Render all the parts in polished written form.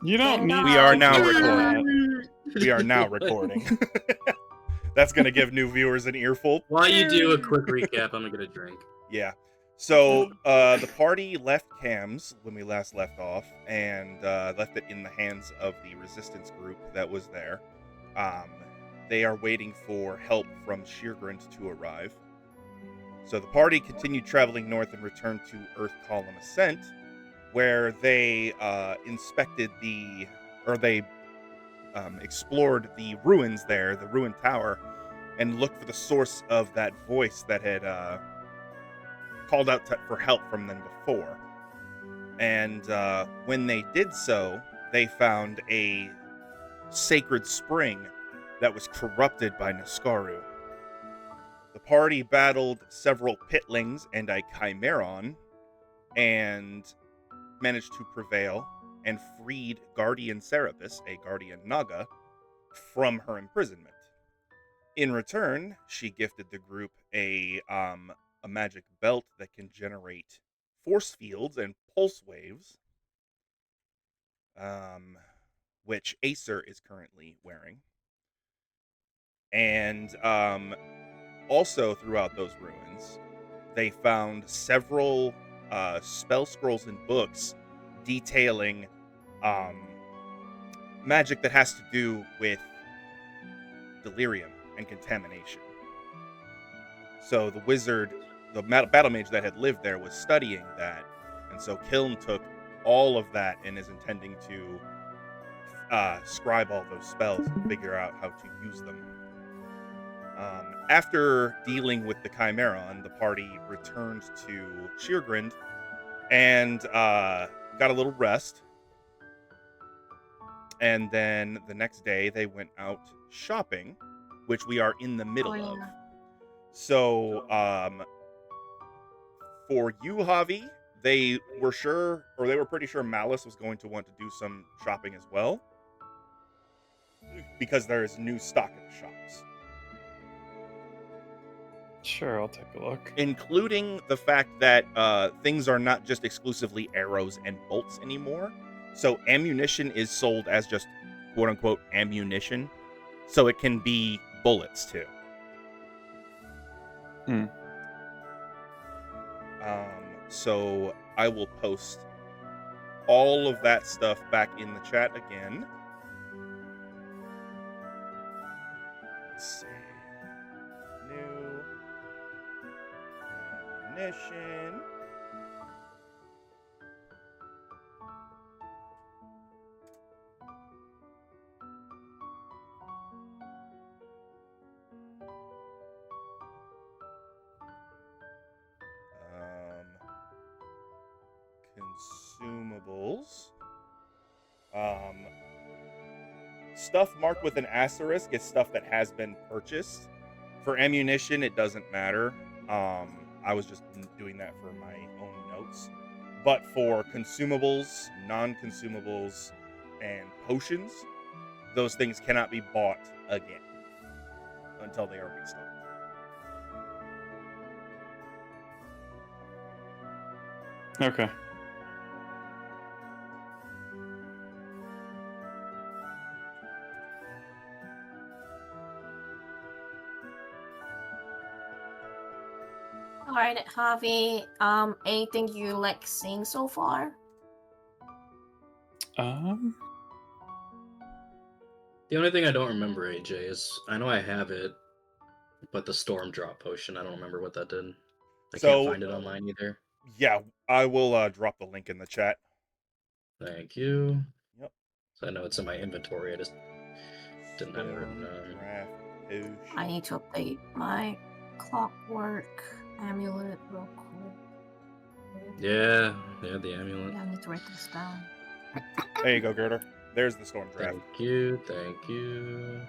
You don't need We are to now do recording. that. We are now recording. That's going to give new viewers an earful. While you do a quick recap, I'm going to get a drink. Yeah. So the party left Cam's when we last left off and left it in the hands of the resistance group that was there. They are waiting for help from Scheergrund to arrive. So the party continued traveling north and returned to Earth Column Ascent, where they explored the ruins there, the ruined tower, and looked for the source of that voice that had called out for help from them before. And when they did so, they found a sacred spring that was corrupted by Niskaru. The party battled several pitlings and a chimeron, and managed to prevail and freed Guardian Serapis, a Guardian Naga, from her imprisonment. In return, she gifted the group a magic belt that can generate force fields and pulse waves, which Acer is currently wearing. And also throughout those ruins, they found several spell scrolls and books detailing magic that has to do with delirium and contamination. So the wizard, the battle mage that had lived there, was studying that, and so Kiln took all of that and is intending to scribe all those spells and figure out how to use them. After dealing with the Chimeron, the party returned to Scheergrund and got a little rest. And then the next day they went out shopping, which we are in the middle of. So for you, Javi, they were pretty sure Malice was going to want to do some shopping as well, because there is new stock at the shops. Sure, I'll take a look. Including the fact that things are not just exclusively arrows and bolts anymore. So ammunition is sold as just quote-unquote ammunition. So it can be bullets too. So I will post all of that stuff back in the chat again. Let's see. New ammunition. Consumables. Stuff marked with an asterisk is stuff that has been purchased. For ammunition, it doesn't matter. I was just doing that for my own notes. But for consumables, non-consumables, and potions, those things cannot be bought again until they are restocked. Okay. Alright, Javi, anything you like seeing so far? The only thing I don't remember, AJ, is I know I have it, but the Storm Drop Potion, I don't remember what that did. I can't find it online either. Yeah, I will drop the link in the chat. Thank you. Yep. So I know it's in my inventory, I just didn't have it written down. I need to update my clockwork amulet real quick. Yeah, the amulet. Yeah, I need to write this down. There you go, Gerder. There's the storm draft. Thank you, thank you.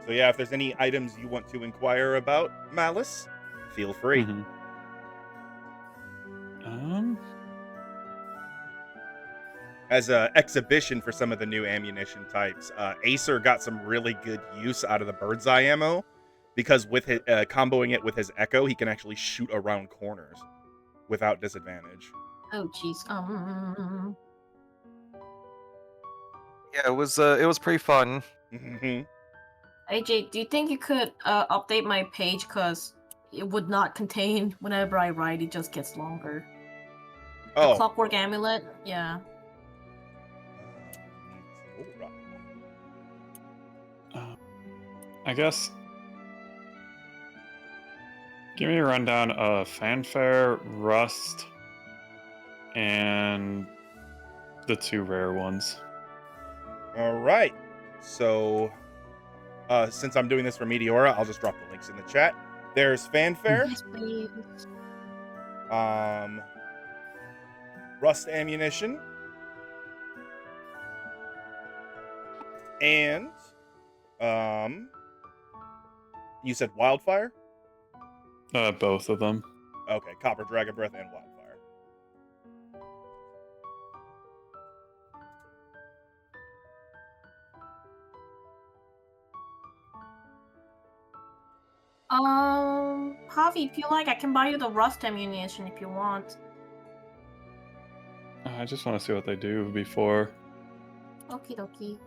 So yeah, if there's any items you want to inquire about, Malice, feel free. As an exhibition for some of the new ammunition types, Acer got some really good use out of the bird's eye ammo, because with his, comboing it with his echo, he can actually shoot around corners, without disadvantage. Oh, jeez. Yeah, it was pretty fun. Mhm. AJ, do you think you could update my page, because it would not contain whenever I write, it just gets longer. The Oh. clockwork amulet, yeah. I guess. Give me a rundown of Fanfare, Rust, and the 2 rare ones. All right. So, since I'm doing this for Meteora, I'll just drop the links in the chat. There's Fanfare, Yes, please. Rust Ammunition, and you said Wildfire? Both of them. Okay, Copper Dragon Breath and Wildfire. Javi, if you like, I can buy you the rust ammunition if you want. I just want to see what they do before. Okie dokie.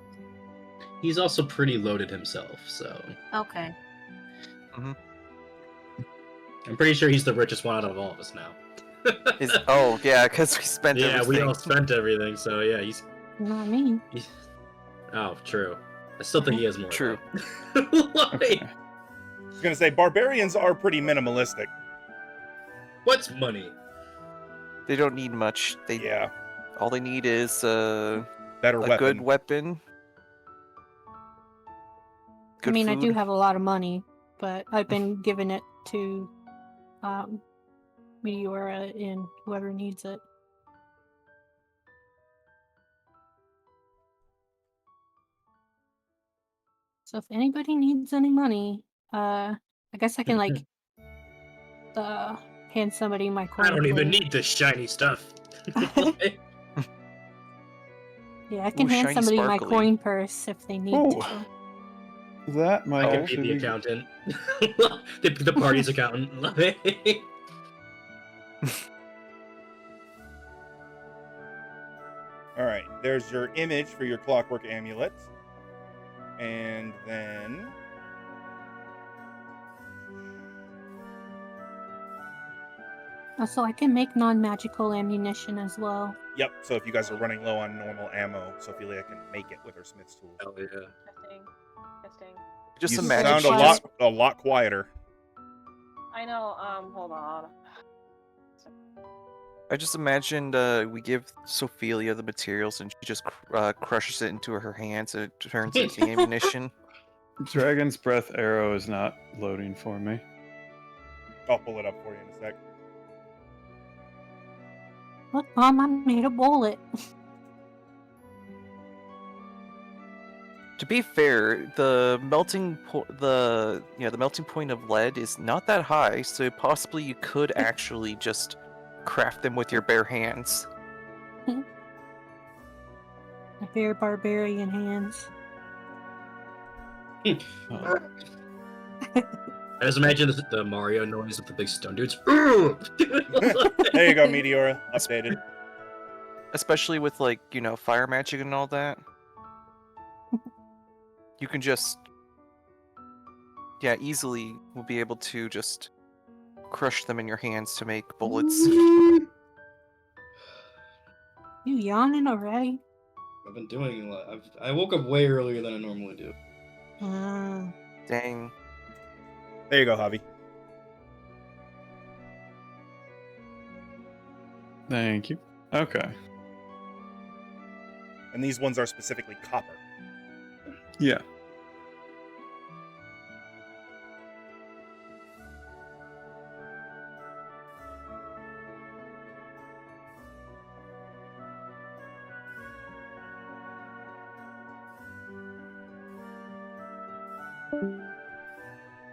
He's also pretty loaded himself, so Okay. I'm pretty sure he's the richest one out of all of us now. Oh yeah, because we spent Yeah, everything. we all spent everything, so yeah, he's. Not me. Oh, true. I still think he has more. True. though. Like, Okay. I was gonna say barbarians are pretty minimalistic. what's money? They don't need much. Yeah, All they need is better a weapon. good weapon. I mean, I do food. have a lot of money, but I've been giving it to Meteora and whoever needs it. So if anybody needs any money, I guess I can like hand somebody my coin. I don't even plate. need this shiny stuff. Yeah, I can Ooh, hand shiny somebody my sparkly. coin purse if they need Ooh. to. That might I can be actually the be. accountant. the party's accountant. Love it. All right, there's your image for your clockwork amulet, and then Also, I can make non-magical ammunition as well. yep. So if you guys are running low on normal ammo, Sophia can make it with her smith's tools. Hell yeah. Testing. Just you imagine sound she just a lot quieter. I know, hold on. I just imagined we give Sophia the materials and she just crushes it into her hands and it turns into ammunition. Dragon's Breath arrow is not loading for me. I'll pull it up for you in a sec. Look, Mom, I made a bullet. To be fair, the melting the melting point of lead is not that high, so possibly you could actually just craft them with your bare hands. My bare barbarian hands. Oh. I just imagine the Mario noise of the big stone dudes. There you go, Meteora. Updated. Especially with fire magic and all that. You can just easily will be able to just crush them in your hands to make bullets. You yawning already? I've been doing a lot. I woke up way earlier than I normally do. Dang. There you go, Javi. Thank you. Okay. And these ones are specifically copper. Yeah.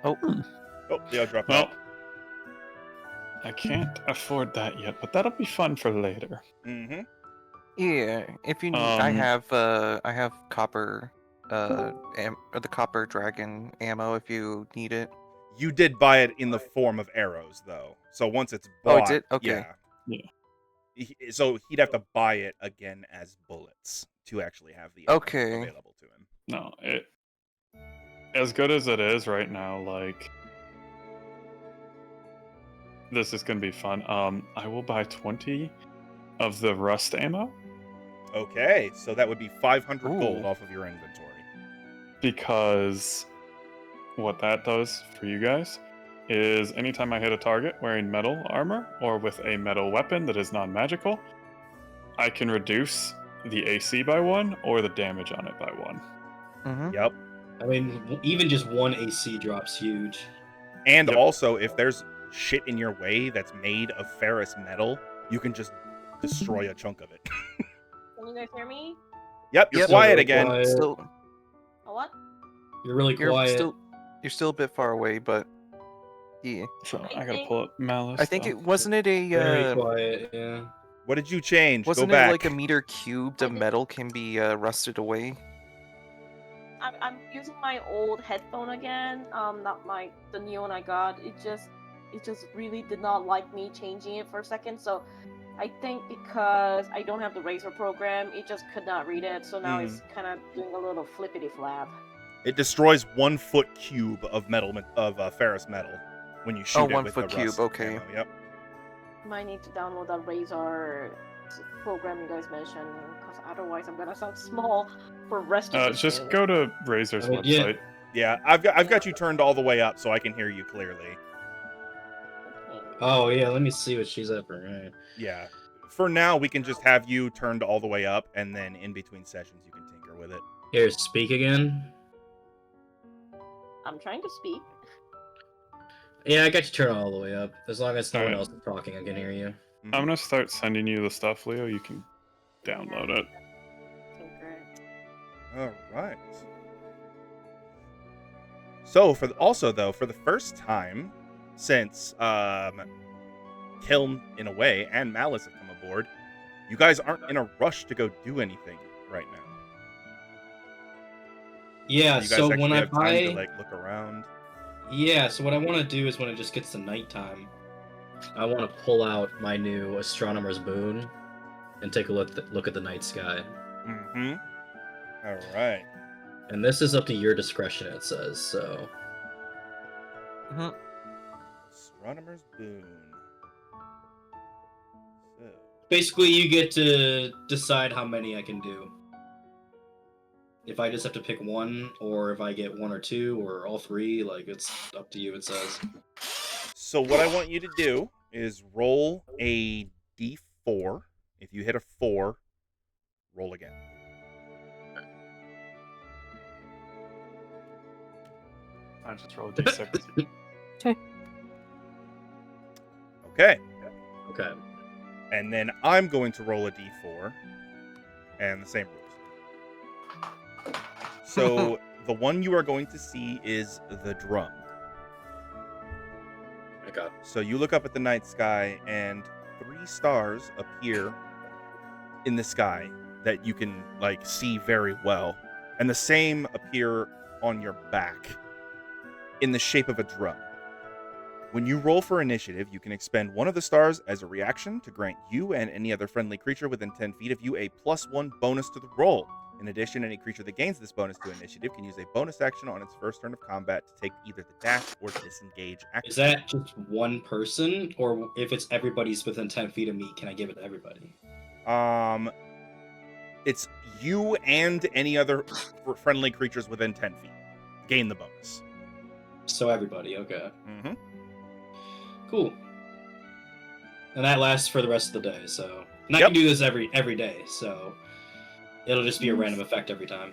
Oh. Oh, yeah, drop Well, that. I can't afford that yet, but that'll be fun for later. Mm-hmm. Yeah, if you need, I have copper, the copper dragon ammo if you need it. You did buy it in the form of arrows, though. So once it's Oh, I bought, did? Okay. yeah. So he'd have to buy it again as bullets to actually have the ammo Okay. available to him. No, it as good as it is right now, like this is gonna be fun. I will buy 20 of the rust ammo Okay, so that would be 500 gold Ooh. off of your inventory. because what that does for you guys is anytime I hit a target wearing metal armor or with a metal weapon that is non-magical, I can reduce the AC by 1 or the damage on it by 1. Mm-hmm. Yep. I mean, even just one AC drop's huge. And Yep. also, if there's shit in your way that's made of ferrous metal, you can just destroy a chunk of it. Can you guys hear me? Yep, you're Yep. quiet Really again. quiet. Still, A what? You're really quiet. you're still a bit far away, but yeah. So I I gotta think- pull up Malice. I think though. it wasn't it Very a quiet, yeah. What did you change? wasn't Go it back. like a meter cubed of metal can be rusted away? I'm using my old headphone again. Not the new one I got. It just really did not like me changing it for a second. So I think because I don't have the Razer program, it just could not read it. So now it's kind of doing a little flippity flap. It destroys 1 foot cube of ferrous metal when you shoot Oh, it 1 with foot the cube, rust okay. ammo. Yep. Might need to download that Razer program you guys mentioned, because otherwise I'm gonna sound small for rest of the Just show. go to Razor's I mean, yeah. website. Yeah, I've got you turned all the way up so I can hear you clearly. Oh, yeah, let me see what she's at for me. Yeah. For now, we can just have you turned all the way up, and then in between sessions, you can tinker with it. Here, speak again. I'm trying to speak. Yeah, I got you turned all the way up. As long as no one Alright. else is talking, I can hear you. Mhm. I'm gonna start sending you the stuff, Leo. You can download it. Tinker. All right. So for the first time since Kiln in a way and Malice have come aboard, you guys aren't in a rush to go do anything right now. Yeah, You guys so actually when I have time buy... to like look around. Yeah, so what I want to do is when it just gets to nighttime, I want to pull out my new astronomer's boon and take a look at the night sky. Mm-hmm. All right. And this is up to your discretion, it says, so... Astronomer's boon. So, Basically, you get to decide how many I can do. If I just have to pick one, or if I get 1 or 2, or all 3, like, it's up to you, it says. so what I want you to do is roll a d4. If you hit a 4, roll again. I just rolled a d6. Okay. Okay. And then I'm going to roll a d4. And the same rules. So the one you are going to see is the drum. I got So you look up at the night sky, and 3 stars appear in the sky that you can like see very well. And the same appear on your back in the shape of a drum. When you roll for initiative, you can expend 1 of the stars as a reaction to grant you and any other friendly creature within 10 feet of you a +1 bonus to the roll. In addition, any creature that gains this bonus to initiative can use a bonus action on its first turn of combat to take either the dash or disengage action. Is that just one person, or if it's everybody's within 10 feet of me, can I give it to everybody? It's you and any other friendly creatures within 10 feet. Gain the bonus. So everybody, okay. Mm-hmm. Cool. And that lasts for the rest of the day, so... And I Yep. can do this every day, so... It'll just be a random effect every time.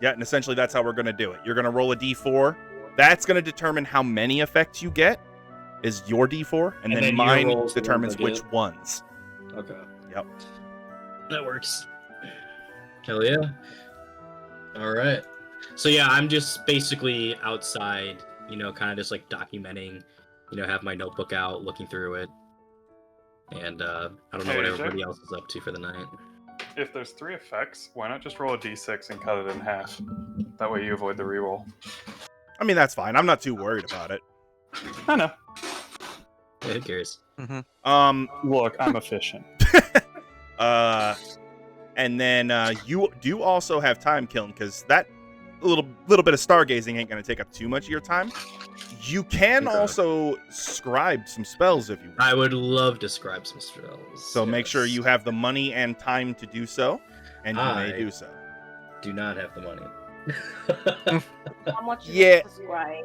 Yeah, and essentially that's how we're going to do it. You're going to roll a d4. That's going to determine how many effects you get, is your d4, and then then your mine roll's the determines ones I which get. ones. Okay. Yep. That works. Hell yeah. Alright. So yeah, I'm just basically outside, kind of just like documenting, have my notebook out, looking through it. And I don't know Hey, what AJ? everybody else is up to for the night. If there's 3 effects, why not just roll a d6 and cut it in half? That way you avoid the reroll. I mean, that's fine. I'm not too worried about it. I know. Yeah, who cares? Look, I'm efficient. And then you do also have time killing, because that little bit of stargazing ain't going to take up too much of your time. You can Okay. also scribe some spells if you want. I would love to scribe some spells. So make sure you have the money and time to do so, and you may do so. Do not have the money. How much is Yeah. it to scribe?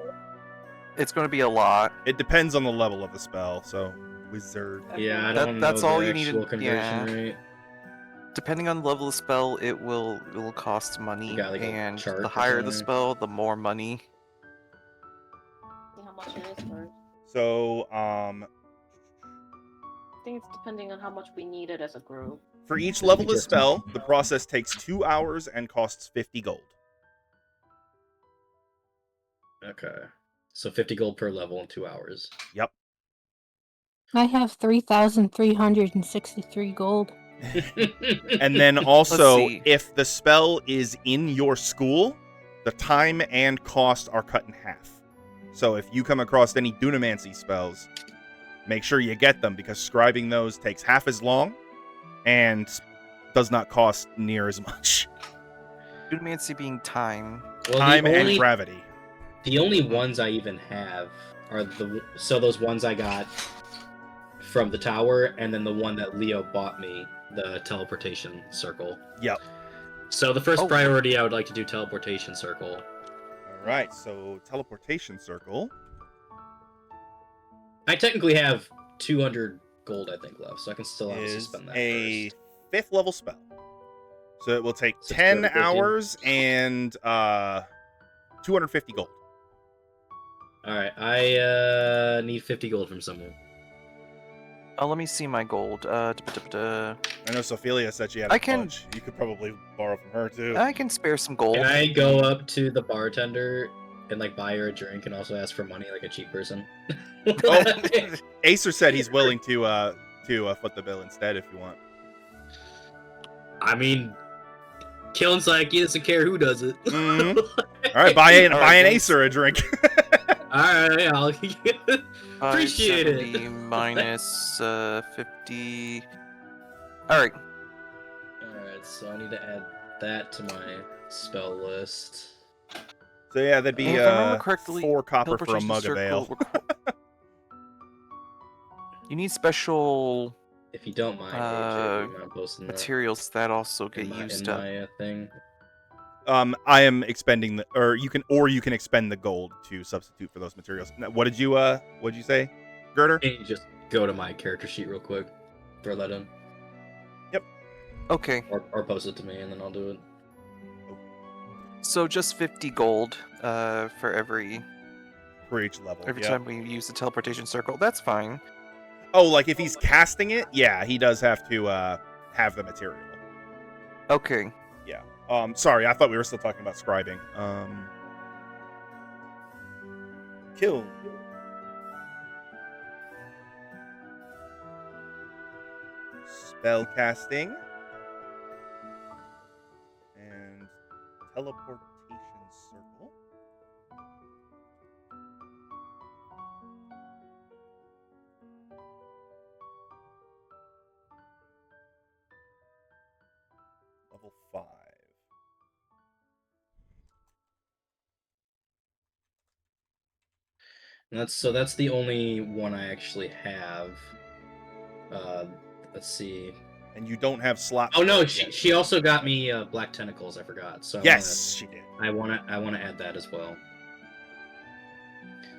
It's going to be a lot. It depends on the level of the spell. So wizard. Yeah, I That- don't that's know all their you need to- actual conversion yeah. rate. Depending on the level of the spell, it will cost money, You got, like, a and chart the or higher the something? spell, the more money. See how much it is first. So I think it's depending on how much we need it as a group. for each level of the spell, the process takes 2 hours and costs 50 gold. Okay. So 50 gold per level in 2 hours. Yep. I have 3,363 gold. And then also, see. if the spell is in your school, the time and cost are cut in half. So if you come across any Dunamancy spells, make sure you get them, because scribing those takes half as long and does not cost near as much. Dunamancy being time. Well, Time the and only, gravity. the only ones I even have are those ones I got from the tower, and then the one that Leo bought me, the teleportation circle. Yep. So the first Oh. priority, I would like to do teleportation circle. All right, so teleportation circle. I technically have 200 gold, I think, left, so I can still obviously Is spend that a first. 5th level spell. So it will take So 10 30, 15. hours and 250 gold. Alright, I need 50 gold from someone. Oh, let me see my gold. I know Sophelia said she had a I can- bunch. You could probably borrow from her too. I can spare some gold. Can I go up to the bartender and like buy her a drink and also ask for money like a cheap person? Oh, Acer said he's willing to foot the bill instead if you want. I mean, Killen's like, he doesn't care who does it. Mhm. All right, buy an Alright, thanks. Acer a drink. Alright, yeah, I'll appreciate it. 570 minus 50. Alright. Alright, so I need to add that to my spell list. So yeah, that'd be If I remember correctly, 4 copper for a teleportation mug of ale. circle You need special If you don't mind, AJ, I'm posting that materials that also get in my, used in up. my thing. I am expending the, or you can expend the gold to substitute for those materials. Now, what did you say, Girder? Can you just go to my character sheet real quick? Throw that in. Okay, Or post it to me and then I'll do it. so just 50 gold for every For each level. Yep. time we use the teleportation circle. That's fine. Oh, like if he's casting it, yeah, he does have to have the material. Okay. Yeah. Sorry, I thought we were still talking about scribing. Kill. Spell casting. And teleportation circle. Level 5. And that's the only one I actually have. Let's see. And you don't have slots. Oh no, for it she yet. she also got me black tentacles. I forgot. So Yes, she did. I wanna add that as well.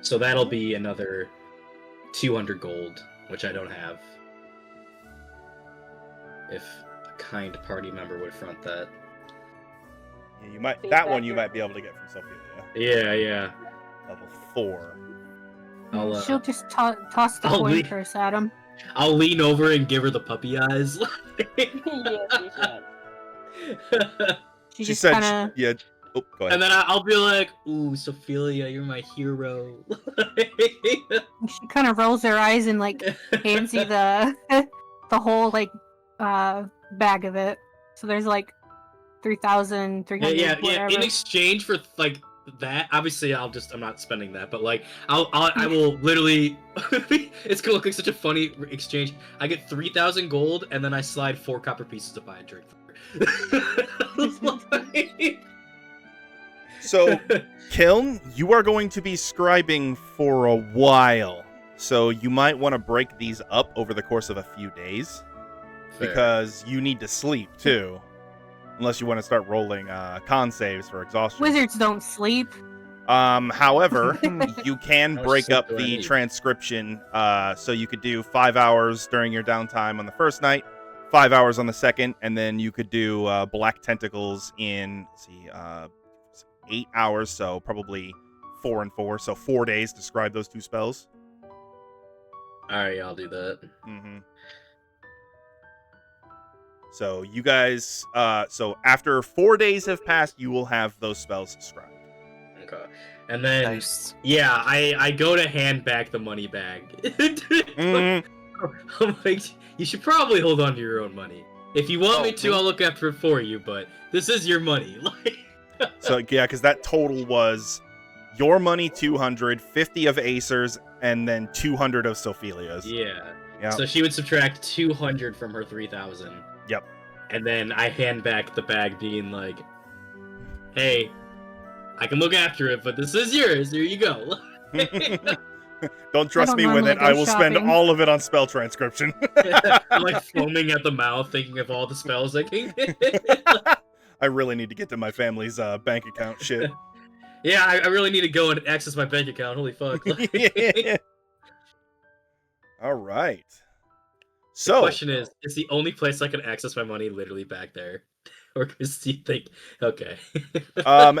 So that'll be another 200 gold, which I don't have. If a kind party member would front that. Yeah, you might. See, That one that's you your- might be able to get from Sophelia. Yeah. Level 4. I'll She'll just toss the I'll coin leave. purse at him. I'll lean over and give her the puppy eyes. Yes, you should. She She just said, kind of. "Yeah." Oh, go ahead. And then I'll be like, "Ooh, Sophelia, you're my hero." She kind of rolls her eyes and like hands you the the whole like bag of it. So there's like 3,300 yeah. whatever. In exchange for like that. Obviously, I'm not spending that, but like, I will literally. It's gonna look like such a funny exchange. I get 3,000 gold, and then I slide 4 copper pieces to buy a drink. So, Kiln, you are going to be scribing for a while. So you might want to break these up over the course of a few days. Fair. Because you need to sleep, too. Unless you want to start rolling con saves for exhaustion. Wizards don't sleep. However, you can How break sleep up do I the need? transcription. So you could do 5 hours during your downtime on the first night, 5 hours on the second, and then you could do Black Tentacles in, 8 hours, so probably 4 and 4. So 4 days to scribe those 2 spells. Alright, I'll do that. Mm-hmm. So you guys, so after 4 days have passed, you will have those spells scribed. Okay. And then, Nice. yeah, I go to hand back the money bag. Mhm. I'm like, you should probably hold on to your own money. If you want me Oh, to, me? I'll look after it for you, but this is your money. So yeah, because that total was your money 200, 50 of Acer's, and then 200 of Sophilia's. Yeah. Yeah. So she would subtract 200 from her 3,000. Yep. And then I hand back the bag being like, hey, I can look after it, but this is yours. Here you go. Don't trust don't me with normally it. go I will spend shopping. all of it on spell transcription. I'm like foaming at the mouth, thinking of all the spells I can get. I really need to get to my family's bank account shit. Yeah, I really need to go and access my bank account. Holy fuck. Yeah. All right. The So, question is the only place I can access my money literally back there? Or do you think, okay.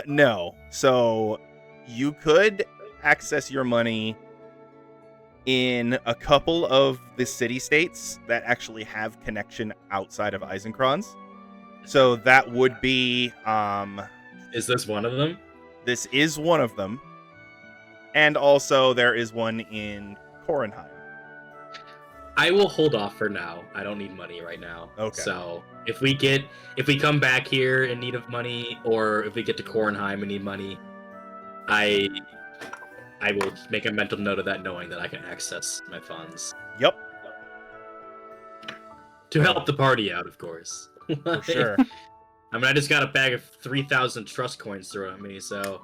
no. So, you could access your money in a couple of the city-states that actually have connection outside of Eisenkranz. So that would be, Is this one of them? this is one of them. And also there is one in Korenheim. I will hold off for now. I don't need money right now. Okay. So if we come back here in need of money, or if we get to Korenheim and need money, I will make a mental note of that, knowing that I can access my funds Yep, to help the party out, of course. for sure. I mean, I just got a bag of 3,000 trust coins thrown at me, so.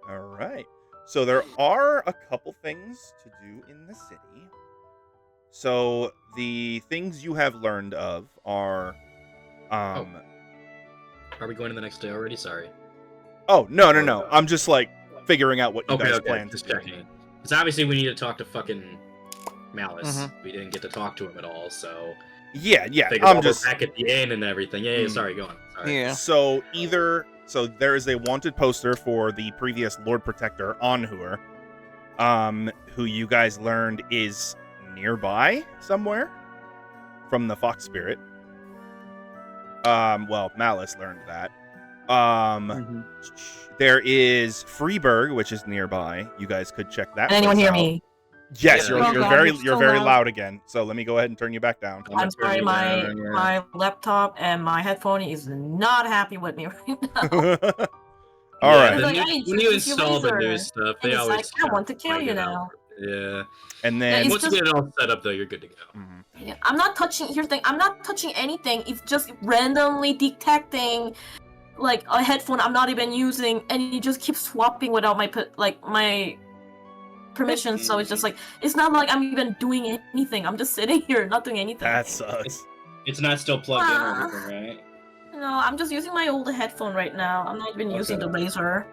All right. So there are a couple things to do in the city. So the things you have learned of are, Are we going to the next day already? Sorry. Oh, no. I'm just like figuring out what you Okay, guys plan to just do. checking. Because obviously we need to talk to fucking Malice. Mhm. We didn't get to talk to him at all, so. Yeah. Figured I'm while just we're back at the inn and everything. Yeah, Mm. sorry, go on. Sorry. Yeah. So there is a wanted poster for the previous Lord Protector Anhur, who you guys learned is nearby somewhere from the Fox Spirit. Well, Malice learned that. There is Freeburg, which is nearby. You guys could check that. Can anyone place hear out. me? Yes, Yeah. you're Oh God, very it's you're so very loud. loud again. So let me go ahead and turn you back down. I'm I'm sorry, my turning you down, my laptop and my headphone is not happy with me right now. All Yeah, right. the Like, new- I when you use your install the new laser, stuff, and they it's always like, I kind want of to kill find you it out. now. Yeah. And Yeah, then it's Once you just- get it all set up, though, you're good to go. Mhm. Yeah, I'm not touching. Here's the thing. I'm not touching anything. It's just randomly detecting, like a headphone I'm not even using, and it just keeps swapping without my my permission. So it's just like it's not like I'm even doing anything. I'm just sitting here not doing anything. that sucks. It's not still plugged in or anything, right? No, I'm just using my old headphone right now. I'm not even using the Okay. laser.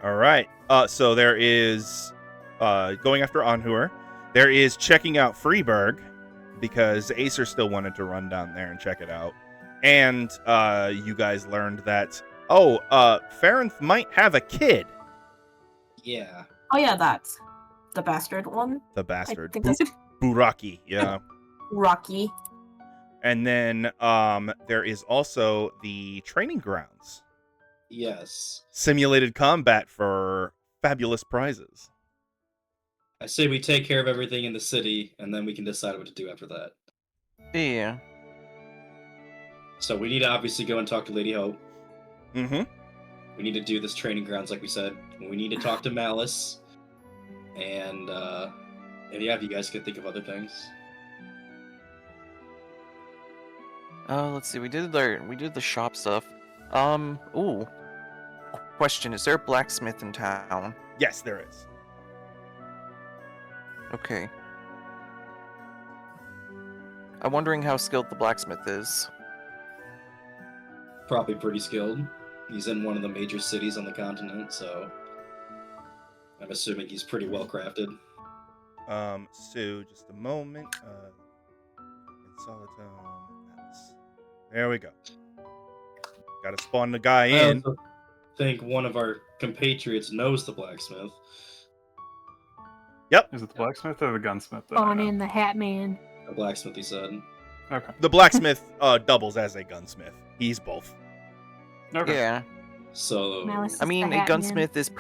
All right. So there is going after Anhur. There is checking out Freeburg because Acer still wanted to run down there and check it out. And you guys learned that Farenth might have a kid. Yeah. Oh yeah, that's the bastard one. The I bastard. think that's it. Buraki, yeah. Rocky. And then there is also the training grounds. Yes. Simulated combat for fabulous prizes. I say we take care of everything in the city, and then we can decide what to do after that. Yeah. So we need to obviously go and talk to Lady Hope. Mm-hmm. We need to do this training grounds, like we said. We need to talk to Malice, and yeah, if you guys could think of other things. Let's see. We did the shop stuff. Ooh. Question: is there a blacksmith in town? Yes, there is. Okay. I'm wondering how skilled the blacksmith is. Probably pretty skilled. He's in one of the major cities on the continent, so I'm assuming he's pretty well crafted. So just a moment. Insolitum. There we go. Gotta spawn the guy in. I also think one of our compatriots knows the blacksmith. Yep. Is it the blacksmith or the gunsmith? On in the Hat Man. The blacksmith, he said. Okay. The blacksmith doubles as a gunsmith. He's both. Okay. Yeah. So Malice I is mean, the a Hat Man. gunsmith is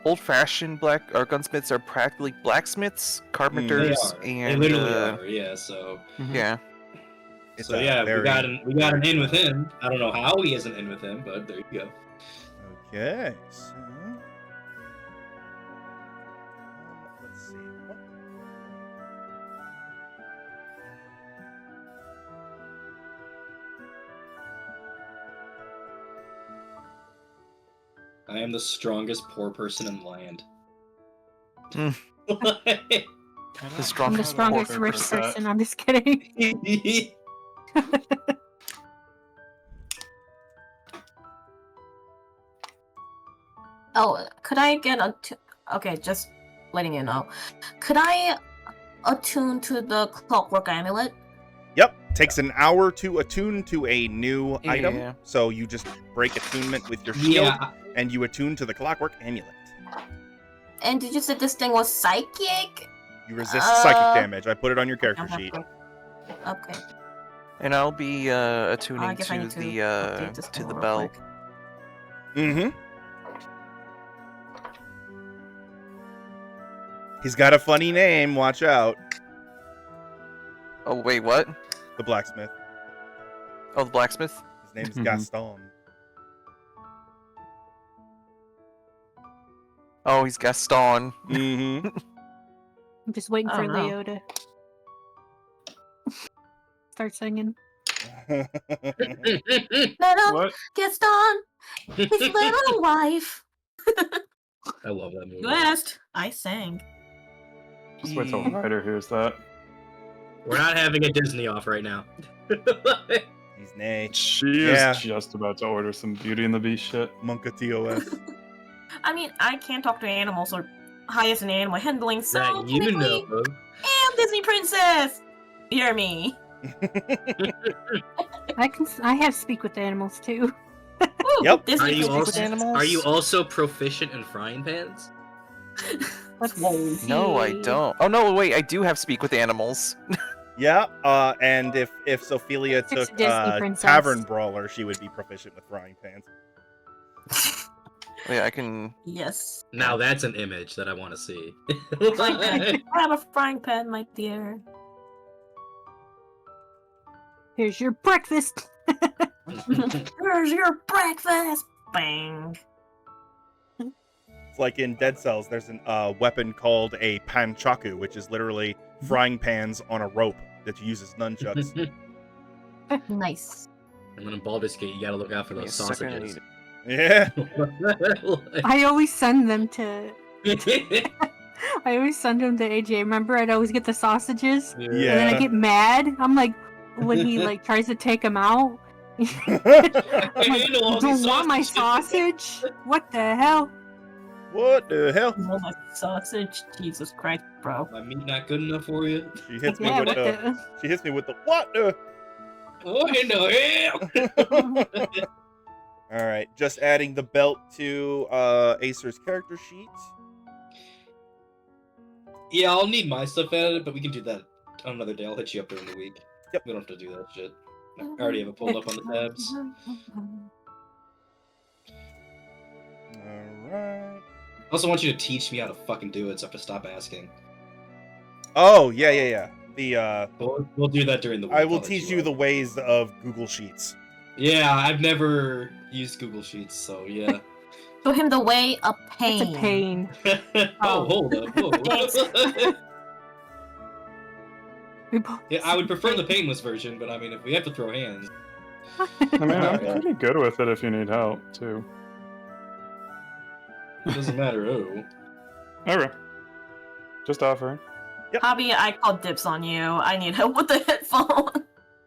old-fashioned gunsmiths are practically blacksmiths, carpenters, they and literally are, yeah. So yeah. It's so a yeah, very- we got an in with him. I don't know how he isn't in with him, but there you go. Okay. So, let's see. What? I am the strongest poor person in land. Mm. I The don't strong- I'm the have a strongest poker rich for that. person. I'm just kidding. Oh, could I get okay, just letting you know. Could I attune to the clockwork amulet? Yep. Takes an hour to attune to a new Yeah. item. So you just break attunement with your shield, Yeah, and you attune to the clockwork amulet. And did you say this thing was psychic? You resist psychic damage. I put it on your character sheet. Okay. And I'll be attuning I guess I to need to the update this to one the real bell. quick. Mm-hmm. He's got a funny name. Watch out. Oh wait, what? The blacksmith. Oh, the blacksmith. His name is Mhm. Gaston. Oh, he's Gaston. Mm-hmm. I'm just waiting I for don't know. Leo to start singing. Little What? Gaston, his little wife. I love that movie. You asked. I sang. Just wait till the writer hears that. We're not having a Disney off right now. He's nay. She Yeah. is just about to order some Beauty and the Beast shit. Monka TOS. I mean, I can't talk to animals or highest in animal handling, so That you technically, know of. I'm Disney princess. Hear me. I have speak with animals too. Ooh, Yep. Disney Are you princess. also animals? are you also proficient in frying pans? Let's No, I see. don't. Oh no, wait, I do have speak with animals. Yeah, and if Sophelia It's a took Disney princess. Tavern Brawler, she would be proficient with frying pans. Yeah, I can. Yes. Now that's an image that I want to see. Grab a frying pan, my dear. Here's your breakfast. Here's your breakfast. Bang. It's like in Dead Cells, there's a weapon called a panchaku, which is literally frying pans on a rope that you use as nunchucks. Nice. And then in Baldur's Gate, you gotta look out for Give me those a second, I sausages. need- Yeah. I always send them to. I always send them to AJ. Remember, I'd always get the sausages, and then I Yeah. get mad. I'm like, when he like tries to take them out. I'm like, You know all you don't these want my sausages." sausage? What the hell? What the hell? Oh, my sausage. Jesus Christ, bro. My meat not good enough for you? She hits me Yeah, with what the. the? She hits me with the what the. What in the hell? All right, just adding the belt to Acer's character sheet. Yeah, I'll need my stuff added, but we can do that on another day. I'll hit you up during the week. Yep. We don't have to do that shit. I already have it pulled up on the tabs. All right. I also want you to teach me how to fucking do it, so I have to stop asking. Oh yeah. The We'll do that during the week. I I'll will hit teach you up. the ways of Google Sheets. Yeah, I've never used Google Sheets, so yeah. Show him the way of pain. It's a pain. Oh, hold up. Whoa. We both Yeah, I would prefer the painless version, but I mean, if we have to throw hands. I mean, I'm pretty good with it if you need help, too. It doesn't matter who. Okay. Just offering. Hobby, I call dibs on you. I need help with the headphone. All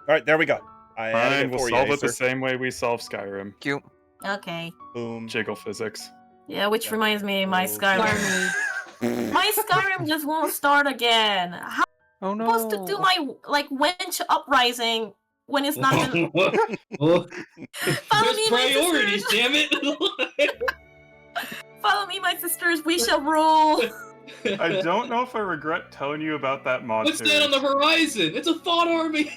right, there we go. I added Fine, it we'll for solve you, it the Acer. same way we solve Skyrim. Cute. Okay. Boom. Jiggle physics. Yeah, which Yeah. reminds me, my Oh, Skyrim. My Skyrim just won't start again. How Oh am no. I supposed to do my winch uprising when it's not even? Well, Follow there's me, my priorities, sisters. damn it! Follow me, my sisters. We shall rule. I don't know if I regret telling you about that mod What's that on the horizon? It's a thought army!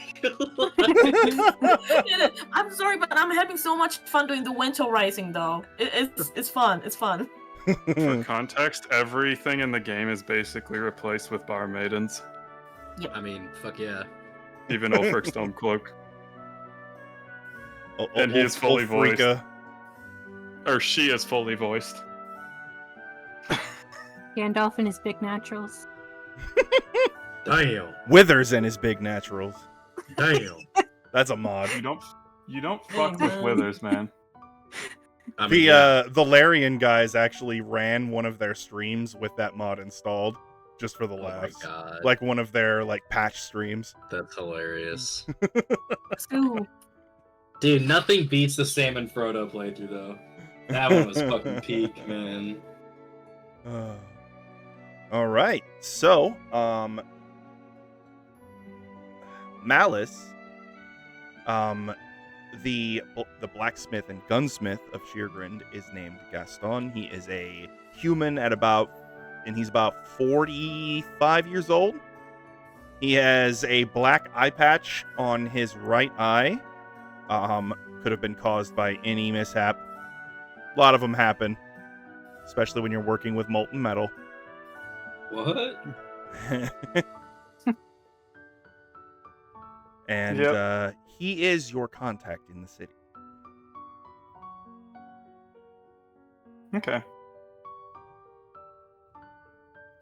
I'm sorry, but I'm having so much fun doing the winch uprising, though. It's fun. It's fun. For context, everything in the game is basically replaced with bar maidens. I mean, fuck yeah. Even Ulfric Stormcloak. Oh, And he is fully voiced. Ulfrika. Or she is fully voiced. Gandalf and his big naturals. Damn. Withers and his big naturals. Damn. That's a mod. You don't fuck with withers, man. I mean, yeah, The Larian guys actually ran one of their streams with that mod installed, just for the oh my laughs. god. Like one of their patch streams. That's hilarious. Ooh. Dude, nothing beats the Sam and Frodo playthrough, though. That one was fucking peak, man. All right. So, Malice, the blacksmith and gunsmith of Scheergrund is named Gaston. He is a human he's about 45 years old. He has a black eye patch on his right eye. Could have been caused by any mishap. A lot of them happen, especially when you're working with molten metal. What? And he is your contact in the city. Okay.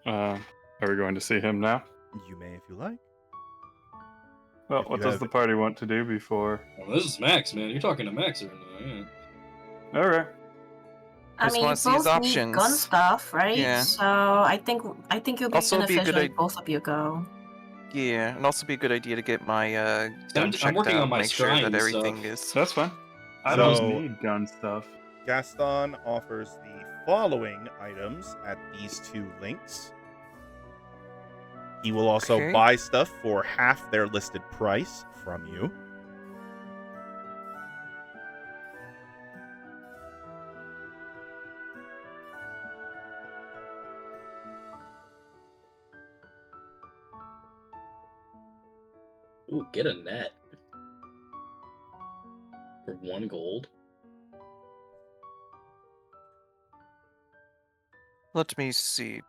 Are we going to see him now? You may if you like. Well, If what you does have- the party want to do before? Well, this is Max, man. You're talking to Max right now, yeah. Alright. I Just mean, wanna you see his both need options. gun stuff, right? Yeah. So I think it'll be Also, it'd be a beneficial good if both of you go. Yeah, and also be a good idea to get my gun I'm checked working out, on my make sure that scrying everything stuff. is. That's fine. I So- don't need gun stuff. Gaston offers the following items at these two links. He will also Okay. buy stuff for half their listed price from you. Ooh, get a net. For 1 gold. Let me see.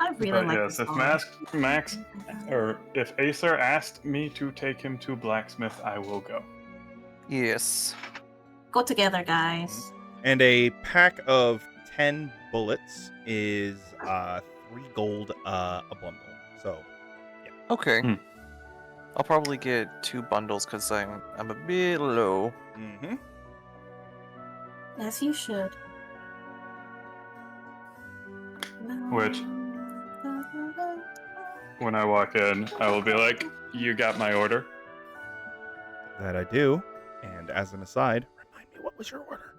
I really But like yes, this if song. Max, or if Acer asked me to take him to blacksmith, I will go. Yes. Go together, guys. And a pack of 10 bullets is 3 gold a bundle. So, Okay. Hmm. I'll probably get 2 bundles because I'm a bit low. mm-hmm. As you should. Which- When I walk in, I will be like, "You got my order." That I do. And as an aside, remind me, what was your order?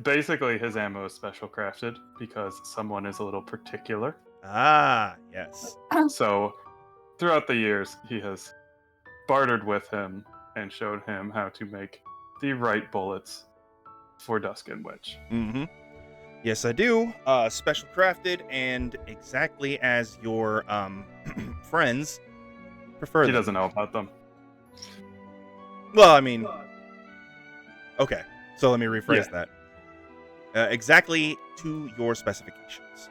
Basically, his ammo is special crafted because someone is a little particular. Ah, yes. So, throughout the years, he has bartered with him and showed him how to make the right bullets for Duskin Witch. Mm-hmm. Yes, I do. Special crafted and exactly as your friends prefer He them. doesn't know about them. Well, I mean, okay. So let me rephrase that. Exactly to your specifications.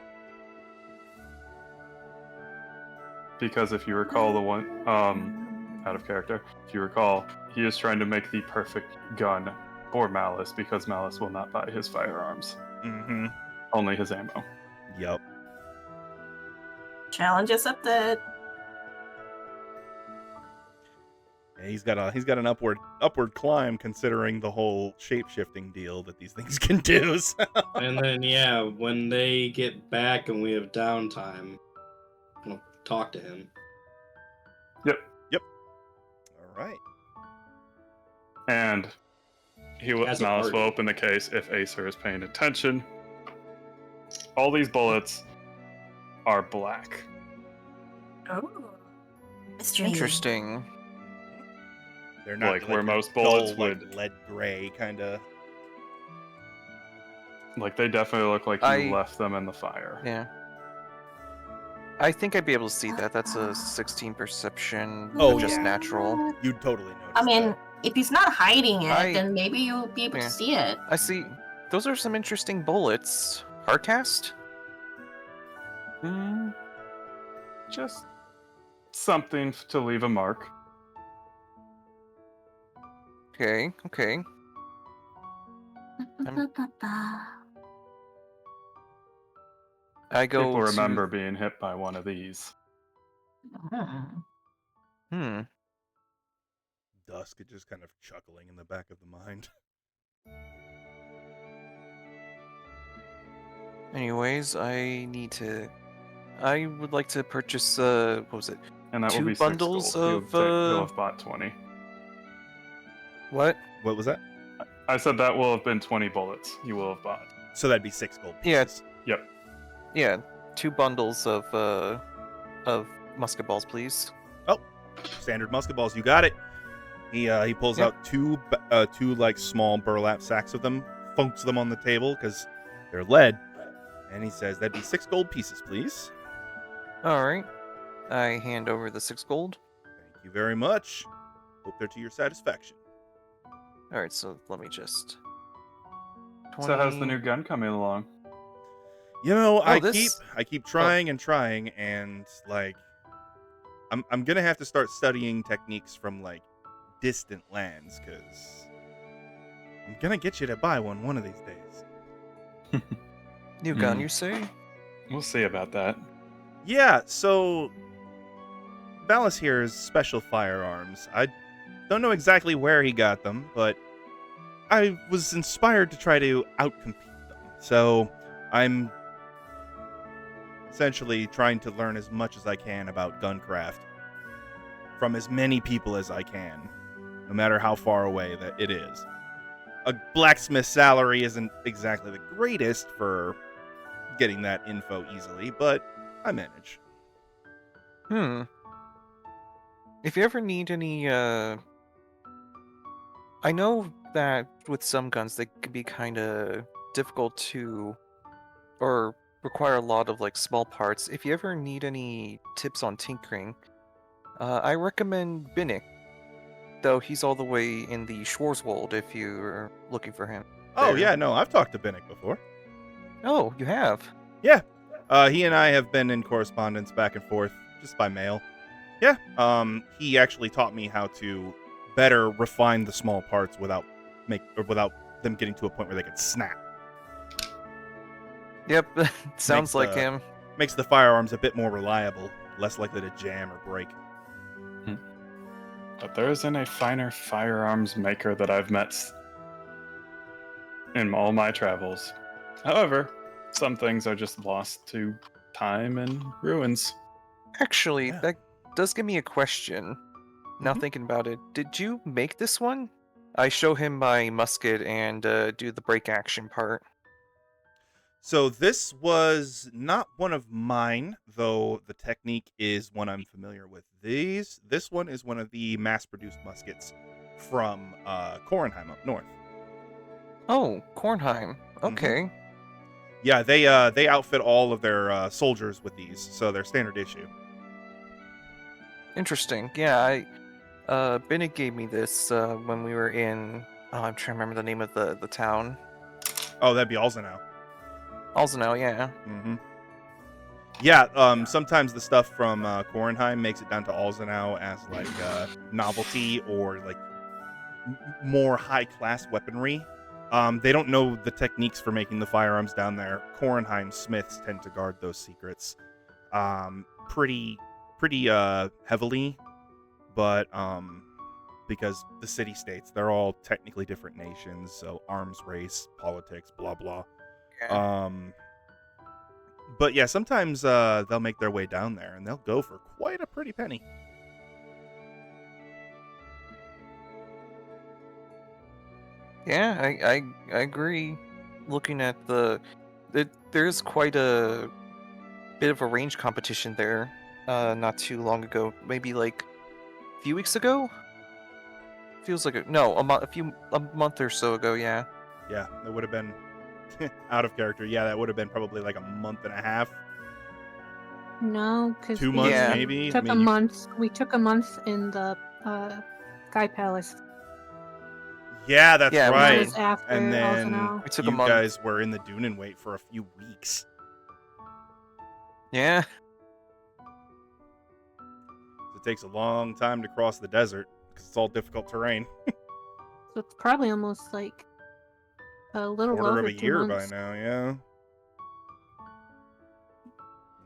because if you recall the one, out of character, if you recall, he is trying to make the perfect gun for Malice because Malice will not buy his firearms. Mm-hmm. Only his ammo. Yep. Challenge accepted. Yeah, he's got an upward climb considering the whole shape-shifting deal that these things can do. So. And then yeah, when they get back and we have downtime, I'll talk to him. Yep. All right. And As a Malice party. will open the case if Acer is paying attention. All these bullets are black. Oh. Mystery. Interesting. They're not Like where your most bullets dull, would- lead gray kind of. Like they definitely look like you left them in the fire. Yeah. I think I'd be able to see that. That's a 16 perception. Oh, Just yeah. natural. You'd totally notice. I mean, if he's not hiding it, I- then maybe you'll be able yeah. to see it. I see. Those are some interesting bullets. Hardcast? Just something to leave a mark. Okay. I go People to... remember being hit by one of these. Dusk is just kind of chuckling in the back of the mind. Anyways, I would like to purchase, what was it? And that will 2 be bundles 6 gold. of, He'll have bought 20. What? What was that? I said that will have been 20 bullets you will have bought. So that'd be 6 gold Yeah. pieces. Yep. Yeah, 2 bundles of musket balls, please. Standard musket balls. You got it. He pulls Yep. out two like small burlap sacks of them, funks them on the table because they're lead, and he says, "That'd be 6 gold pieces, please." Alright. I hand over the 6 gold. Thank you very much. Hope they're to your satisfaction. Alright, so let me just... 20... So how's the new gun coming along? You know, I this- keep trying and trying, and like, I'm gonna have to start studying techniques from like distant lands, because I'm gonna get you to buy one of these days. New gun, you say? We'll see about that. Yeah, so Ballas here is special firearms. I don't know exactly where he got them, but I was inspired to try to outcompete them. So I'm essentially trying to learn as much as I can about guncraft from as many people as I can, no matter how far away that it is. A blacksmith's salary isn't exactly the greatest for getting that info easily, but I manage. If you ever need any, I know that with some guns they can be kind of difficult to, or require a lot of like small parts. If you ever need any tips on tinkering, I recommend Binnick. Though he's all the way in the Schwarzwald if you're looking for him. Oh, There. yeah, no, I've talked to Binnick before. Oh, you have? Yeah. He and I have been in correspondence back and forth just by mail. Yeah. He actually taught me how to better refine the small parts without them getting to a point where they could snap. Yep, sounds like the- him. Makes the firearms a bit more reliable, less likely to jam or break. But there isn't a finer firearms maker that I've met in all my travels. However, some things are just lost to time and ruins. Actually, Yeah. that does give me a question. Now thinking about it, did you make this one? I show him my musket and do the break action part. So this was not one of mine, though the technique is one I'm familiar with. This one is one of the mass-produced muskets from Kornheim up north. Oh, Kornheim. Okay. Yeah, they outfit all of their soldiers with these, so they're standard issue. Interesting. Yeah, Binnick gave me this when we were in... Oh, I'm trying to remember the name of the town. Oh, that'd be Alzenau. Alzenau, yeah. Mm-hmm. Yeah, sometimes the stuff from Kornheim makes it down to Alzenau as like novelty or like more high class weaponry. They don't know the techniques for making the firearms down there. Kornheim smiths tend to guard those secrets pretty heavily, but because the city states, they're all technically different nations, so arms race, politics, blah blah. Yeah. But yeah, sometimes they'll make their way down there and they'll go for quite a pretty penny. Yeah, I agree. Looking at there's quite a bit of a range competition there. Not too long ago, maybe like a few weeks ago. Feels like a month or so ago. Yeah. Yeah, that would have been out of character. Yeah, that would have been probably like a month and a half. No, because 2 months, Yeah. maybe. took a month. We took a month in the Sky Palace. Yeah, that's Yeah, That right. was after And then Alzenau. We took a you month. guys were in the Dune and wait for a few weeks. Yeah. It takes a long time to cross the desert because it's all difficult terrain. So it's probably almost like a little Quarter over of a 2 year months. by now, yeah.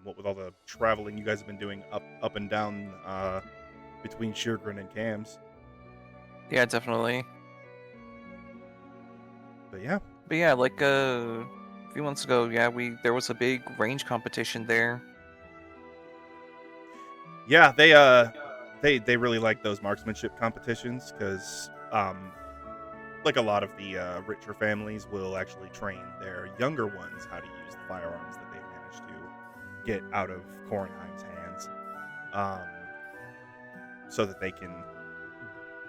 What with all the traveling you guys have been doing up and down between Scheergrund and Cams. Yeah, definitely. But yeah. But yeah, like a few months ago, yeah, there was a big range competition there. Yeah, they really like those marksmanship competitions because like a lot of the richer families will actually train their younger ones how to use the firearms that they've managed to get out of Kornheim's hands, so that they can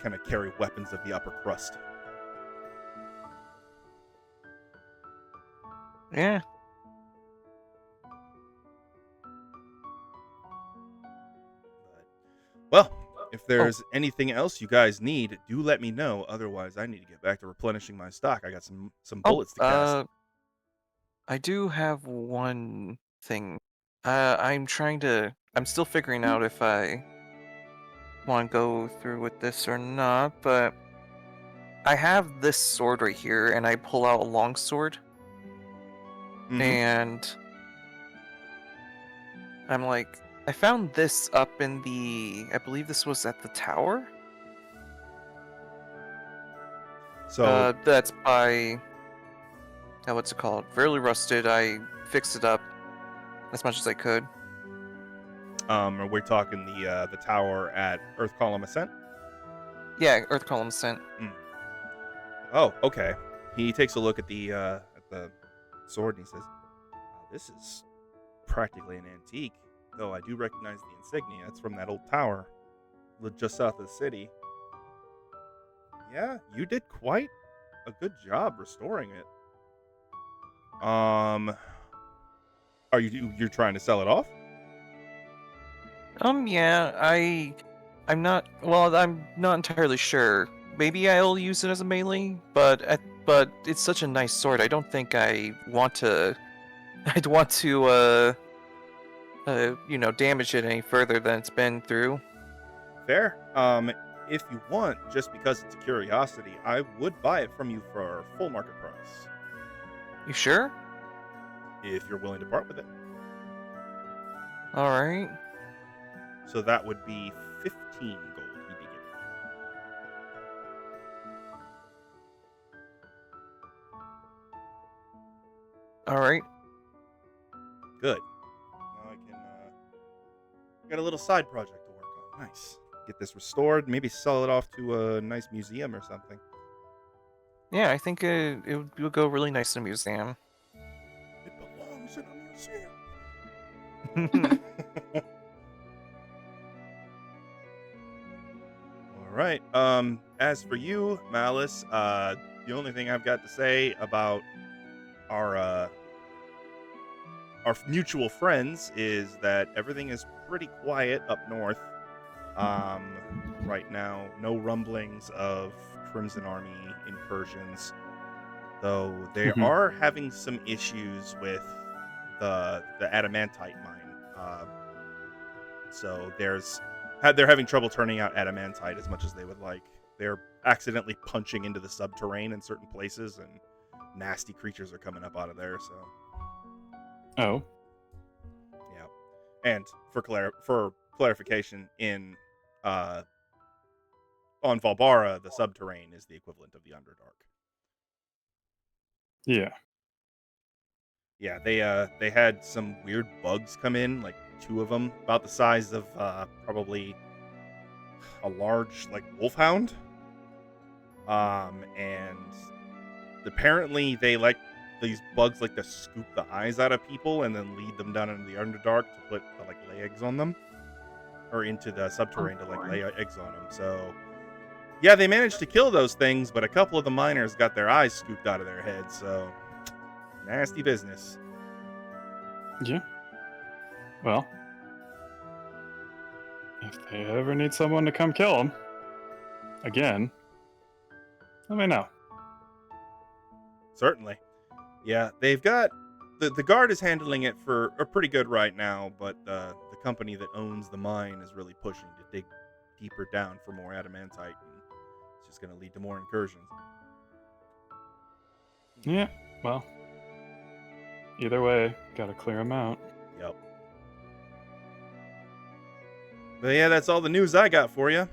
kind of carry weapons of the upper crust. Yeah. Well, if there's anything else you guys need, do let me know. Otherwise, I need to get back to replenishing my stock. I got some bullets to cast. I do have one thing. I'm still figuring out if I want to go through with this or not, but I have this sword right here, and I pull out a long sword, and I'm like, I found this up in I believe this was at the tower. So that's by, what's it called? Fairly rusted. I fixed it up as much as I could. are we talking the tower at Earth Column Ascent? Yeah, Earth Column Ascent. Oh, okay. He takes a look at the sword and he says, "This is practically an antique, though I do recognize the insignia. It's from that old tower just south of the city. Yeah, you did quite a good job restoring it. Are you're trying to sell it off?" Yeah, I'm not entirely sure. Maybe I'll use it as a melee, but it's such a nice sword. I don't think I'd want to damage it any further than it's been through. Fair. If you want, just because it's a curiosity, I would buy it from you for full market price. You sure? If you're willing to part with it. All right. So that would be 15 gold he'd be giving you. All right. Good. Now I can got a little side project to work on. Nice. Get this restored, maybe sell it off to a nice museum or something. Yeah, I think it would go really nice in a museum. It belongs in a museum. All right. As for you, Malice, the only thing I've got to say about our mutual friends is that everything is pretty quiet up north. Right now, no rumblings of Crimson Army incursions, though they are having some issues with the adamantite mine So they're having trouble turning out adamantite as much as they would like. They're accidentally punching into the subterranean in certain places, and nasty creatures are coming up out of there. So, Oh, yeah. And for clarification, on Valbara, the subterranean is the equivalent of the Underdark. yeah. Yeah, they had some weird bugs come in, like 2 of them, about the size of probably a large like wolfhound. And apparently these bugs like to scoop the eyes out of people and then lead them down into the Underdark to lay eggs on them, or into the subterranean to lay eggs on them. So yeah, they managed to kill those things, but a couple of the miners got their eyes scooped out of their heads. So nasty business. Yeah. Well, if they ever need someone to come kill them again, let me know. Certainly. Yeah, they've got the guard is handling it for pretty good right now, but the company that owns the mine is really pushing to dig deeper down for more adamantite, and it's just going to lead to more incursions. Yeah. Well, either way, gotta clear them out. Yep. But yeah, that's all the news I got for you.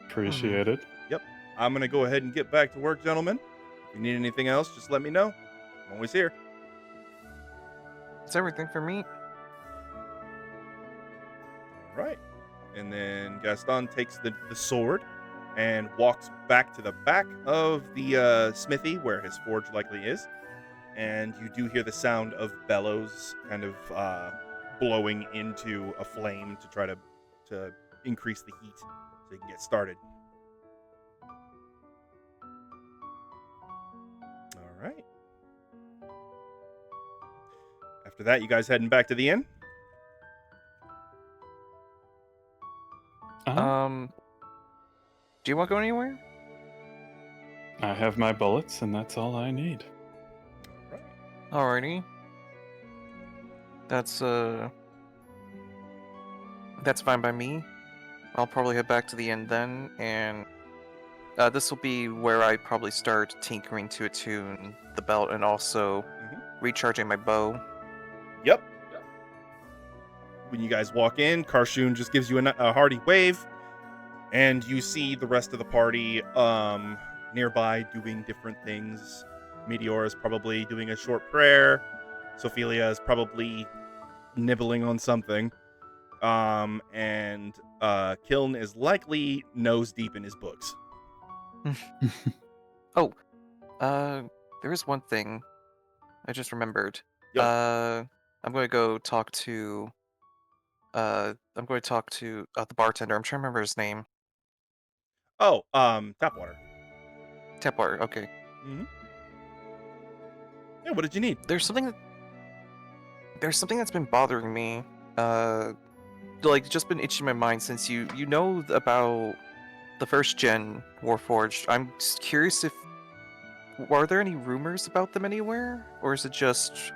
Appreciate it. Yep. I'm going to go ahead and get back to work, gentlemen. If you need anything else, just let me know. I'm always here. That's everything for me. All right. And then Gaston takes the sword and walks back to the back of the smithy where his forge likely is. And you do hear the sound of bellows kind of blowing into a flame to try to increase the heat so you can get started. All right. After that, you guys heading back to the inn? Uh-huh. Do you want to go anywhere? I have my bullets, and that's all I need. All right. Alrighty. That's fine by me. I'll probably head back to the inn then, and this will be where I probably start tinkering to attune the belt and also recharging my bow. Yep. When you guys walk in, Karshun just gives you a hearty wave, and you see the rest of the party nearby doing different things. Meteor is probably doing a short prayer. Sophelia is probably nibbling on something. And Kiln is likely nose deep in his books. Oh, there is one thing I just remembered. Yep. I'm going to go talk to the bartender. I'm trying to remember his name. Oh, Tapwater. Tapwater, okay. Mm-hmm. Yeah, what did you need? There's something that's been bothering me. Just been itching my mind since you know about the first gen Warforged. I'm just curious are there any rumors about them anywhere, or is it just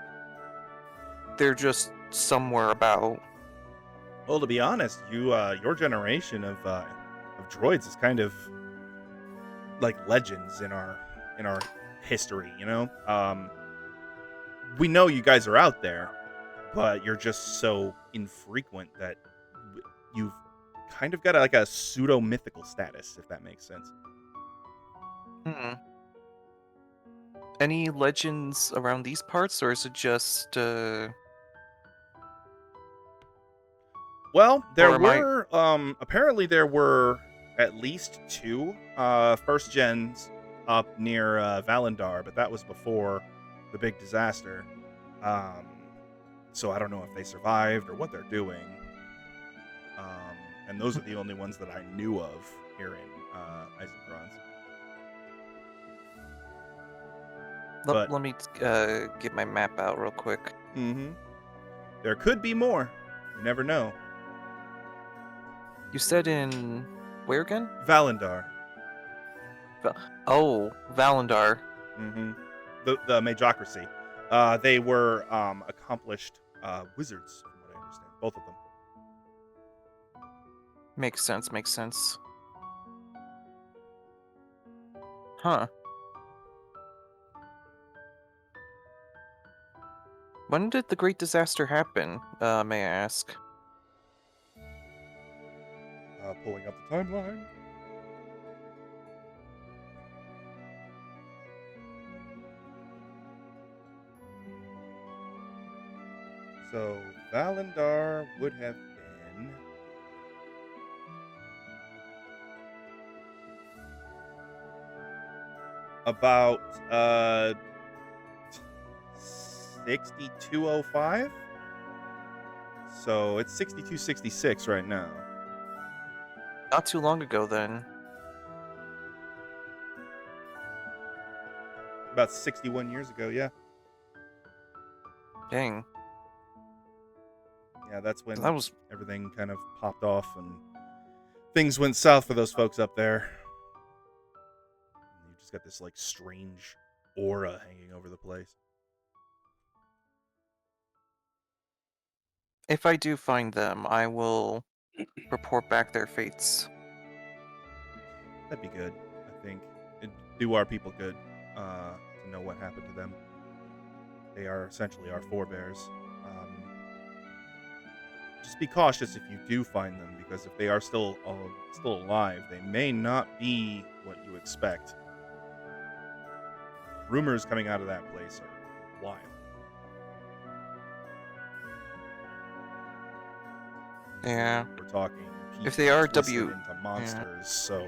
they're just somewhere about? Well, to be honest, your generation of droids is kind of like legends in our history. You know, we know you guys are out there, but you're just so infrequent that you've kind of got a pseudo mythical status, if that makes sense. Any legends around these parts, or is it just Well, there were apparently there were at least 2 first gens up near Valendar, but that was before the big disaster. So I don't know if they survived or what they're doing. And those are the only ones that I knew of here in Eisenkrans. Let me get my map out real quick. There could be more. You never know. You said in where again? Valendar. Oh, Valendar. The Majocracy. They were accomplished wizards, from what I understand. Both of them. Makes sense, makes sense. Huh. When did the Great Disaster happen, may I ask? Pulling up the timeline. So, Valendar would have been... about 6205. So it's 6266 right now. Not too long ago, then. About 61 years ago, yeah. Dang. Yeah, that's when That was... everything kind of popped off and things went south for those folks up there. You just got this like strange aura hanging over the place. If I do find them, I will report back their fates. That'd be good, I think. It'd do our people good to know what happened to them. They are essentially our forebears. Just be cautious if you do find them, because if they are still alive, they may not be what you expect. Rumors coming out of that place are wild. Yeah. We're talking If they are twisted into monsters, so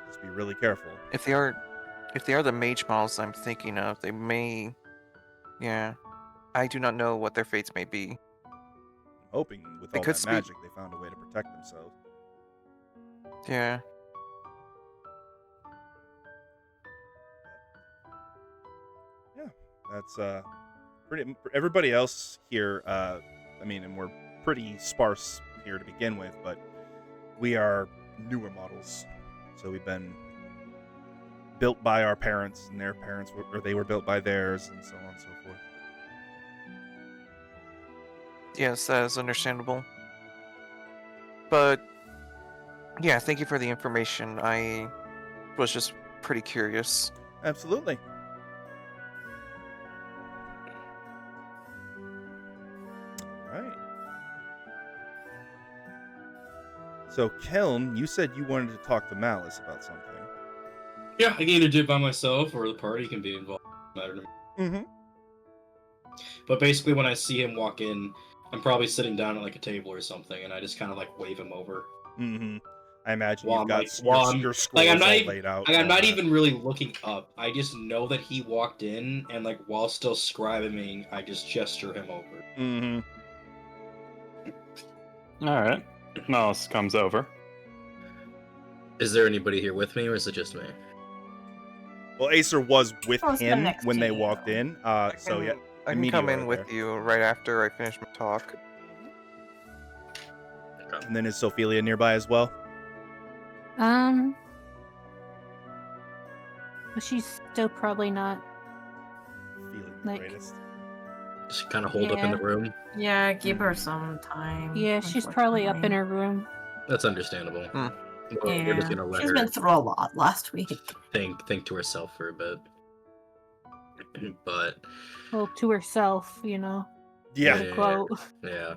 just be really careful. If they are the mage models I'm thinking of, they may... Yeah. I do not know what their fates may be. I'm hoping with all that magic they found a way to protect themselves. Yeah. Yeah, that's pretty. Everybody else here, I mean, and we're pretty sparse here to begin with, but we are newer models, so we've been built by our parents, and their parents were, or they were built by theirs, and so on and so forth. Yes, that is understandable. But yeah, thank you for the information. I was just pretty curious. Absolutely. Right. So, Kelm, you said you wanted to talk to Malice about something. Yeah, I can either do it by myself or the party can be involved. Matter to me. Mm-hmm. But basically, when I see him walk in, I'm probably sitting down at like a table or something, and I just kind of like wave him over. Mm-hmm. I imagine While you've got your scrolls like, I'm all not laid out. Like, I'm not even really looking up. I just know that he walked in, and like while still scribing, I just gesture him over. Mm-hmm. All right. Malice comes over. Is there anybody here with me, or is it just me? Well, Acer was with I was him next when to they you. walked in. So yeah, I can come in immediately with you right after I finish my talk. Okay. And then is Sophelia nearby as well? But she's still probably not. Feeling the Like- greatest. Just kind of hold up in the room. Yeah, give her some time. Yeah, she's probably up in unfortunately. her room. That's understandable. Hmm. Well, we're just gonna let She's her been through a lot last week. think to herself for a bit. But Well, to herself, you know. Yeah. Yeah. Quote. yeah,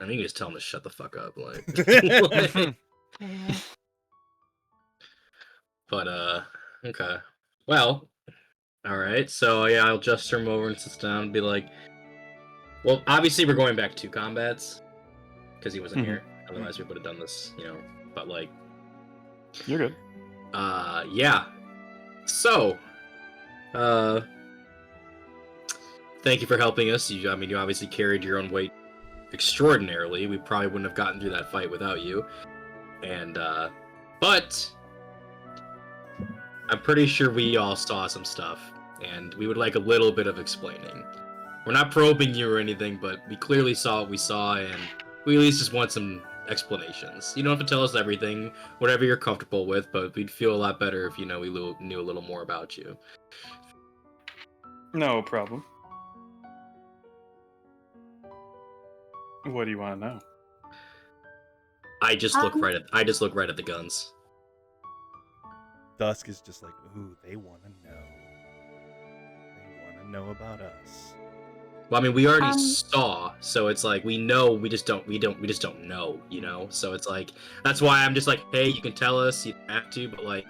I mean, you just tell him to shut the fuck up, like. Yeah. But okay. Well, all right. So yeah, I'll gesture him over and sit down and be like, "Well, obviously we're going back to combats because he wasn't here. Otherwise, we would have done this, you know. But like, You're good. yeah. So, thank you for helping us. I mean, you obviously carried your own weight extraordinarily. We probably wouldn't have gotten through that fight without you. And but I'm pretty sure we all saw some stuff, and we would like a little bit of explaining. We're not probing you or anything, but we clearly saw what we saw, and we at least just want some explanations. You don't have to tell us everything, whatever you're comfortable with, but we'd feel a lot better if we knew a little more about you. No problem. What do you want to know? I just look right at the guns. Dusk is just like, ooh, they want to know. They want to know about us. Well, I mean, we already saw, so it's like we know, we just don't know, you know. So it's like that's why I'm just like, hey, you can tell us, you don't have to, but like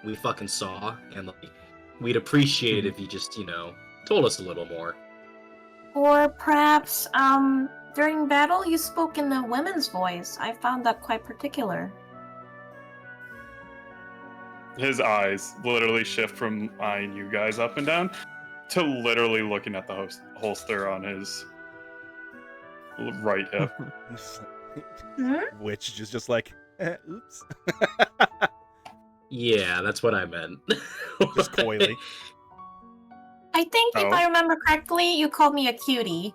we fucking saw, and like we'd appreciate it if you just told us a little more. Or perhaps, during battle you spoke in the women's voice. I found that quite particular. His eyes literally shift from eyeing you guys up and down to literally looking at the holster on his right hip. Which is just like, oops. Yeah, that's what I meant. Just coyly. I think if I remember correctly, you called me a cutie.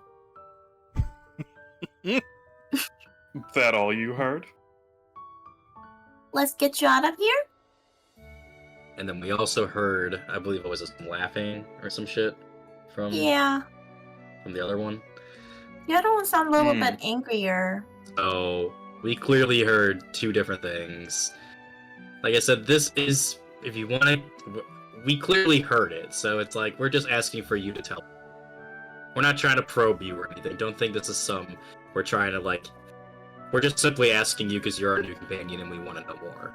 That all you heard? Let's get you out of here? And then we also heard, I believe it was some laughing or some shit from the other one. The other one sounded a little bit angrier. So we clearly heard two different things. Like I said, this is, if you want to, we clearly heard it. So it's like, we're just asking for you to tell. We're not trying to probe you or anything. Don't think this is we're trying to like, we're just simply asking you because you're our new companion and we want to know more.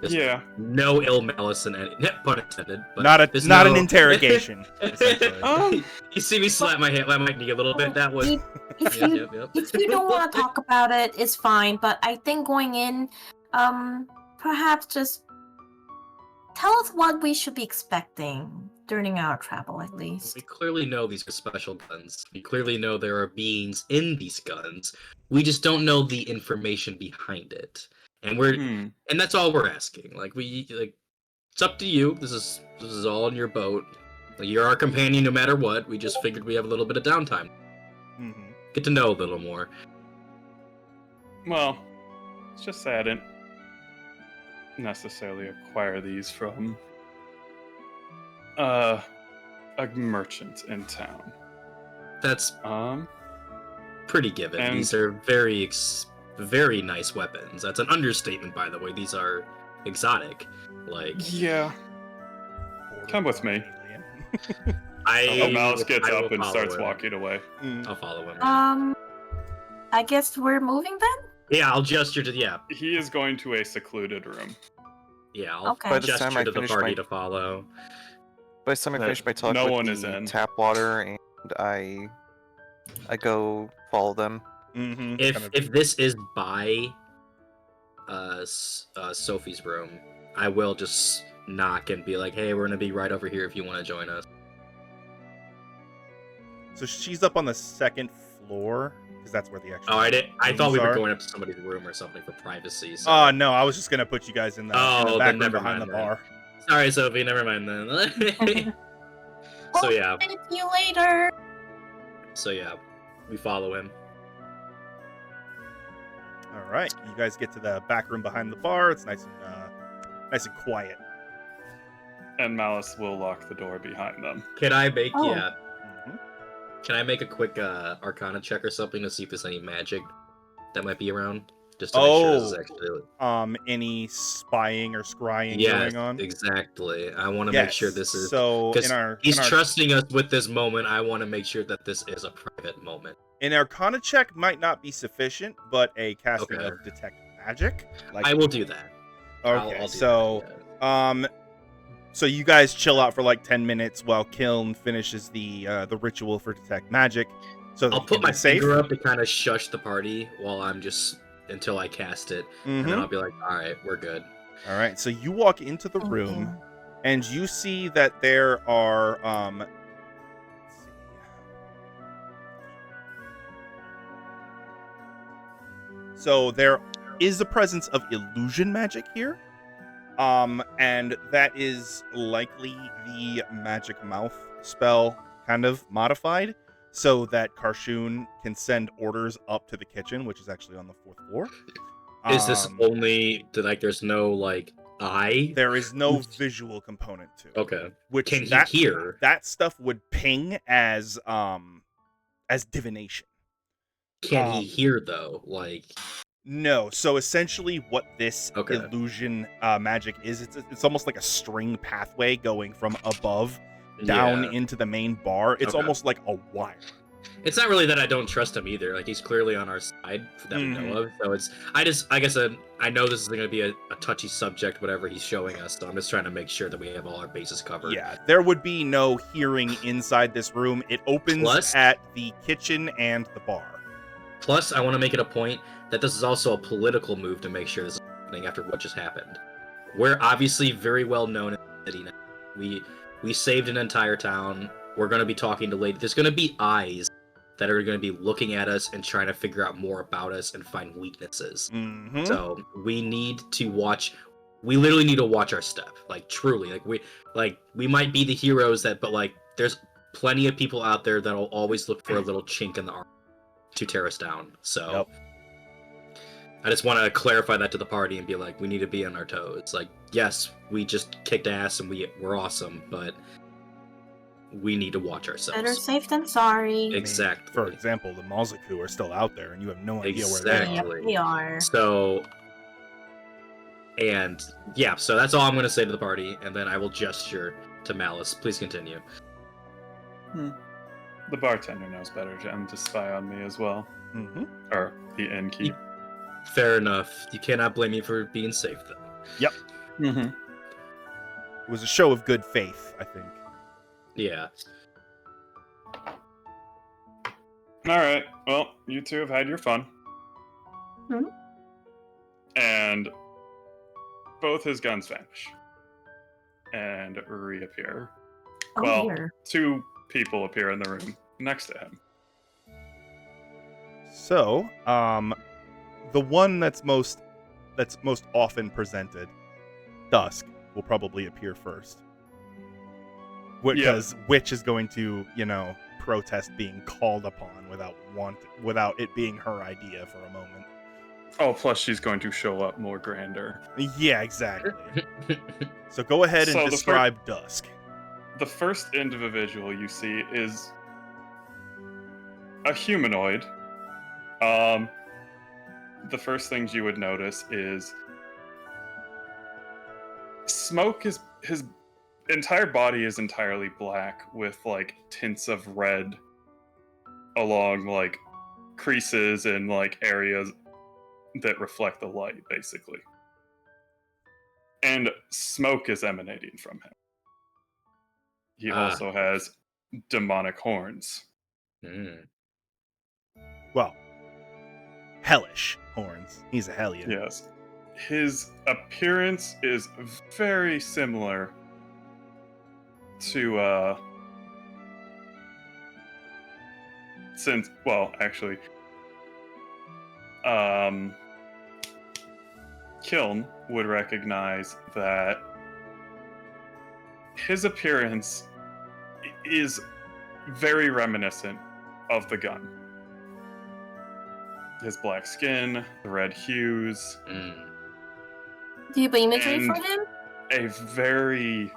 There's no ill malice in any, pun intended. But not an interrogation. Essentially. You see me slap my knee a little bit. That was. If you don't want to talk about it, it's fine. But I think going in, perhaps just tell us what we should be expecting during our travel, at least. We clearly know these are special guns. We clearly know there are beings in these guns. We just don't know the information behind it. And and that's all we're asking. Like it's up to you. This is all in your boat. Like, you're our companion no matter what. We just figured we have a little bit of downtime. Get to know a little more. Well, it's just say I didn't necessarily acquire these from a merchant in town. That's pretty given. These are very nice weapons. That's an understatement, by the way. These are exotic. Like, yeah. Come with me. Mouse gets up and starts walking away. I'll follow him. I guess we're moving then? Yeah, I'll gesture to He is going to a secluded room. Yeah, I'll gesture to the party to follow. By the time I finish my talk with the tap water, and I go follow them. If this is by Sophie's room, I will just knock and be like, hey, we're gonna be right over here if you want to join us. So she's up on the second floor because that's where the extra. I thought we were going up to somebody's room or something for privacy. So. No, I was just gonna put you guys in the back room behind the bar. Sorry, Sophie, never mind then. So yeah. See you later. So yeah, we follow him. All right, you guys get to the back room behind the bar. It's nice and quiet. And Malice will lock the door behind them. Can I make Can I make a quick Arcana check or something to see if there's any magic that might be around? Just to make sure this is actually any spying or scrying going on? Exactly. I want to make sure this is he's trusting us with this moment. I want to make sure that this is a private moment. An Arcana check might not be sufficient, but a casting of detect magic. I will do that. Okay, I'll do that. So you guys chill out for like 10 minutes while Kiln finishes the ritual for detect magic. So I'll put my finger up to kind of shush the party while I'm just until I cast it, and then I'll be like, all right, we're good. All right, so you walk into the room, and you see that there are let's see. So there is a presence of illusion magic here. And that is likely the magic mouth spell kind of modified. so that Karshun can send orders up to the kitchen, which is actually on the 4th floor. Is this only like there's no like eye? There is no visual component to it. Okay. Which Can he hear? That stuff would ping as divination. Can he hear though? Like no. So essentially, what this illusion magic is, it's almost like a string pathway going from above down into the main bar. It's almost like a wire. It's not really that I don't trust him either. Like he's clearly on our side that we know of. So it's I guess I know this is going to be a touchy subject, whatever he's showing us. So I'm just trying to make sure that we have all our bases covered. Yeah, there would be no hearing inside this room. It opens at the kitchen and the bar. Plus, I want to make it a point that this is also a political move to make sure this is happening after what just happened. We're obviously very well known in the city now. We saved an entire town. We're going to be talking to ladies. There's going to be eyes that are going to be looking at us and trying to figure out more about us and find weaknesses. So we need to watch. We literally need to watch our step. Like truly, we might be the heroes but like there's plenty of people out there that'll always look for a little chink in the armor to tear us down. So I just want to clarify that to the party and be like, we need to be on our toes. Like, yes, we just kicked ass and we're awesome, but we need to watch ourselves. Better safe than sorry. Exactly. For example, the Malzaku are still out there, and you have no idea where they are. Yep, they are. So, and yeah, so that's all I'm going to say to the party, and then I will gesture to Malice. Please continue. The bartender knows better to spy on me as well. Or the innkeep. Fair enough. You cannot blame me for being safe, though. Yep. It was a show of good faith, I think. Yeah. Alright, well, you two have had your fun. And both his guns vanish. And reappear. Two people appear in the room next to him. So, the one that's most often presented, Dusk, will probably appear first. Because Witch is going to, protest being called upon without it being her idea for a moment. Oh, plus she's going to show up more grander. Yeah, exactly. So go ahead and describe Dusk. The first individual you see is a humanoid. The first things you would notice is Smoke is his entire body is entirely black with like tints of red along like creases and like areas that reflect the light, basically. And smoke is emanating from him. He also has demonic horns. Well, hellish horns. He's a hellion. Yes. His appearance is very similar to Kiln would recognize that his appearance is very reminiscent of the gun. His black skin, the red hues. Do you have imagery for him? A very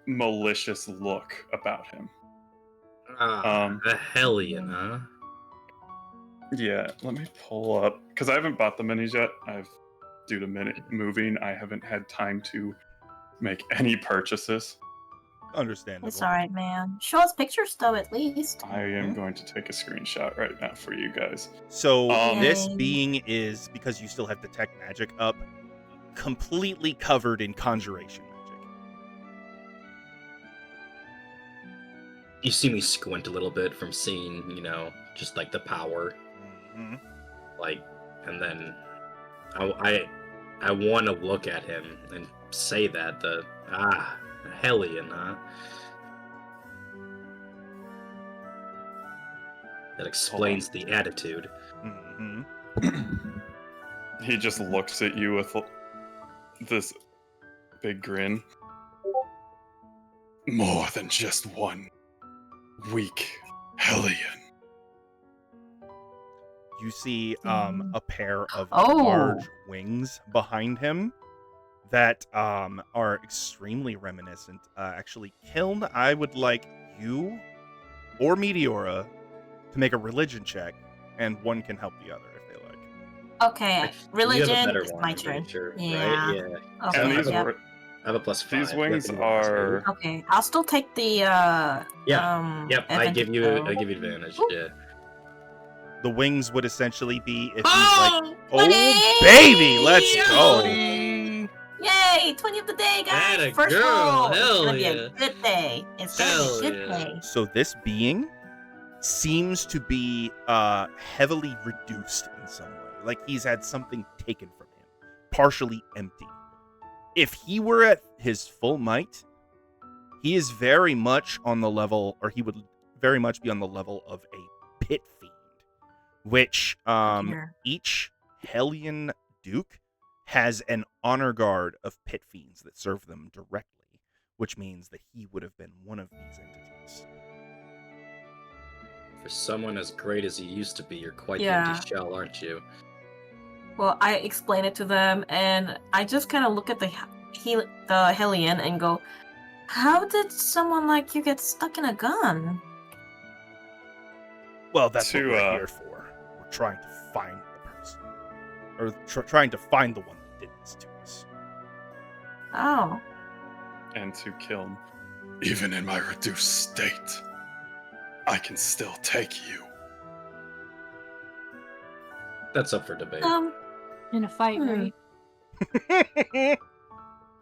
malicious look about him. A hellion, huh? Yeah, let me pull up, because I haven't bought the minis yet. Due to moving, I haven't had time to make any purchases. Understandable. It's alright, man. Show us pictures, though, at least. I am going to take a screenshot right now for you guys. So this being is, because you still have Detect Magic up, completely covered in Conjuration Magic. You see me squint a little bit from seeing, just like the power. Like, and then I want to look at him and say that hellion, huh? That explains the attitude. He just looks at you with this big grin. More than just one weak Hellion. You see a pair of Oh. large wings behind him that are extremely reminiscent. Actually, Kiln, I would like you or Meteora to make a religion check, and one can help the other if they like. Okay, You have a religion better is one, my I'm pretty turn. sure, Yeah. right? Yeah. Okay, And these yeah. were I have a +5. these You wings have to roll are Okay, I'll still take the Yep, I give you though. advantage. Ooh. Yeah. The wings would essentially be if you Oh, oh baby, let's go. Yay! 20 of the day, guys. Atta First girl, roll. It's hell gonna be yeah. a good day. It's gonna Hell be a good yeah. day. So this being seems to be heavily reduced in some way. Like he's had something taken from him, partially empty. If he were at his full might, he is very much on the level, or he would very much be on the level of a pit fiend, which Dear. each Hellion Duke has an honor guard of pit fiends that serve them directly, which means that he would have been one of these entities. For someone as great as he used to be, you're quite the Yeah. empty shell, aren't you? Well, I explain it to them, and I just kind of look at the Hellion and go, "How did someone like you get stuck in a gun?" Well, that's what To, we're here for. We're trying to find the person, or trying to find the one that did this to us. Oh, and to kill him. Even in my reduced state, I can still take you. That's up for debate. In a fight, right?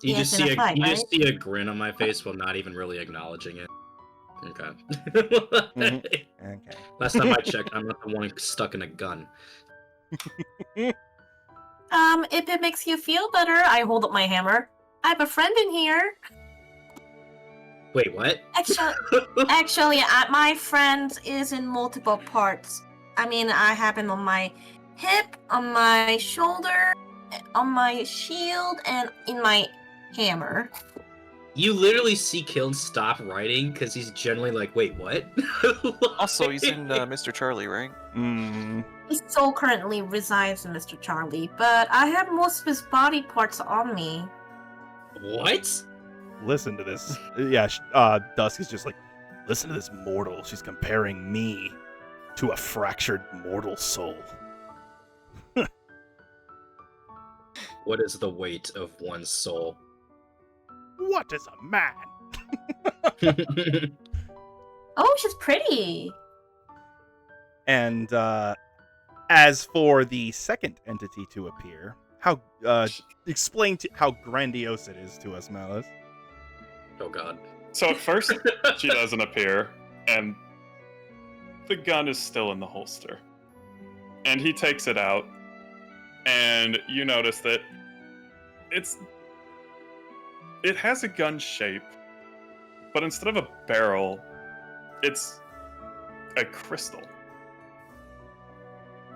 You yes, just in see a fight, just see a grin on my face while not even really acknowledging it. Okay. Okay. Last time I checked, I'm not the one stuck in a gun. If it makes you feel better, I hold up my hammer. I have a friend in here. Wait, what? Actually, my friend is in multiple parts. I mean, I have him on my hip, on my shoulder, on my shield, and in my hammer. You literally see Kiln stop writing because he's generally like, wait, what? Also, he's in Mr. Charlie, right? His soul currently resides in Mr. Charlie, but I have most of his body parts on me. What? Listen to this. Yeah, Dusk is just like, listen to this mortal. She's comparing me to a fractured mortal soul. What is the weight of one's soul? What is a man? Oh, she's pretty. And as for the second entity to appear, how explain how grandiose it is to us, Malice. Oh god. So at first, she doesn't appear, and the gun is still in the holster. And he takes it out, and you notice that it has a gun shape, but instead of a barrel, it's a crystal.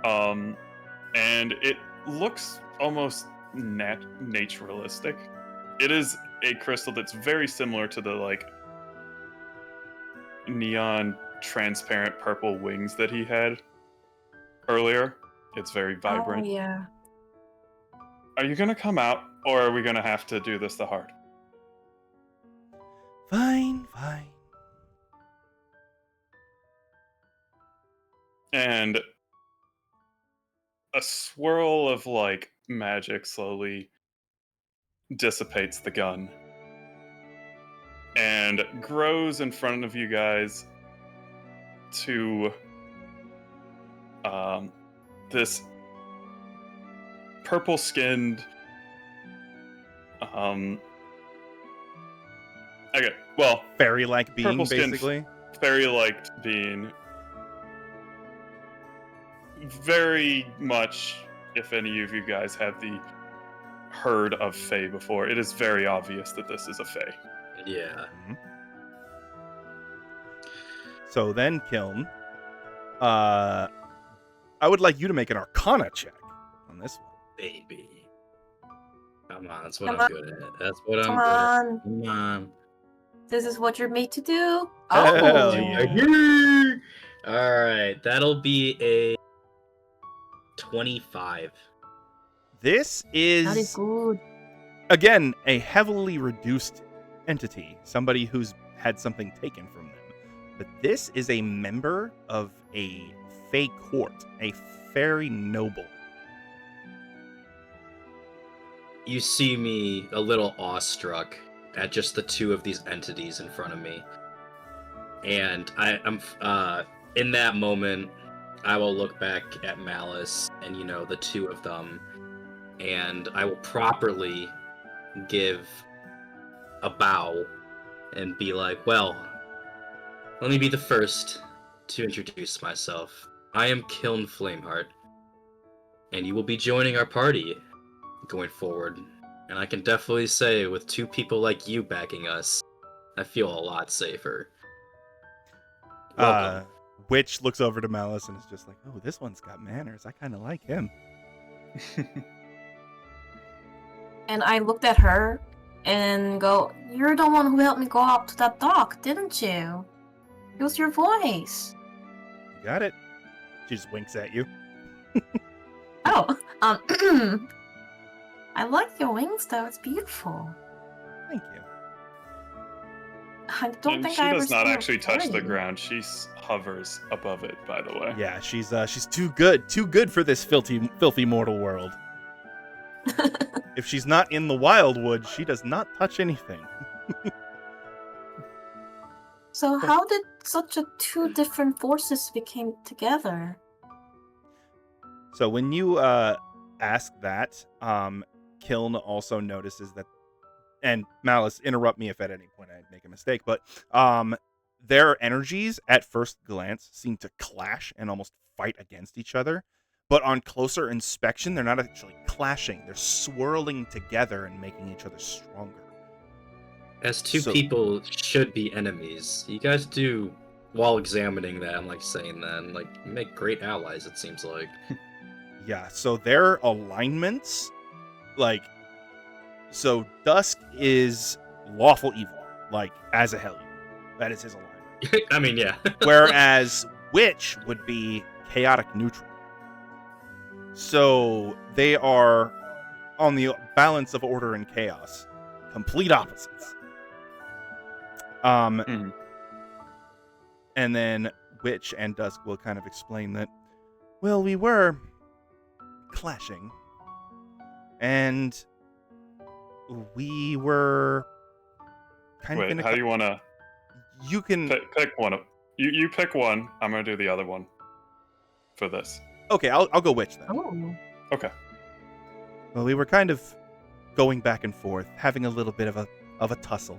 And it looks almost naturalistic. It is a crystal that's very similar to the like neon transparent purple wings that he had earlier. It's very vibrant. Oh, yeah. Are you gonna come out, or are we gonna have to do this the hard? Fine. And a swirl of like magic slowly dissipates the gun and grows in front of you guys to this purple skinned okay, well, Fairy-like being, purple-skinned basically. fairy-like being. Very much, if any of you guys have heard of Fae before, it is very obvious that this is a Fae. Yeah. Mhm. So then, Kiln, I would like you to make an Arcana check on this one. Baby. Come on, that's what Come I'm on. good at. That's what I'm Come good on. at. Come on. This is what you're made to do. Hell Oh, yeah. Alright, that'll be a 25. This That is is, good. again, a heavily reduced entity, somebody who's had something taken from them. But this is a member of a Fey court, a fairy noble. You see me a little awestruck at just the two of these entities in front of me. And I'm in that moment, I will look back at Malice and, the two of them, and I will properly give a bow and be like, well, let me be the first to introduce myself. I am Kiln Flameheart, and you will be joining our party going forward. And I can definitely say, with two people like you backing us, I feel a lot safer. Welcome. Witch looks over to Malice and is just like, oh, this one's got manners. I kind of like him. And I looked at her and go, "You're the one who helped me go up to that dock, didn't you? It was your voice." You got it. She just winks at you. Oh, I like your wings though. It's beautiful. Thank you. I don't And think she I ever does not seen a actually touch the plane. ground. She hovers above it, by the way. Yeah, she's too good for this filthy mortal world. If she's not in the wildwood, she does not touch anything. So how did such a two different forces became together? So when you ask that, Kiln also notices that, and Malice, interrupt me if at any point I make a mistake, but their energies at first glance seem to clash and almost fight against each other. But on closer inspection, they're not actually clashing. They're swirling together and making each other stronger. As two people should be enemies, you guys do, while examining that, I'm saying that, and make great allies, it seems like. Yeah, so their alignments, so Dusk is lawful evil, as a Hellion. That is his alignment. I mean, yeah. Whereas Witch would be chaotic neutral. So they are on the balance of order and chaos. Complete opposites. And then Witch and Dusk will kind of explain that, well, we were clashing, and we were kind of. Wait, how do you want to? You can pick one. You pick one. I'm gonna do the other one for this. Okay, I'll go Witch then. Oh. Okay. Well, we were kind of going back and forth, having a little bit of a tussle.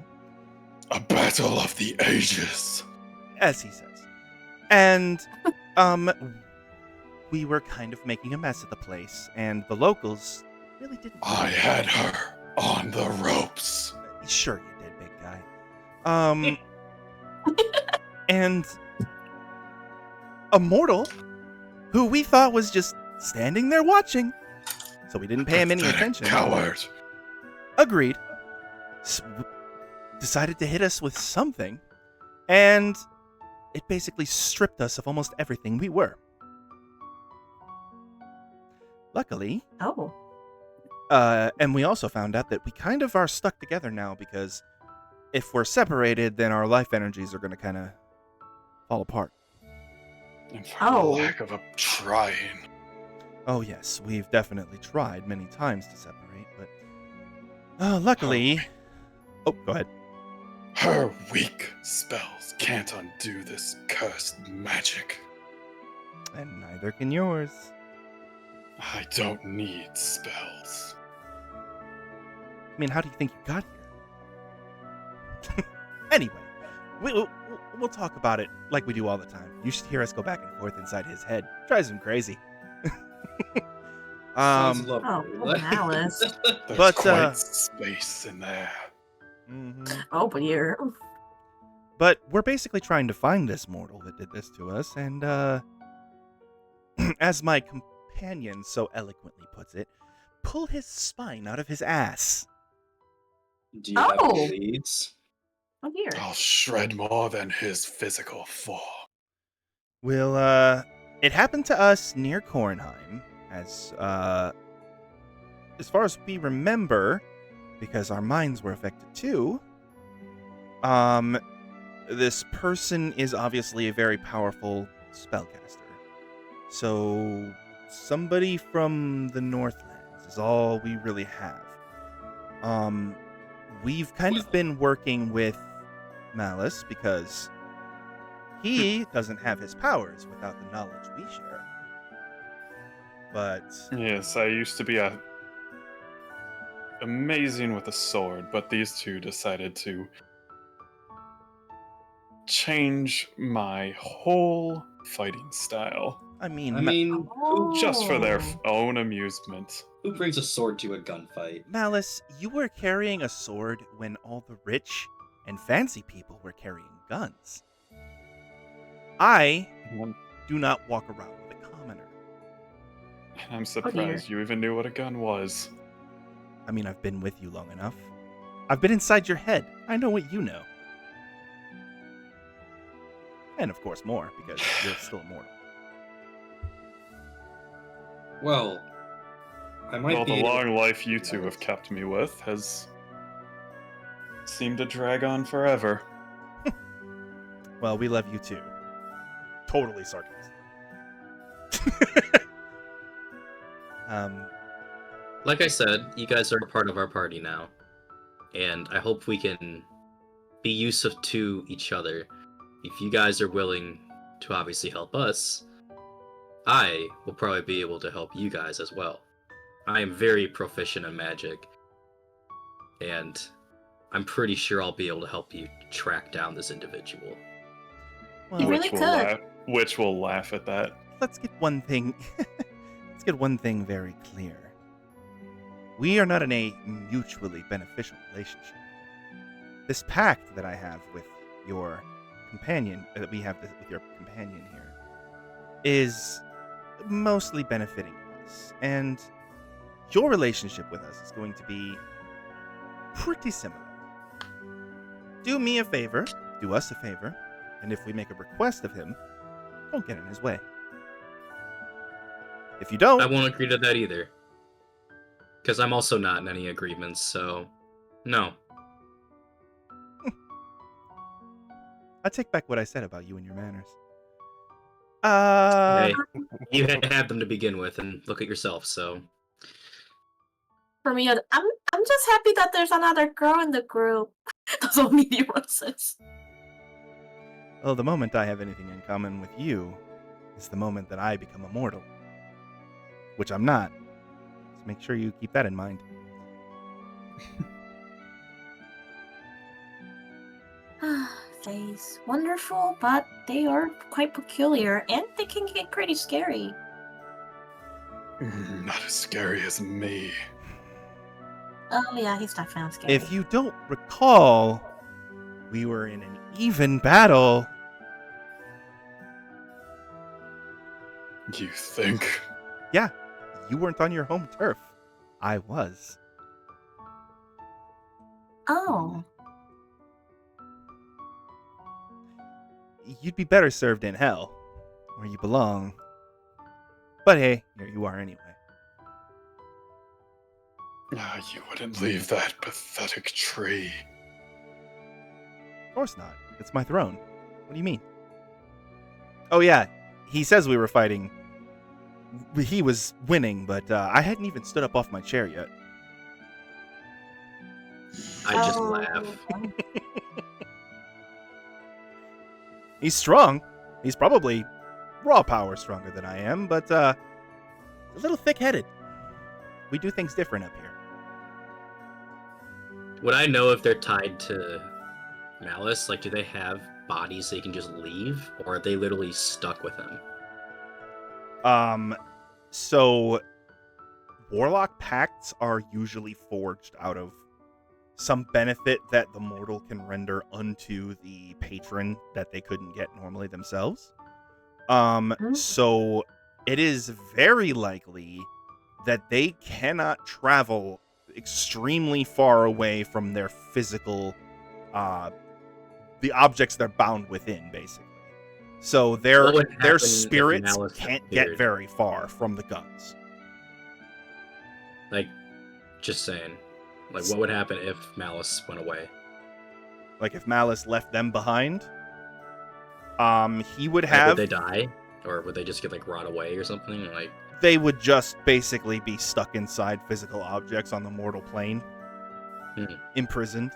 A battle of the ages, as he says. And we were kind of making a mess of the place, and the locals really didn't. I had her on the ropes. Sure you did, big guy. And a mortal who we thought was just standing there watching, so we didn't pay him any attention. Coward. Agreed. Decided to hit us with something, and it basically stripped us of almost everything we were. Luckily. Oh. And we also found out that we kind of are stuck together now, because if we're separated, then our life energies are going to kind of fall apart. And for the lack of a trying. Oh yes, we've definitely tried many times to separate, but luckily. Oh, go ahead. Her weak spells can't undo this cursed magic. And neither can yours. I don't need spells. I mean, how do you think you got here? Anyway, we'll talk about it like we do all the time. You should hear us go back and forth inside his head. Drives him crazy. Sounds lovely. Oh, Malice. There's quite space in there. Mm-hmm. Oh, but you're. But we're basically trying to find this mortal that did this to us, and as my companion so eloquently puts it, pull his spine out of his ass. Do you have any leads? Oh, here. I'll shred more than his physical form. Well, it happened to us near Kornheim, as far as we remember, because our minds were affected too. This person is obviously a very powerful spellcaster. So, somebody from the Northlands is all we really have. We've kind of been working with Malice because he doesn't have his powers without the knowledge we share. But Yes, I used to be amazing with a sword, but these two decided to change my whole fighting style I mean, just for their Oh. own amusement. who brings a sword to a gunfight? Malice, you were carrying a sword when all the rich and fancy people were carrying guns. I do not walk around with a commoner. I'm surprised you even knew what a gun was. I mean, I've been with you long enough. I've been inside your head. I know what you know. And of course more, because you're still immortal. Well, I might Well, be the able long life you two have kept me with has seemed to drag on forever. Well, we love you too. Totally sarcastic. Like I said, you guys are a part of our party now, and I hope we can be useful to each other. If you guys are willing to obviously help us, I will probably be able to help you guys as well. I am very proficient in magic, and I'm pretty sure I'll be able to help you track down this individual. well, You really could. Which will laugh at that. let's get one thing very clear. We are not in a mutually beneficial relationship. This pact that I have with your companion, that we have with your companion here, is mostly benefiting us, and your relationship with us is going to be pretty similar. Do me a favor, do us a favor, and if we make a request of him, don't get in his way. If you don't, I won't agree to that either. Because I'm also not in any agreements, so no. I take back what I said about you and your manners. Hey, you had them to begin with, and look at yourself, so. For me, I'm just happy that there's another girl in the group. That's all Meteor says. Well, the moment I have anything in common with you is the moment that I become immortal. Which I'm not. So make sure you keep that in mind. Fays, wonderful, but they are quite peculiar, and they can get pretty scary. Not as scary as me. Oh yeah, he's definitely scary. If you don't recall, we were in an even battle. You think? Yeah, you weren't on your home turf. I was. Oh. You'd be better served in hell, where you belong. But hey, here you are anyway. You wouldn't leave that pathetic tree. Of course not. It's my throne. What do you mean? Oh yeah, he says we were fighting. He was winning, but I hadn't even stood up off my chair yet. I just laugh. He's strong. He's probably raw power stronger than I am, but a little thick-headed. We do things different up here. Would I know if they're tied to Malice? Like, do they have bodies they can just leave? Or are they literally stuck with him? So Warlock pacts are usually forged out of some benefit that the mortal can render unto the patron that they couldn't get normally themselves. So it is very likely that they cannot travel extremely far away from their physical, the objects they're bound within, basically. So What their would happen their if spirits Malice can't get appeared? very far from the guns. Like, just saying. Like, what would happen if Malice went away? Like if Malice left them behind, he would Like, have. would they die? Or would they just get, like, rot away or something? Like, They would just basically be stuck inside physical objects on the mortal plane, imprisoned.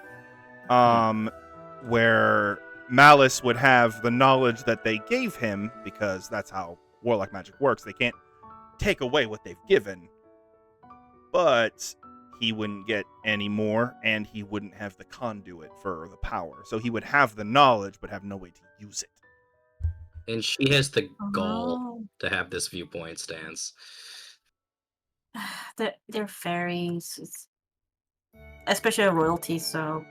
Where Malice would have the knowledge that they gave him, because that's how warlock magic works. They can't take away what they've given, but he wouldn't get any more, and he wouldn't have the conduit for the power. So he would have the knowledge, but have no way to use it. and she has the Oh. gall to have this viewpoint stance. They're fairies, especially a royalty. So,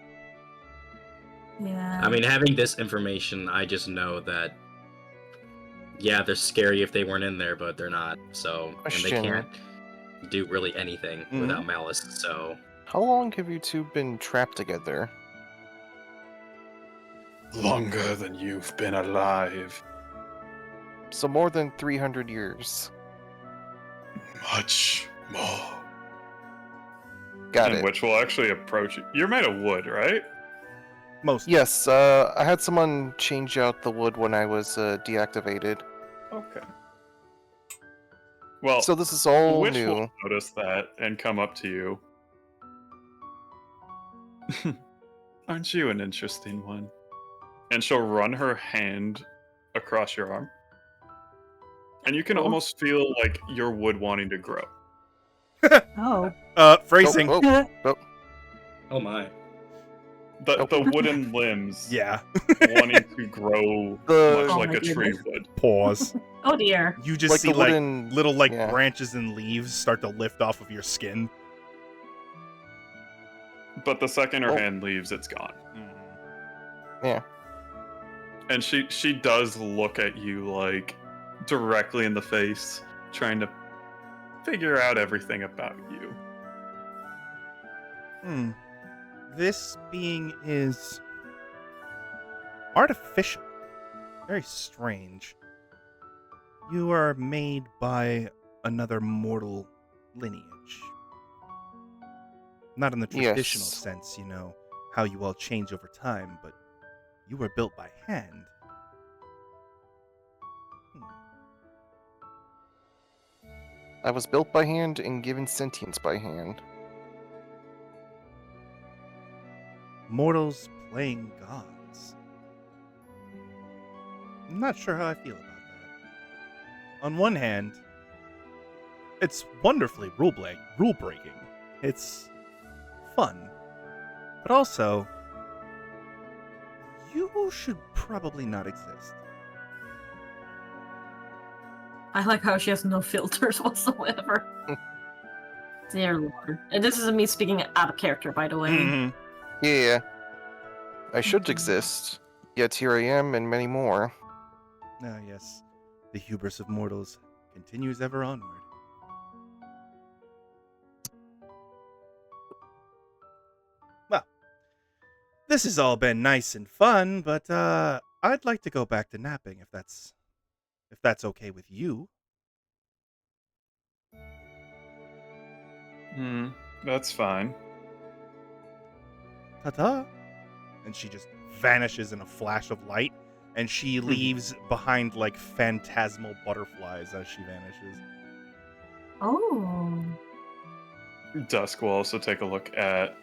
yeah. I mean, having this information, I just know that, yeah, they're scary if they weren't in there, but they're not. So, and they Question. can't do really anything without Malice. So, How long have you two been trapped together? Longer than you've been alive. So more than 300 years. Much more. Got And it. which will actually approach you. You're made of wood, right? Most. Yes, I had someone change out the wood when I was deactivated. Okay. Well, So this is all Witch new. will notice that and come up to you. Aren't you an interesting one? And she'll run her hand across your arm. And you can almost feel like your wood wanting to grow. Oh. Phrasing. oh my. The wooden limbs Yeah. wanting to grow The- much Oh like my a tree goodness. would. Pause. Oh dear. You just Like see the wooden- little yeah. branches and leaves start to lift off of your skin. But the second her Oh. hand leaves, it's gone. Yeah. And she does look at you like directly in the face, trying to figure out everything about you. This being is artificial. Very strange. You are made by another mortal lineage. Not in the traditional Yes. sense, how you all change over time, but you were built by hand. I was built by hand and given sentience by hand. Mortals playing gods. I'm not sure how I feel about that. On one hand, it's wonderfully rule breaking. It's fun. But also, you should probably not exist. I like how she has no filters whatsoever. Dear Lord. And this is me speaking out of character, by the way. Mm-hmm. Yeah. I should exist, yet here I am and many more. Ah, yes. The hubris of mortals continues ever onward. Well, this has all been nice and fun, but I'd like to go back to napping if that's okay with you. That's fine. Ta-ta. And she just vanishes in a flash of light, and she leaves behind like phantasmal butterflies as she vanishes. Oh. Dusk will also take a look at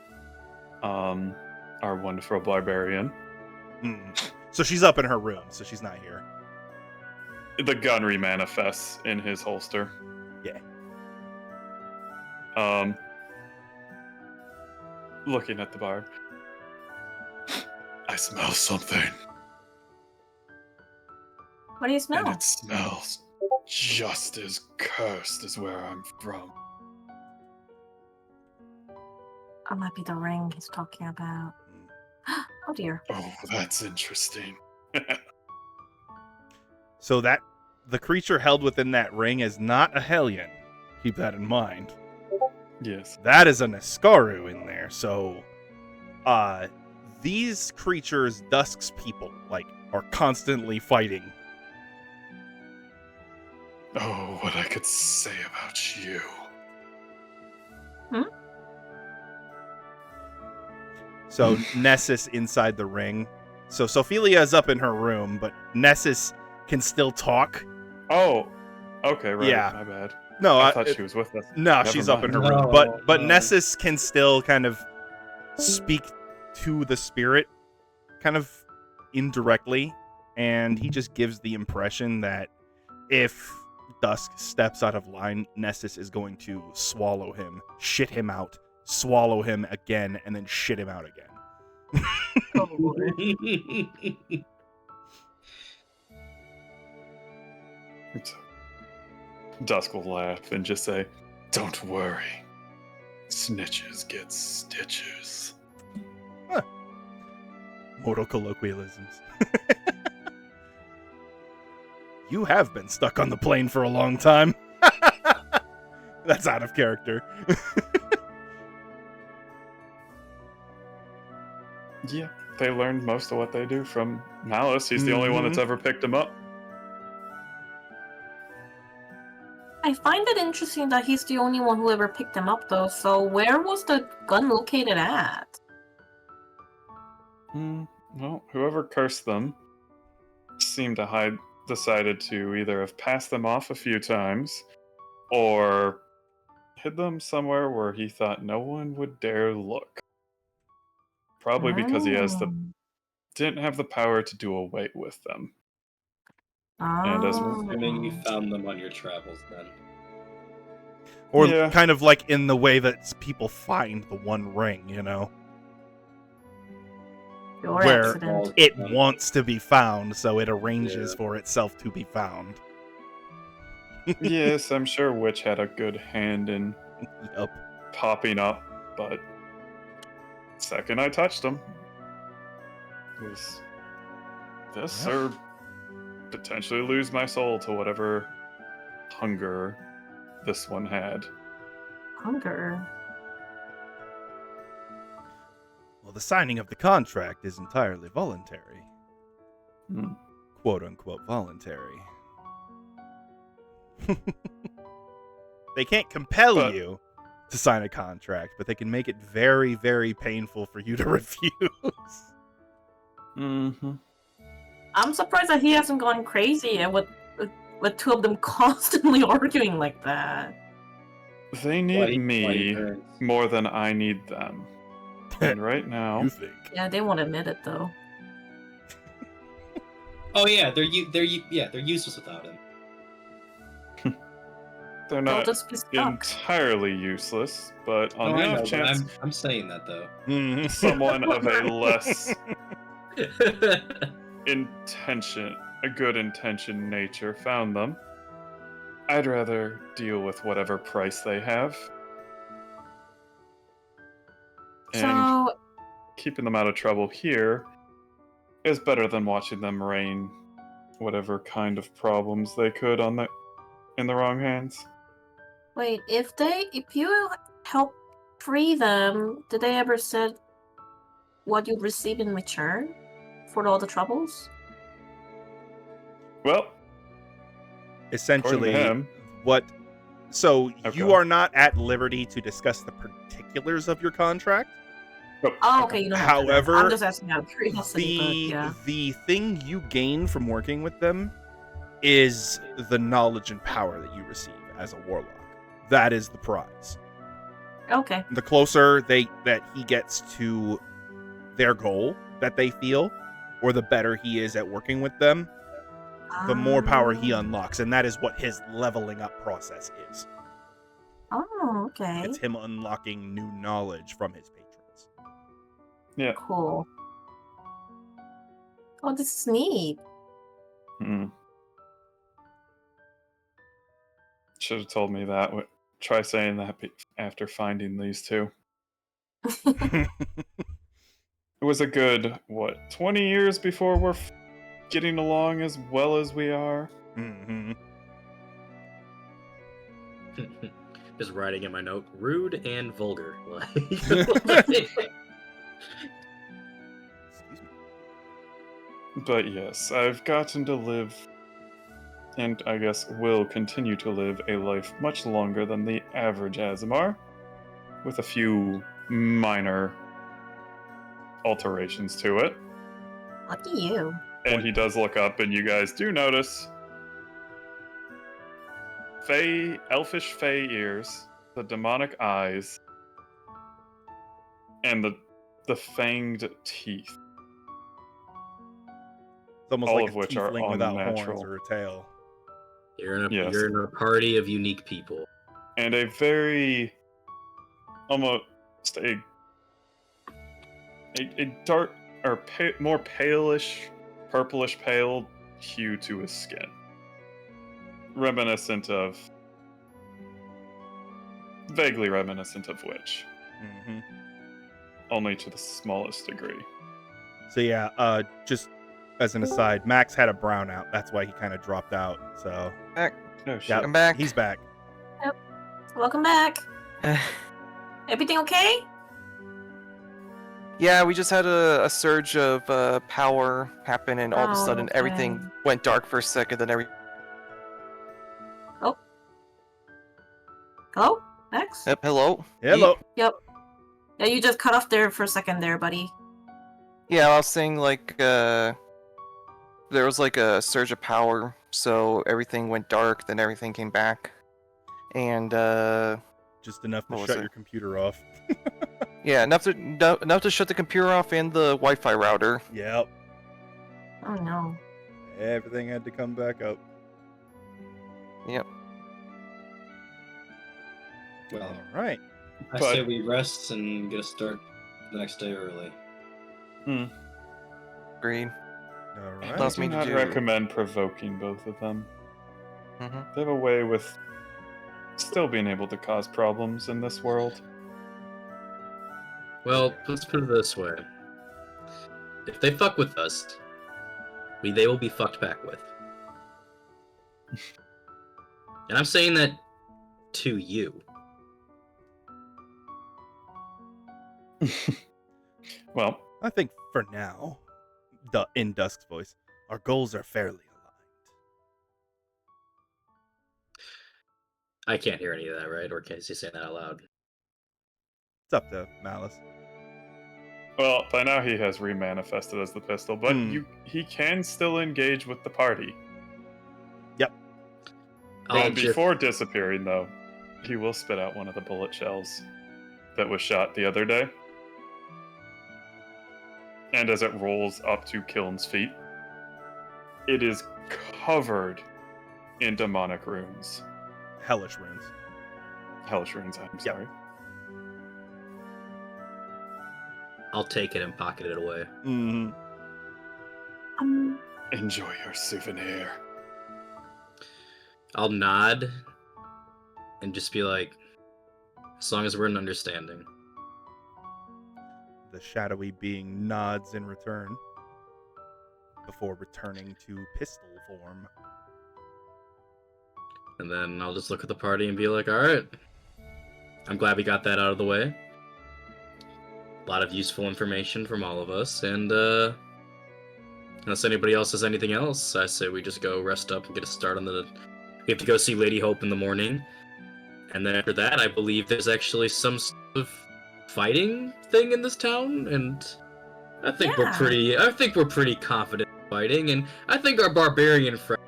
our wonderful barbarian. So she's up in her room, so she's not here. The gun remanifests in his holster. Yeah. Looking at the barb. I smell something. What do you smell? And it smells just as cursed as where I'm from. That might be the ring he's talking about. Oh dear. Oh, that's interesting. So the creature held within that ring is not a Hellion. Keep that in mind. Yes. That is a Nescaru in there. So, these creatures, Dusk's people, are constantly fighting Oh, what I could say about you. So Nessus inside the ring. So Sophelia is up in her room, but Nessus can still talk. Oh, okay, right. Yeah. My bad. No, I thought she was with us. No, Never she's up in her mind. room. No, But no. Nessus can still kind of speak to the spirit, kind of indirectly, and he just gives the impression that if Dusk steps out of line, Nessus is going to swallow him, shit him out, swallow him again, and then shit him out again. Oh, boy. Dusk will laugh and just say, "Don't worry. Snitches get stitches." Mortal colloquialisms. You have been stuck on the plane for a long time. That's out of character. Yeah, they learned most of what they do from Malice. He's the only one that's ever picked him up. I find it interesting that he's the only one who ever picked him up, though. So where was the gun located at? Well, whoever cursed them seemed to decided to either have passed them off a few times or hid them somewhere where he thought no one would dare look. Probably because he didn't have the power to do away with them. And as Assuming you found them on your travels, then. Or Yeah. kind of like in the way that people find the One Ring, you know? Your Where accident. it wants to be found, so it arranges for itself to be found. Yes, I'm sure Witch had a good hand in Yup. popping up, but second I touched him, it was this Yeah. or potentially lose my soul to whatever hunger this one had. Hunger. Well, the signing of the contract is entirely voluntary. Quote unquote voluntary. They can't compel you to sign a contract, but they can make it very, very painful for you to refuse. Mm-hmm. I'm surprised that he hasn't gone crazy and with two of them constantly arguing like that. They need me Like, more than I need them. And right now, You think? Yeah, they won't admit it though. oh yeah, they're useless without him. they're They'll not just be stuck. entirely useless, but on Oh, the I know, off but chance I'm saying that though. someone of a less good intention nature found them, I'd rather deal with whatever price they have. And So keeping them out of trouble here is better than watching them rain whatever kind of problems they could in the wrong hands. wait, if you help free them, did they ever said what you'd receive in return for all the troubles? Well, Essentially, him. what. So Okay. you are not at liberty to discuss the particulars of your contract. Oh, okay, you don't have to. However, I'm just asking out of curiosity, but yeah. The thing you gain from working with them is the knowledge and power that you receive as a warlock. That is the prize. Okay. The closer that he gets to their goal that they feel, or the better he is at working with them, the more power he unlocks, and that is what his leveling up process is. Oh, okay. It's him unlocking new knowledge from his patrons. Yeah. Cool. Oh, this is neat. Should have told me that. Try saying that after finding these two. It was a good, 20 years before we're getting along as well as we are? Mm-hmm. Just writing in my note, rude and vulgar. But yes, I've gotten to live and I guess will continue to live a life much longer than the average Azamar, with a few minor alterations to it. Lucky you. And he does look up, and you guys do notice elfish fey ears, the demonic eyes, and the fanged teeth. It's almost All like of a which are tiefling without horns unnatural. or a tail. You're Yes. in a party of unique people. And a very almost a dark or more palish, purplish pale hue to his skin, vaguely reminiscent of witch, Mm-hmm. only to the smallest degree. So yeah, just as an aside, Max had a brownout. That's why he kind of dropped out. So Back. Oh shit! yeah, I'm back. he's back. Welcome back. Everything okay? Yeah, we just had a surge of power happen, and all of a Oh, sudden everything okay. went dark for a second. Then Hello? Max? Yep, hello. Hello. Yep. Yeah, you just cut off there for a second there, buddy. Yeah, I was saying like there was like a surge of power, so everything went dark. Then everything came back, and Just enough to What was shut it? your computer off. yeah, enough to shut the computer off and the Wi-Fi router. Yep. Oh no. Everything had to come back up. Yep. Well, All right. I But- say we rest and get a start the next day early. Agreed. All I right. Plus- do me to not do. recommend provoking both of them. hmm They have a way with still being able to cause problems in this world. Well, let's put it this way. If they fuck with us, they will be fucked back with. And I'm saying that to you. Well, I think for now, in Dusk's voice, our goals are fairly aligned. I can't hear any of that, right? Or can he say that out loud? It's up to Malice. well, by now he has remanifested as the pistol, but he can still engage with the party. I'll And just- before disappearing, though, he will spit out one of the bullet shells that was shot the other day. And as it rolls up to Kiln's feet, it is covered in demonic runes. Hellish runes. Hellish runes, I'm sorry. I'll take it and pocket it away. Mm-hmm. Enjoy your souvenir. I'll nod and just be like, as long as we're in understanding. The shadowy being nods in return before returning to pistol form. And then I'll just look at the party and be like, alright. I'm glad we got that out of the way. A lot of useful information from all of us, and unless anybody else has anything else, I say we just go rest up and get a start on the... We have to go see Lady Hope in the morning. And then after that, I believe there's actually some sort of fighting thing in this town, and I think we're pretty confident in fighting, and I think our barbarian friend.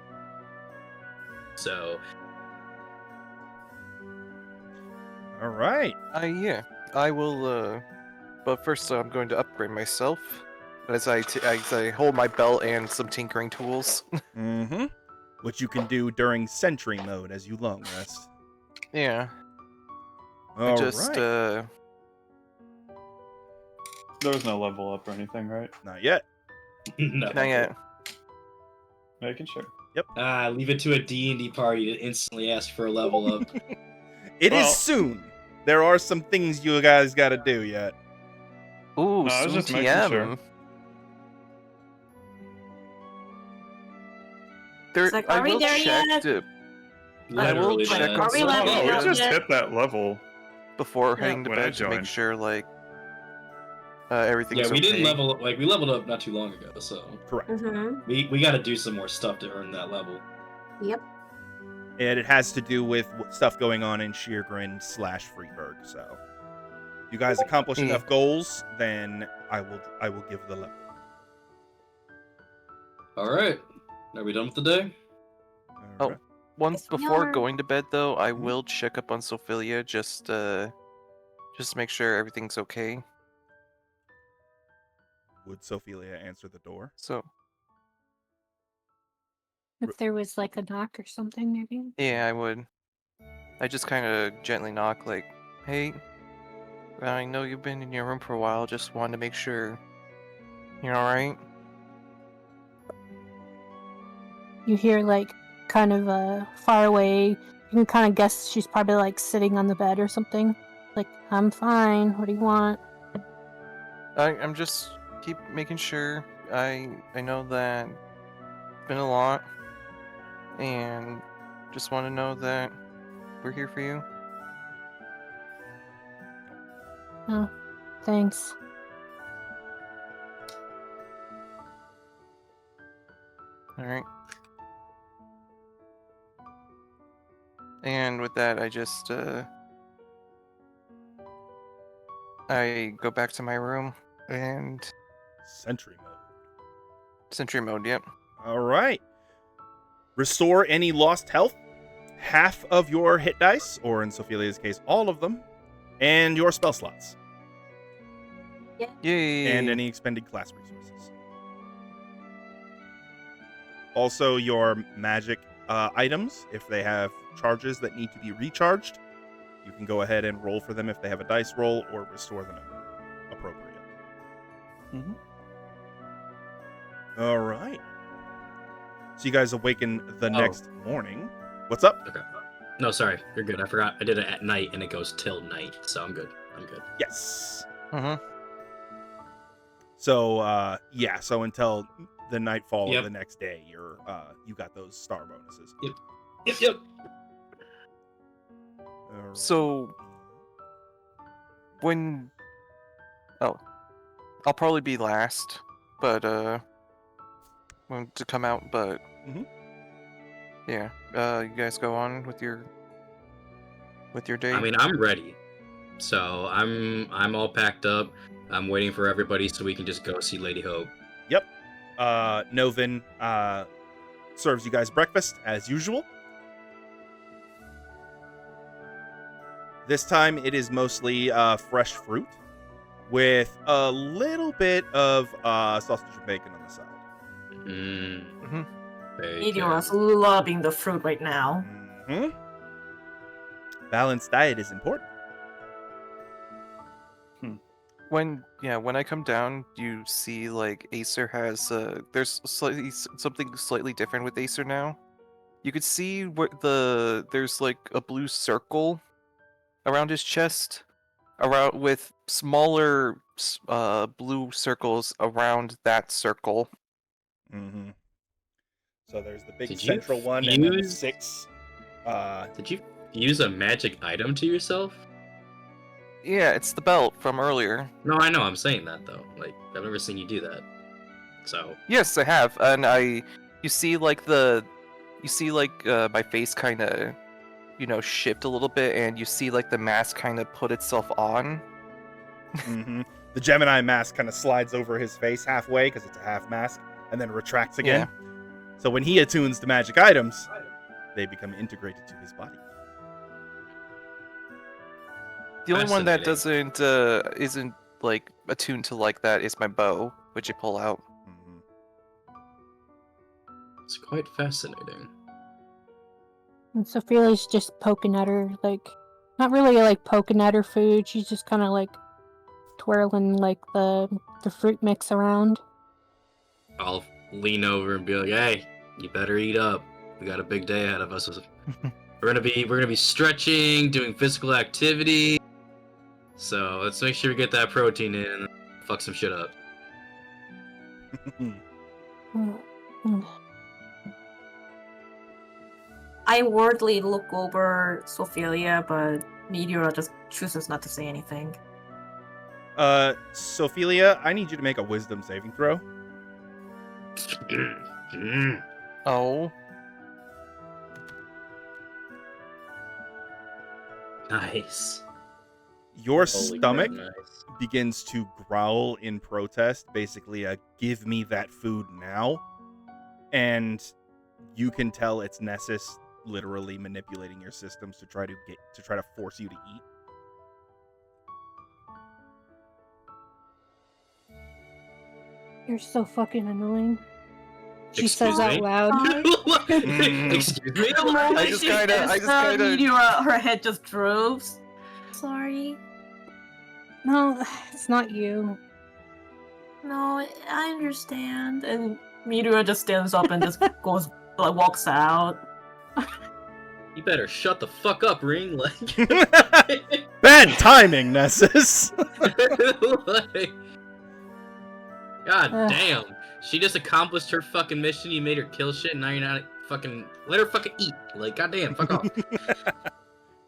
So All right. Yeah, I will. But first, I'm going to upgrade myself as I hold my belt and some tinkering tools. Mm-hmm. Which you can do during sentry mode as you long rest. Yeah. All I just right. There was no level up or anything, right? Not yet. No. not yet. Making sure. Leave it to a D&D party to instantly ask for a level up. It is Well- soon. There are some things you guys got to do yet. Ooh, No, I was some just making TM. sure. There, It's like, I are we will there check yet? I will Literally, check man. on Are we some leveling Oh, up we gear just yet? hit that level. before heading to when I bed to make joined. sure like everything's Yeah, we okay. didn't level up. Like we leveled up not too long ago, so Correct. Mm-hmm. we got to do some more stuff to earn that level. Yep. And it has to do with stuff going on in Scheergrund / Freeburg. So, if you guys accomplish enough goals, then I will give the level. All right. Are we done with the day? All right. Once Yes, we before are. going to bed, though, I Mhm. will check up on Sophia just to make sure everything's okay. Would Sophia answer the door? So If there was like a knock or something, maybe. yeah, I would. I just kind of gently knock, like, "Hey, I know you've been in your room for a while. Just wanted to make sure you're all right." You hear like kind of far away. You can kind of guess she's probably like sitting on the bed or something. Like, I'm fine. What do you want? I'm just keep making sure. I know that it's been a lot, and just want to know that we're here for you. Oh, thanks. All right. And with that, I just I go back to my room and Sentry mode. sentry mode. Yep. All right. Restore any lost health, half of your hit dice, or in Sophia's case, all of them, and your spell slots, Yay! and any expended class resources. Also, your magic items, if they have charges that need to be recharged, you can go ahead and roll for them if they have a dice roll, or restore the number appropriate. Mm-hmm. All right. So you guys awaken the next morning. What's up? Okay. No, sorry. You're good. I forgot. I did it at night, and it goes till night, so I'm good. I'm good. Yes. Mm-hmm. So yeah, so until the nightfall Yep. of the next day, you're you got those star bonuses. Yep. All right. So when I'll probably be last, but when to come out, but Mhm. yeah, you guys go on with your day. I mean, I'm ready. So I'm all packed up. I'm waiting for everybody so we can just go see Lady Hope. Yep. Novin serves you guys breakfast as usual. This time it is mostly fresh fruit with a little bit of sausage and bacon on the side. Mm-hmm. Meteor's loving the fruit right now. Mm-hmm. Balanced diet is important. When I come down, you see like Acer has there's something slightly different with Acer now. You could see what there's like a blue circle around his chest, around with smaller blue circles around that circle. Mm-hmm. So there's the big Did you central one and then the fuse- 6. Did you use a magic item to yourself? Yeah, it's the belt from earlier. No, I know. I'm saying that though. Like I've never seen you do that. So Yes, I have, and you see like my face kind of, shift a little bit, and you see like the mask kind of put itself on. Mm-hmm. The Gemini mask kind of slides over his face halfway because it's a half mask, and then retracts again. So when he attunes to magic items, they become integrated to his body. The only one that Fascinating. isn't like attuned to like that is my bow, which you pull out. Mm-hmm. it's quite fascinating. And Sophia's just poking at her, like, not really like poking at her food. She's just kind of like twirling like the fruit mix around. I'll lean over and be like, "Hey, you better eat up. We got a big day ahead of us. We're gonna be stretching, doing physical activity. So let's make sure we get that protein in and fuck some shit up." I wordly look over Sophia, but Meteor just chooses not to say anything. Sophia, I need you to make a wisdom saving throw. Oh, Nice. Your Holy stomach crap, nice. begins to growl in protest, basically give me that food now. And you can tell it's Nessus literally manipulating your systems to try to force you to eat. You're so fucking annoying. She Excuse says out me? loud. Excuse me? The moment I just she kinda- says I just that, kinda- Meteora, her head just droops. Sorry. No, it's not you. No, I understand. And Meteora just stands up and just goes, like, walks out. You better shut the fuck up, Ring. Like, Bad timing, Nessus. like, God Ugh. damn. She just accomplished her fucking mission. You made her kill shit, and now you're not fucking. Let her fucking eat. Like, goddamn, fuck off.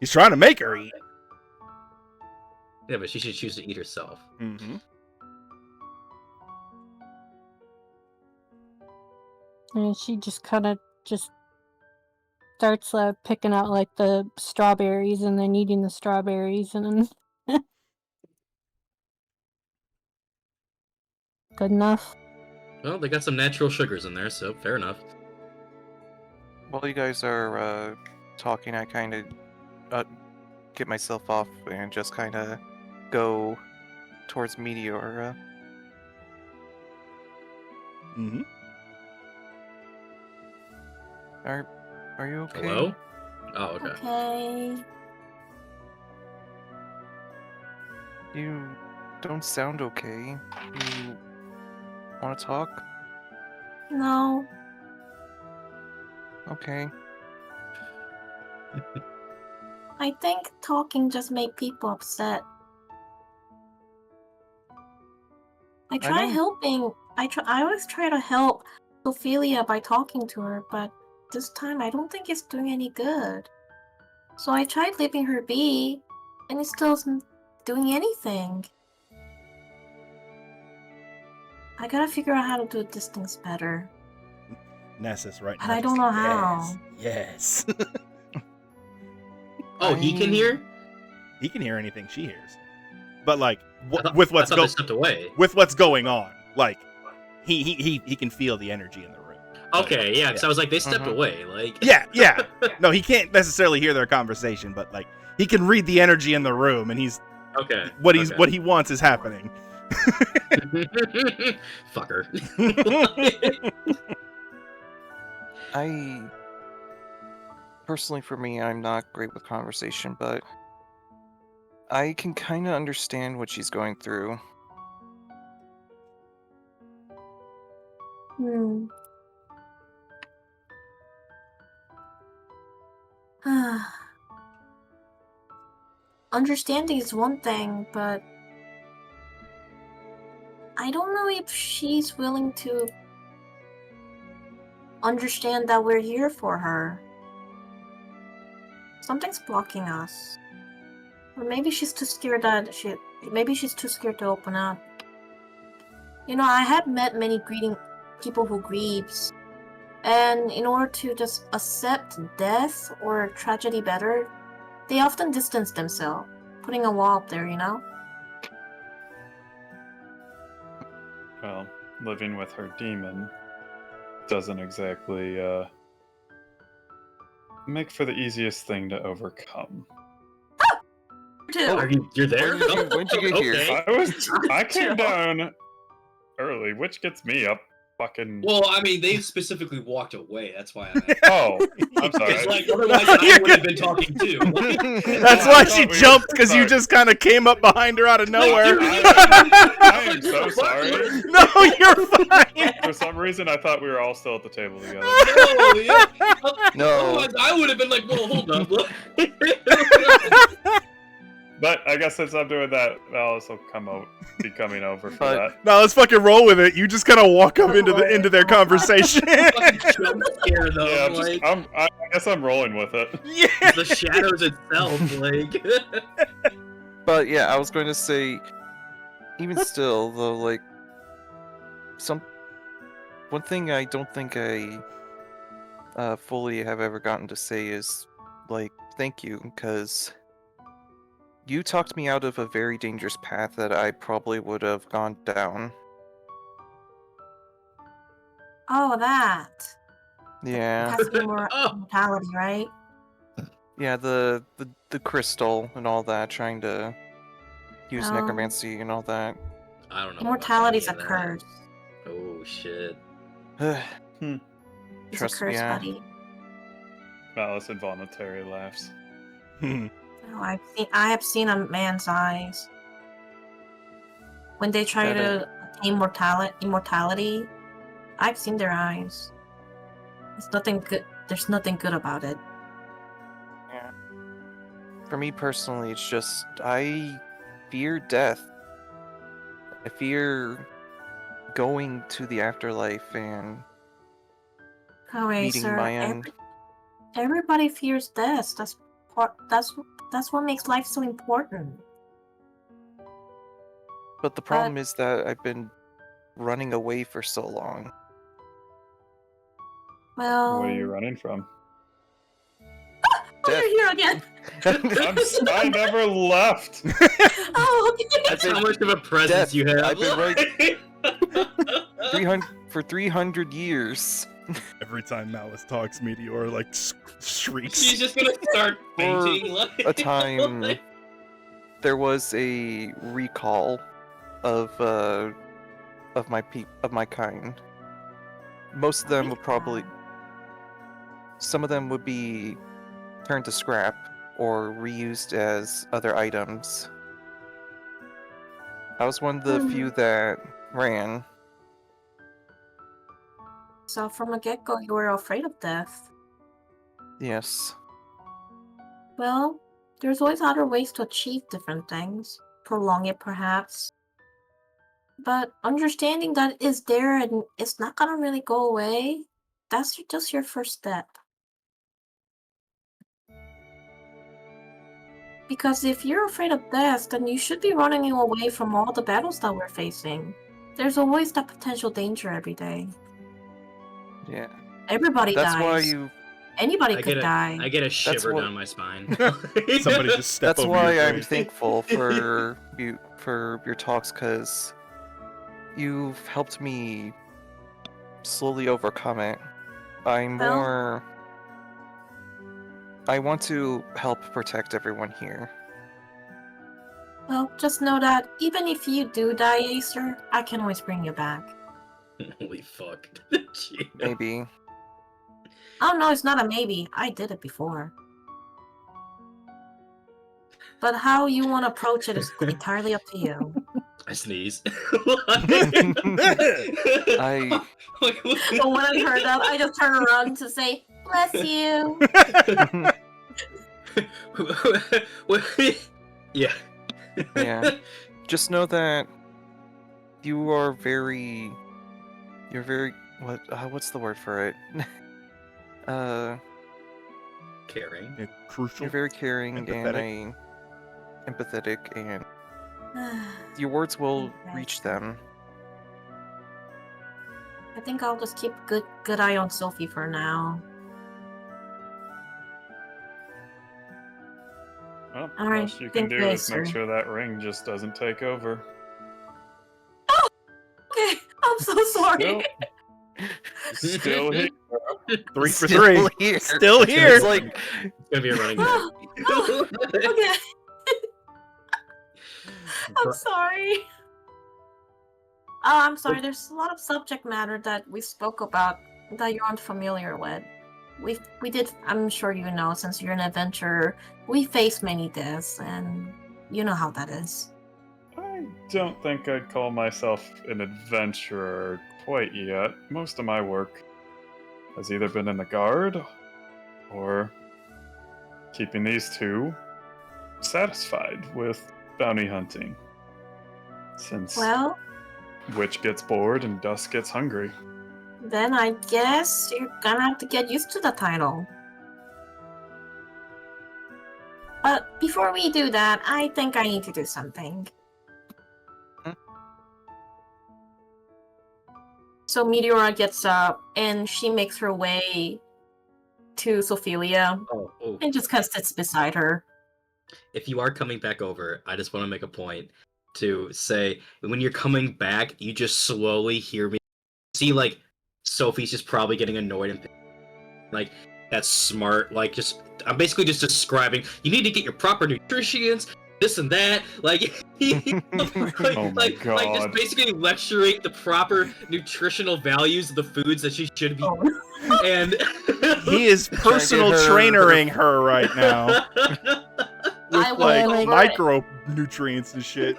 He's trying to make her eat. Yeah, but she should choose to eat herself. Mm-hmm. And she just kind of just starts picking out like the strawberries and then eating the strawberries and then good enough. Well, they got some natural sugars in there, so fair enough. While you guys are talking, I kind of get myself off and just kind of go towards Meteora. Mm-hmm. Are you okay? Hello? Oh, okay. Okay. You don't sound okay. You want to talk? No. Okay. I think talking just make people upset. I try know. helping. I always try to help Ophelia by talking to her, but this time I don't think it's doing any good. So I tried leaving her be, and it still isn't doing anything. I gotta figure out how to do these things better. Nessus, right? But I don't know how. Yes. Oh, he can hear? He can hear anything she hears. But like I with thought they stepped away. with what's going on, like he can feel the energy in the room. Okay, yeah, because I was like, they stepped Mhm. away. Like, Yeah. No, he can't necessarily hear their conversation, but like he can read the energy in the room, and he's okay. what okay. he wants is happening. Fucker. I personally, for me, I'm not great with conversation, but I can kind of understand what she's going through. Understanding is one thing, but I don't know if she's willing to understand that we're here for her. Something's blocking us. Or maybe she's too scared maybe she's too scared to open up. You know, I have met many people who grieves, and in order to just accept death or tragedy better, they often distance themselves, putting a wall up there, you know? Well, living with her demon doesn't exactly make for the easiest thing to overcome. You're there? When'd you get here? Okay. I came down early, which gets me up fucking. Well, I mean, they specifically walked away. That's why I'm Oh, I'm sorry. It's like, otherwise I would have been talking too. That's I why thought she we were- jumped, because you sorry. just kind of came up behind her out of nowhere. I am so sorry. No, you're fine. For some reason, I thought we were all still at the table together. No, yeah. No. Otherwise, I would have been like, "Well, hold up." Look. But I guess since I'm doing that, Alice will be coming over for But- that. No, let's fucking roll with it. You just kind of walk up into their conversation. Fucking jump scare though. Yeah, like, I guess I'm rolling with it. Yeah. The shadows itself, like. But yeah, I was going to say, even still, though, like, one thing I don't think I fully have ever gotten to say is, like, thank you, because You talked me out of a very dangerous path that I probably would have gone down. Oh, that. Yeah. Passing more Oh. mortality, right? Yeah, the crystal and all that, trying to use Oh. necromancy and all that. I don't know. Immortality's a about any of that. curse. Oh shit. It's Trust a curse, me, buddy. Malice involuntarily laughs. Hmm. Oh, I have seen a man's eyes. When they try That to attain immortality, I've seen their eyes. It's nothing good. There's nothing good about it. Yeah. For me personally, it's just I fear death. I fear going to the afterlife and Alright, meeting sir. my end. Everybody fears death. That's what makes life so important. But the problem is that I've been running away for so long. Well, What are you running from? oh, Death. you're here again. I never left. Oh, okay. That's how much of a presence Death. you have. I've been for 300 years. Every time Malice talks, Meteor like shrieks. She's just gonna start fainting. Like A time there was a recall of my kind. Most of them would probably, some of them would be turned to scrap or reused as other items. I was one of the few that ran. So from the get-go, you were afraid of death. Yes. Well, there's always other ways to achieve different things. Prolong it, perhaps. But understanding that it's there and it's not gonna really go away, that's just your first step. Because if you're afraid of death, then you should be running away from all the battles that we're facing. There's always that potential danger every day. Yeah. Everybody That's dies. why you. Anybody I could die. I get a shiver what- down my spine. Somebody just step That's over why your I'm grave. thankful for your talks, because you've helped me slowly overcome it. I'm Well- more. I want to help protect everyone here. Well, just know that even if you do die, Acer, I can always bring you back. Holy fuck. Gee. Maybe. Oh no, it's not a maybe. I did it before. But how you want to approach it is entirely up to you. I sneeze. I- But when I heard that, I just turned around to say, "Bless you." Yeah. Yeah. Just know that you are very. You're very. What's the word for it? Caring. Yeah, crucial. You're very caring Empathetic. and empathetic, and your words will Okay. reach them. I think I'll just keep good eye on Sophie for now. Well, All right, most you can thank do you, is make sir. sure that ring just doesn't take over. Okay, I'm so sorry. Nope. Still here. 3 for Still 3. here. Still It's here. It's like It's gonna be a running gag. Okay, I'm sorry. Oh, I'm sorry. There's a lot of subject matter that we spoke about that you aren't familiar with. We did. I'm sure you know, since you're an adventurer, we face many deaths, and you know how that is. I don't think I'd call myself an adventurer quite yet. Most of my work has either been in the guard or keeping these two satisfied with bounty hunting. Since Well, witch gets bored and dust gets hungry. then I guess you're gonna have to get used to the title. But before we do that, I think I need to do something. Hmm? So Meteora gets up and she makes her way to Sophelia Oh. and just kind of sits beside her. if you are coming back over, I just want to make a point to say when you're coming back, you just slowly hear me. See, like Sophie's just probably getting annoyed and like that's smart. Like just I'm basically just describing. You need to get your proper nutrients, this and that. Like, Oh my like God. just basically lecturing the proper nutritional values of the foods that she should be. And He is personal her- trainering her right now I with walk like over micronutrients and shit.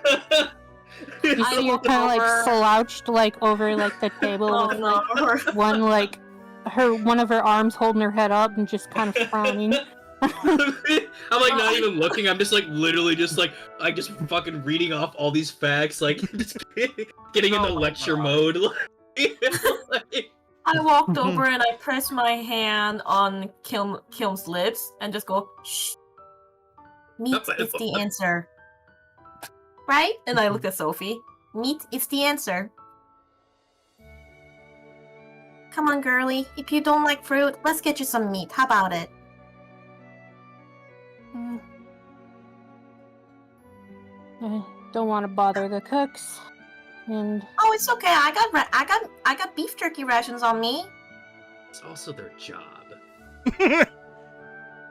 You I see her walk kind of like over. slouched like over like the table Oh with no. like one like one of her arms holding her head up and just kind of frowning. I'm like not even looking. I'm just like literally just like just fucking reading off all these facts, like just getting into Oh my lecture God. mode. Like, I walked over and I pressed my hand on Kilm's lips and just go, shh. Meat is the answer. Right? And I looked at Sophie. Meat is the answer. Come on, girly. If you don't like fruit, let's get you some meat. How about it? I don't want to bother the cooks, and Oh, it's okay. I got beef jerky rations on me. it's also their job.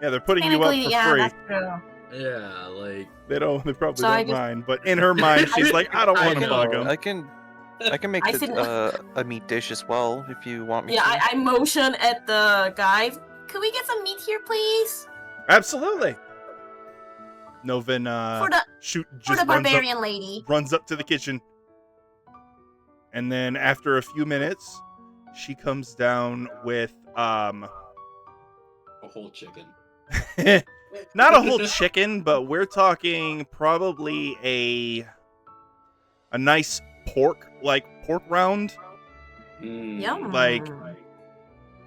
Yeah, they're putting you up Technically, for yeah, free. that's true. Yeah, like They probably So I don't just- mind, but in her mind, she's like, I don't I want to know. bug them. I can make I said- a meat dish as well if you want me Yeah, to. I motion at the guys. Could we get some meat here, please? Absolutely. Novin For the just runs barbarian lady. runs up to the kitchen. And then after a few minutes, she comes down with a whole chicken. not a whole chicken, but we're talking probably a nice pork round, Yum. like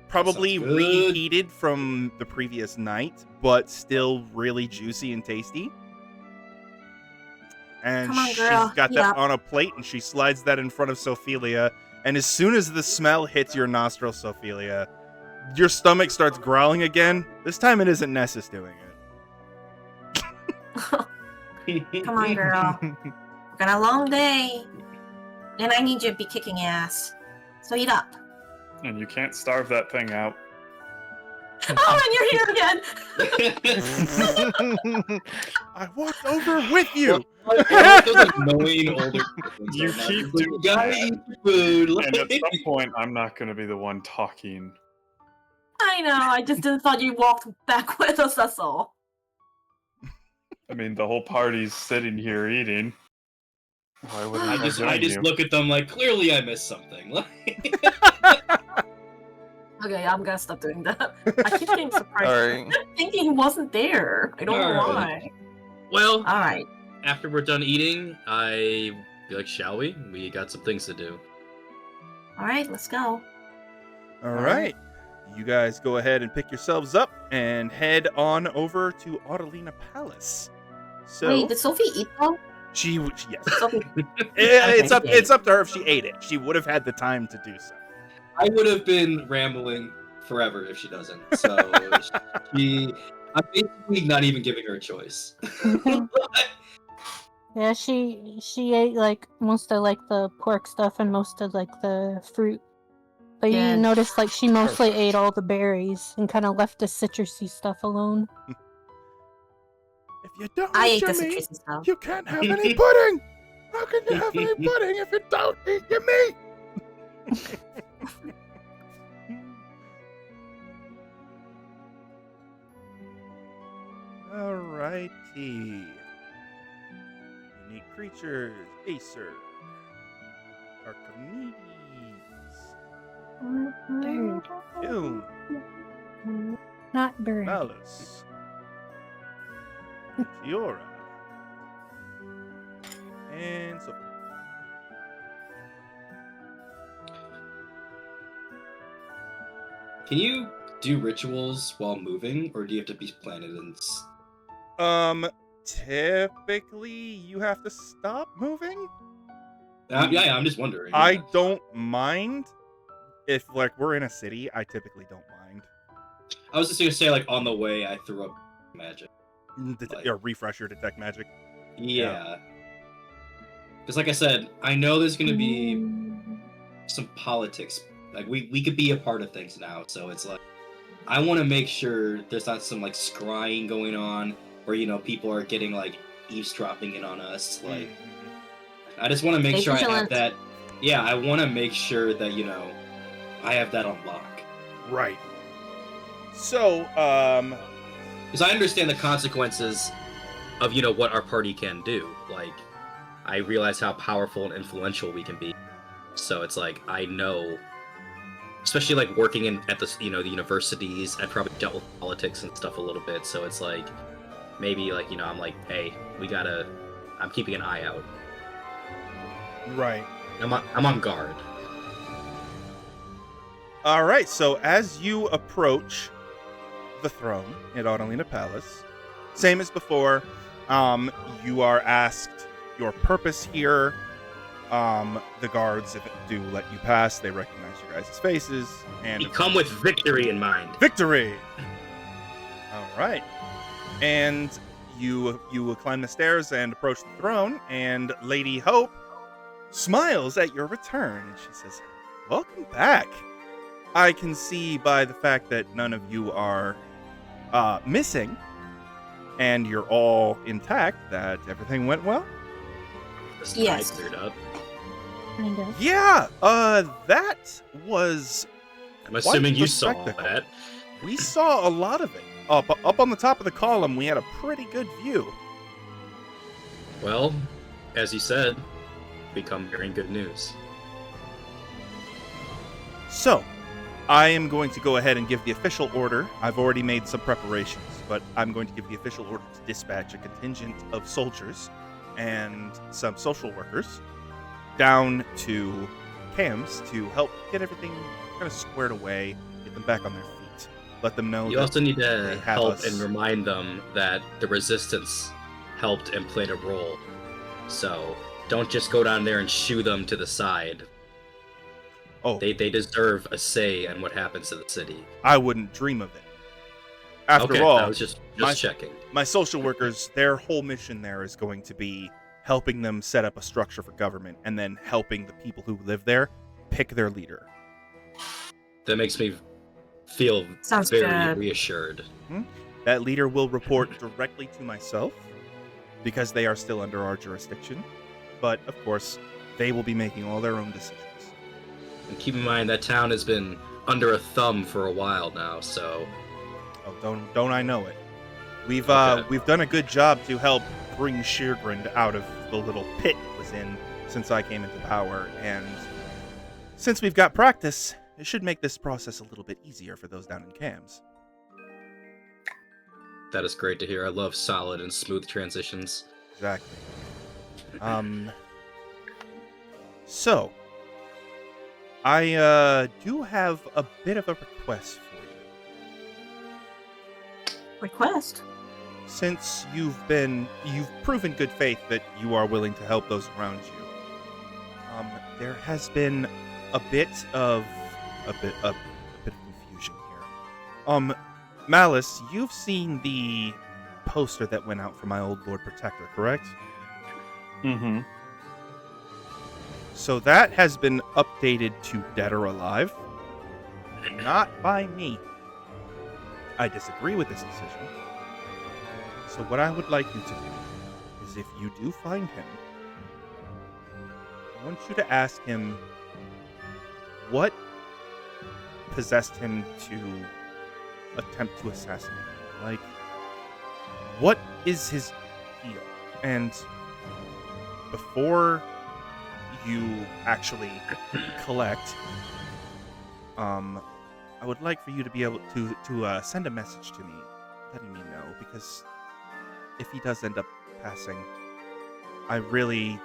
probably Sounds good. reheated from the previous night, but still really juicy and tasty. And Come on, she's girl, got eat that up. on a plate, and she slides that in front of Sophelia. And as soon as the smell hits your nostril, Sophelia, your stomach starts growling again. This time it isn't Nessus doing it. Come on, girl. We've got a long day. And I need you to be kicking ass. So eat up. And you can't starve that thing out. Oh, and you're here again! I walked over with you. Those annoying older kids You are not keep just like, doing "You gotta that." eat your food. And at like- some point, I'm not going to be the one talking. I know, I just didn't thought you walked back with us, that's all. I mean, the whole party's sitting here eating. Why wouldn't I I just join you? look at them like clearly I missed something. Like, Okay, I'm gonna stop doing that. I keep getting surprised. Alright. Thinking he wasn't there. I don't know Alright. why. well, Alright. after we're done eating, I be like, shall we? We got some things to do. Alright, let's go. All right. You guys go ahead and pick yourselves up and head on over to Audelina Palace. So Wait, did Sophie eat though? yes. Sophie. It's up Okay. it's up to her if she ate it. She would have had the time to do so. I would have been rambling forever if she doesn't. So I'm basically not even giving her a choice. yeah, she ate like most of like the pork stuff and most of like the fruit. But Yeah. you notice like she mostly ate all the berries and kind of left the citrusy stuff alone. If you don't I eat ate your the meat, citrusy stuff. you can't have any pudding. How can you have any pudding if you don't eat your meat? Alrighty. Unique creatures, Acer, Archimedes, Ilm, Not bird. Malus, Fiora, and Sophie. Can you do rituals while moving, or do you have to be planted in? Typically you have to stop moving. Yeah, I'm just wondering. I don't mind if like we're in a city. I typically don't mind. I was just gonna say, like, on the way, I threw up magic. Or refresher detect magic. Yeah. Because like I said, I know there's gonna be some politics. Like we could be a part of things now, so it's like I want to make sure there's not some like scrying going on, or people are getting like eavesdropping in on us. Like I just want to make Stay sure I have vigilant. that. Yeah, I want to make sure that I have that on lock. Right. So, Because I understand the consequences of what our party can do. Like, I realize how powerful and influential we can be. So it's like I know, especially like working at the the universities, I've probably dealt with politics and stuff a little bit. So it's like maybe like I'm like, hey, I'm keeping an eye out. right. I'm on guard. All right. So as you approach the throne at Audelina Palace, same as before, you are asked your purpose here. The guards, if it do let you pass, they recognize your guys' faces, and You come with victory in mind. victory. All right, and you climb the stairs and approach the throne, and Lady Hope smiles at your return, and she says, "Welcome back. I can see by the fact that none of you are missing, and you're all intact, that everything went well." The sky Yes. cleared up. Kind of. Yeah, that was. I'm assuming the you saw spectacle. that. We saw a lot of it. Up on the top of the column, we had a pretty good view. Well, as you said, we come bearing good news. So, I am going to go ahead and give the official order. I've already made some preparations, but I'm going to give the official order to dispatch a contingent of soldiers and some social workers down to Cam's to help get everything kind of squared away, get them back on their feet, let them know You that also need they to have help us. and remind them that the resistance helped and played a role. So don't just go down there and shoo them to the side. Oh, They deserve a say in what happens to the city. I wouldn't dream of it. After okay, all, I was just my- checking. my social workers, their whole mission there is going to be helping them set up a structure for government and then helping the people who live there pick their leader. That makes me feel Sounds very good. reassured. That leader will report directly to myself because they are still under our jurisdiction. But, of course, they will be making all their own decisions. And keep in mind that town has been under a thumb for a while now, so Oh, don't I know it. We've Okay. we've done a good job to help bring Scheergrund out of the little pit it was in since I came into power, and since we've got practice, it should make this process a little bit easier for those down in Cams. that is great to hear. I love solid and smooth transitions. Exactly. So, I do have a bit of a request for you. Request. Since you've proven good faith that you are willing to help those around you, there has been a bit of confusion here. Malice, you've seen the poster that went out for my old Lord Protector, correct? Mm-hmm. So that has been updated to Dead or Alive. Not by me. I disagree with this decision. So what I would like you to do is, if you do find him, I want you to ask him what possessed him to attempt to assassinate me. Like, what is his deal? And before you actually collect, I would like for you to be able to send a message to me letting me know, because if he does end up passing, I really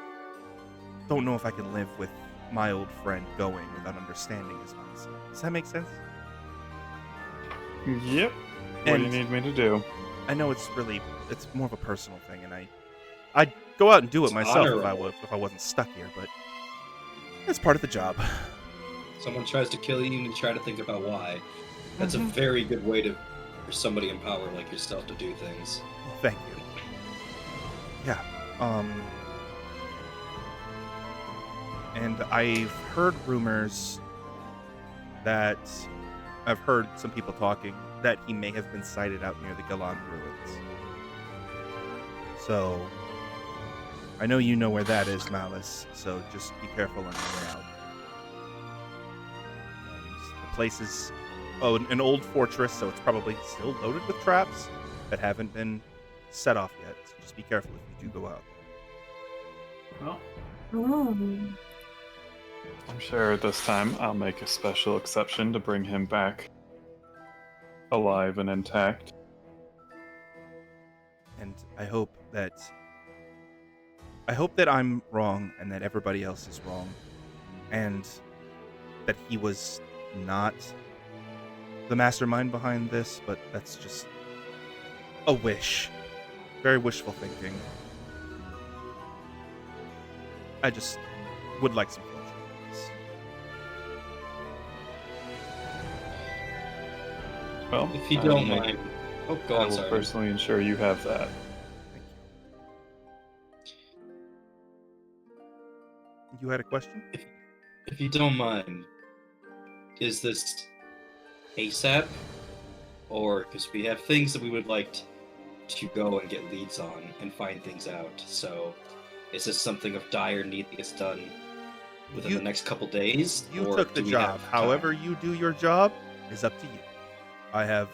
don't know if I can live with my old friend going without understanding his mindset. Does that make sense? Yep. What do you need me to do? I know it's more of a personal thing, and I'd go out and do it It's myself honorable. if I wasn't stuck here, but it's part of the job. Someone tries to kill you and you try to think about why. That's Mhm. a very good way to somebody in power like yourself to do things. Well, thank you. Yeah. And I've heard rumors that I've heard some people talking that he may have been sighted out near the Galan ruins. So I know you know where that is, Malice, so just be careful on your way out. The place is an old fortress, so it's probably still loaded with traps that haven't been set off yet. So just be careful if you do go out there. Well, Ooh. I'm sure this time I'll make a special exception to bring him back alive and intact. And I hope that I'm wrong and that everybody else is wrong, and that he was not the mastermind behind this, but that's just a wish. Very wishful thinking. I just would like some closure on this. Well, If you I don't will mind. Oh, go I on, will sorry. personally ensure you have that. Thank you. You had a question? If you don't mind, is this ASAP? Or because we have things that we would like to go and get leads on and find things out. So is this something of dire need that gets done within the next couple days? You or took the do we job. have time? However you do your job is up to you. I have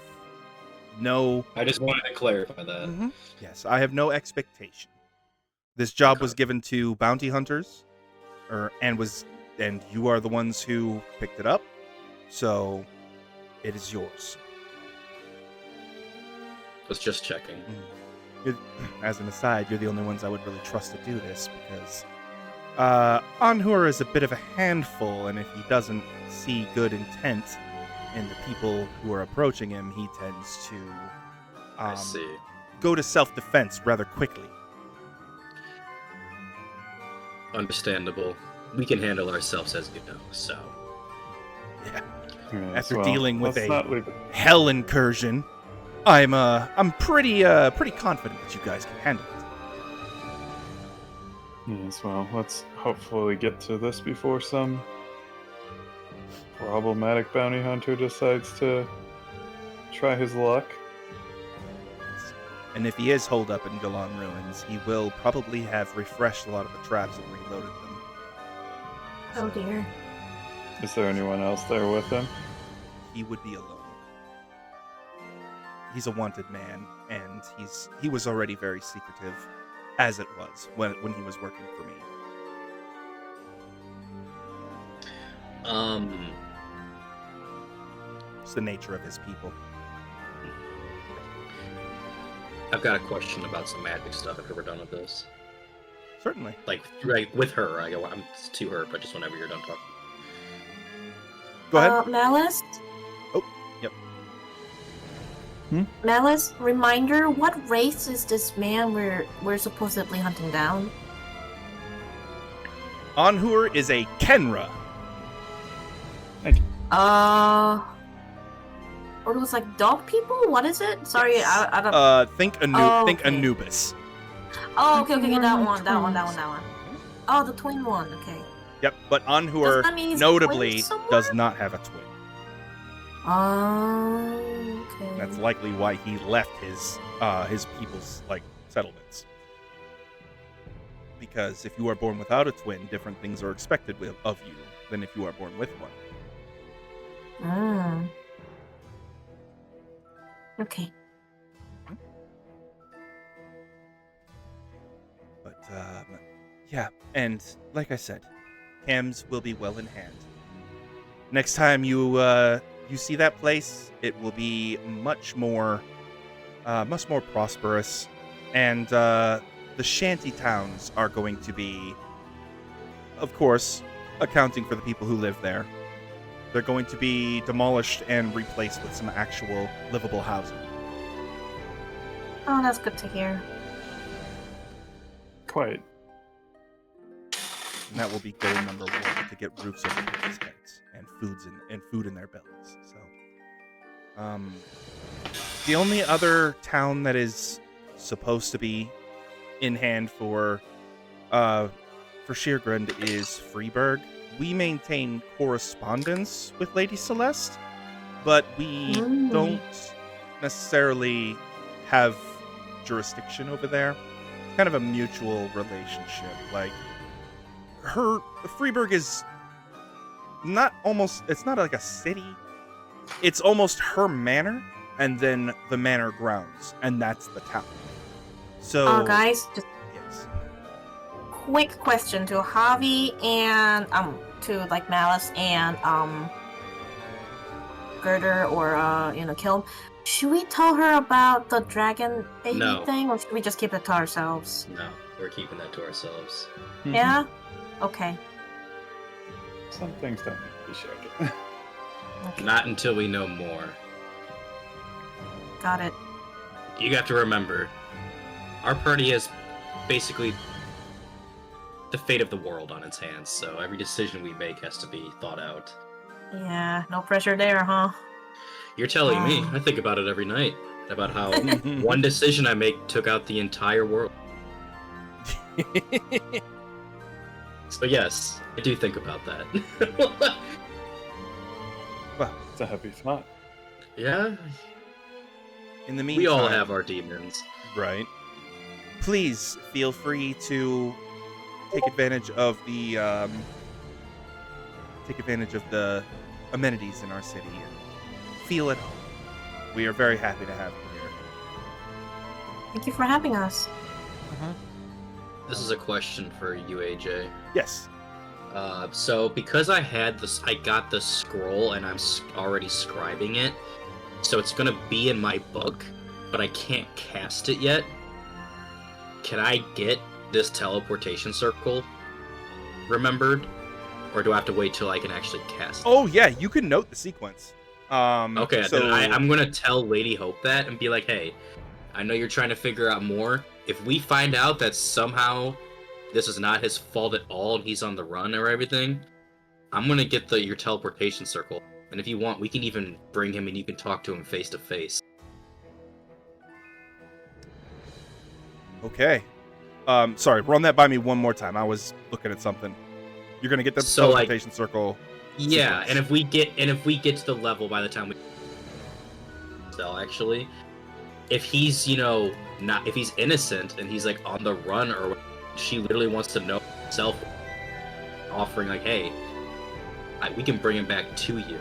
no... I just wanted to clarify that. Mhm. Yes, I have no expectation. This job Okay. was given to bounty hunters, and you are the ones who picked it up, so it is yours. Was just checking. As an aside, you're the only ones I would really trust to do this, because Anhur is a bit of a handful, and if he doesn't see good intent in the people who are approaching him, he tends to I see. go to self-defense rather quickly. Understandable. We can handle ourselves, as you know, so. Yeah. Yes, After well, dealing with let's a not leave it. hell incursion, I'm pretty confident that you guys can handle it. Yes, well, let's hopefully get to this before some problematic bounty hunter decides to try his luck. And if he is holed up in Galan ruins, he will probably have refreshed a lot of the traps and reloaded them. Oh dear. Is there anyone else there with him? He would be alone. He's a wanted man, and he was already very secretive, as it was when he was working for me. It's the nature of his people. I've got a question about some magic stuff if we're done with this. Certainly. Like, with her. I'm to her, but just whenever you're done talking. Go ahead. Malice? Oh, yep. Malice, reminder, what race is this man we're supposedly hunting down? Anhur is a Kenra. Or it was like dog people? What is it? Sorry, Yes. I don't... Think okay. Anubis. Oh, okay, that Normal one. twins. Oh, the twin one, okay. Yep, but Does Anhur that mean he's notably twin somewhere? does not have a twin. Okay. That's likely why he left his people's settlements. Because if you are born without a twin, different things are expected of you than if you are born with one. Okay. But yeah, and like I said, Cams will be well in hand. Next time you see that place, it will be much more prosperous, and the shanty towns are going to be, of course, accounting for the people who live there. They're going to be demolished and replaced with some actual livable housing. Oh, that's good to hear. Quite. And that will be goal number 1, to get roofs over people's heads and food in their bellies. So, The only other town that is supposed to be in hand for Scheergrund is Freeburg. We maintain correspondence with Lady Celeste, but we don't necessarily have jurisdiction over there. It's kind of a mutual relationship. Like, Freeburg is it's not like a city. It's almost her manor, and then the manor grounds, and that's the town. So, guys, just yes. quick question to Javi and to like Malice and Girder or Kiln. Should we tell her about the dragon baby No. thing, or should we just keep it to ourselves? No, we're keeping that to ourselves. Yeah. Okay. Some things don't need to be shared. Okay. Not until we know more. Got it. You have to remember, our party has basically the fate of the world on its hands, so every decision we make has to be thought out. Yeah. No pressure there, huh? You're telling me. I think about it every night. About how one decision I make took out the entire world. So yes, I do think about that. Well, It's a heavy thought. Yeah, in the meantime, we all have our demons. right. Please feel free to take advantage of the amenities in our city and feel at home. We are very happy to have you here. Thank you for having us. This is a question for you, AJ. Yes. So because I got the scroll and I'm already scribing it, so it's gonna be in my book, but I can't cast it yet. Can I get this teleportation circle remembered, or do I have to wait till I can actually cast it? Oh yeah, you can note the sequence. Okay, so then I'm gonna tell Lady Hope that and be like, hey, I know you're trying to figure out more. If we find out that somehow this is not his fault at all and he's on the run or everything, I'm gonna get your teleportation circle. And if you want, we can even bring him and you can talk to him face to face. Okay. Sorry, run that by me one more time. I was looking at something. You're gonna get the So, like, teleportation circle. Yeah, sequence. and if we get to the level by the time we actually, if he's if he's innocent and he's like on the run or she literally wants to know herself, offering like, hey, we can bring him back to you,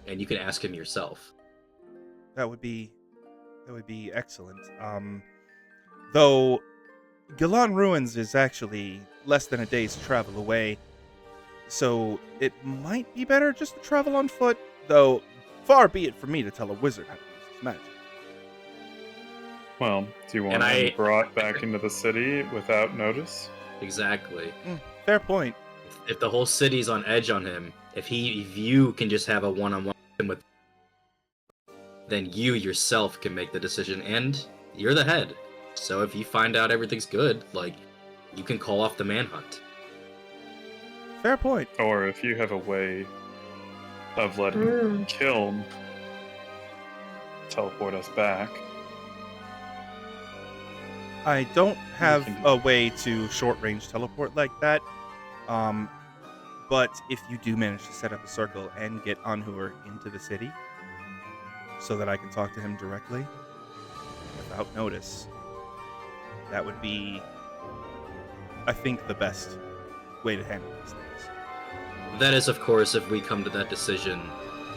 and you can ask him yourself. That would be excellent. Though Galan Ruins is actually less than a day's travel away, so it might be better just to travel on foot, though far be it for me to tell a wizard how to use his magic. Well, do you want him brought back into the city without notice? Exactly. Fair point. If the whole city's on edge on him, if you can just have a one-on-one with, then you yourself can make the decision, and you're the head. So if you find out everything's good, like, you can call off the manhunt. Fair point. Or if you have a way of letting Kiln teleport us back. I don't have a way to short-range teleport like that, but if you do manage to set up a circle and get Anhur into the city so that I can talk to him directly without notice, that would be, I think, the best way to handle these things. That is, of course, if we come to that decision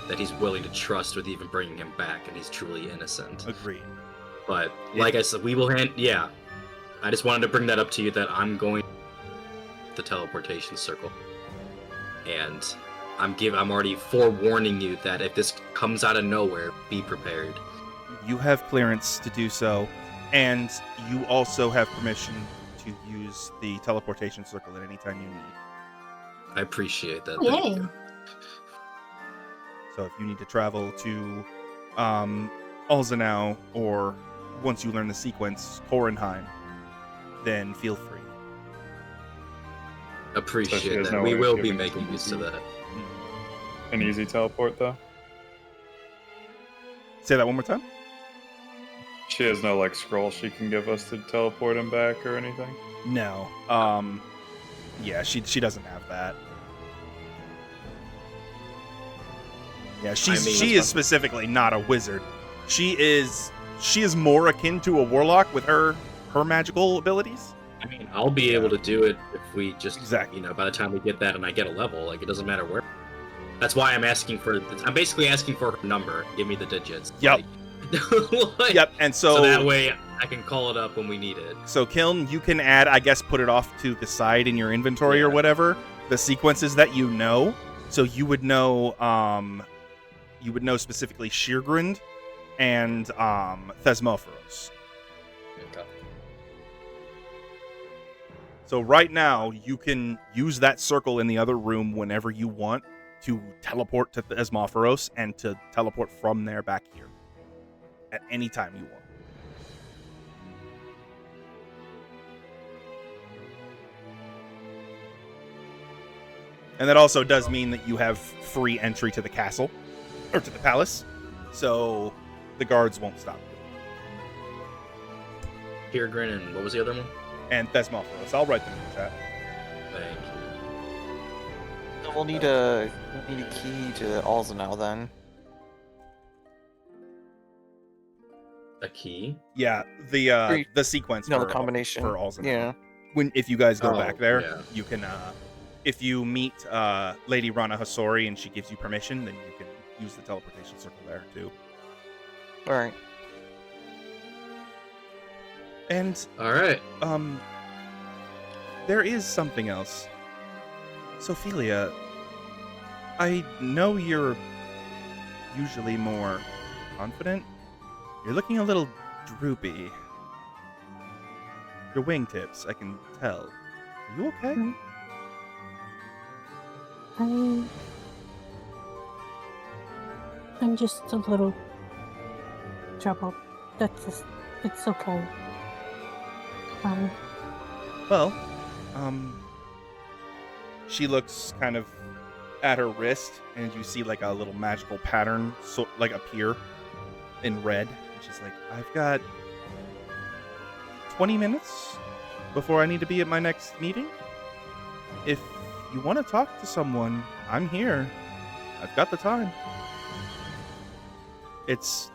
that he's willing to trust with even bringing him back and he's truly innocent. Agreed. But, like I said, we will yeah. I just wanted to bring that up to you that I'm going the teleportation circle. And I'm already forewarning you that if this comes out of nowhere, be prepared. You have clearance to do so, and you also have permission to use the teleportation circle at any time you need. I appreciate that. Yay. Thank you. So if you need to travel to Alzenau, or once you learn the sequence, Horenheim, then feel free. Appreciate there's that. no We way will of be giving making use of that. An easy teleport, though? Say that one more time. She has no like scroll she can give us to teleport him back or anything. No. Yeah, she doesn't have that. Yeah, she is specifically not a wizard. She is more akin to a warlock with her magical abilities. I mean, I'll be able to do it if we just, Exactly. by the time we get that and I get a level, like, it doesn't matter where. That's why I'm basically asking for her number. Give me the digits. Yep. Yep, and so that way I can call it up when we need it. So, Kiln, you can add, I guess, put it off to the side in your inventory or whatever, the sequences that you know. So you would know specifically Scheergrund and Thesmophoros. Okay. So right now, you can use that circle in the other room whenever you want to teleport to Thesmophoros and to teleport from there back here at any time you want. And that also does mean that you have free entry to the castle, or to the palace, so the guards won't stop you. Scheergrund and what was the other one? And Thesmophoros. I'll write them in the chat. Thank you. We'll need a key to Alzenau then. A key? Yeah, the sequence. No, for, the combination. for Alzenau. Yeah. If you guys go back there, yeah. you can. If you meet Lady Rana Hasori and she gives you permission, then you can use the teleportation circle there too. All right. And all right. There is something else. Sophelia, I know you're usually more confident. You're looking a little droopy. Your wingtips, I can tell. Are you okay? Mm-hmm. I'm just a little troubled. It's okay. Well, she looks kind of at her wrist, and you see like a little magical pattern like appear in red. And she's like, I've got 20 minutes before I need to be at my next meeting. If you want to talk to someone, I'm here. I've got the time. It's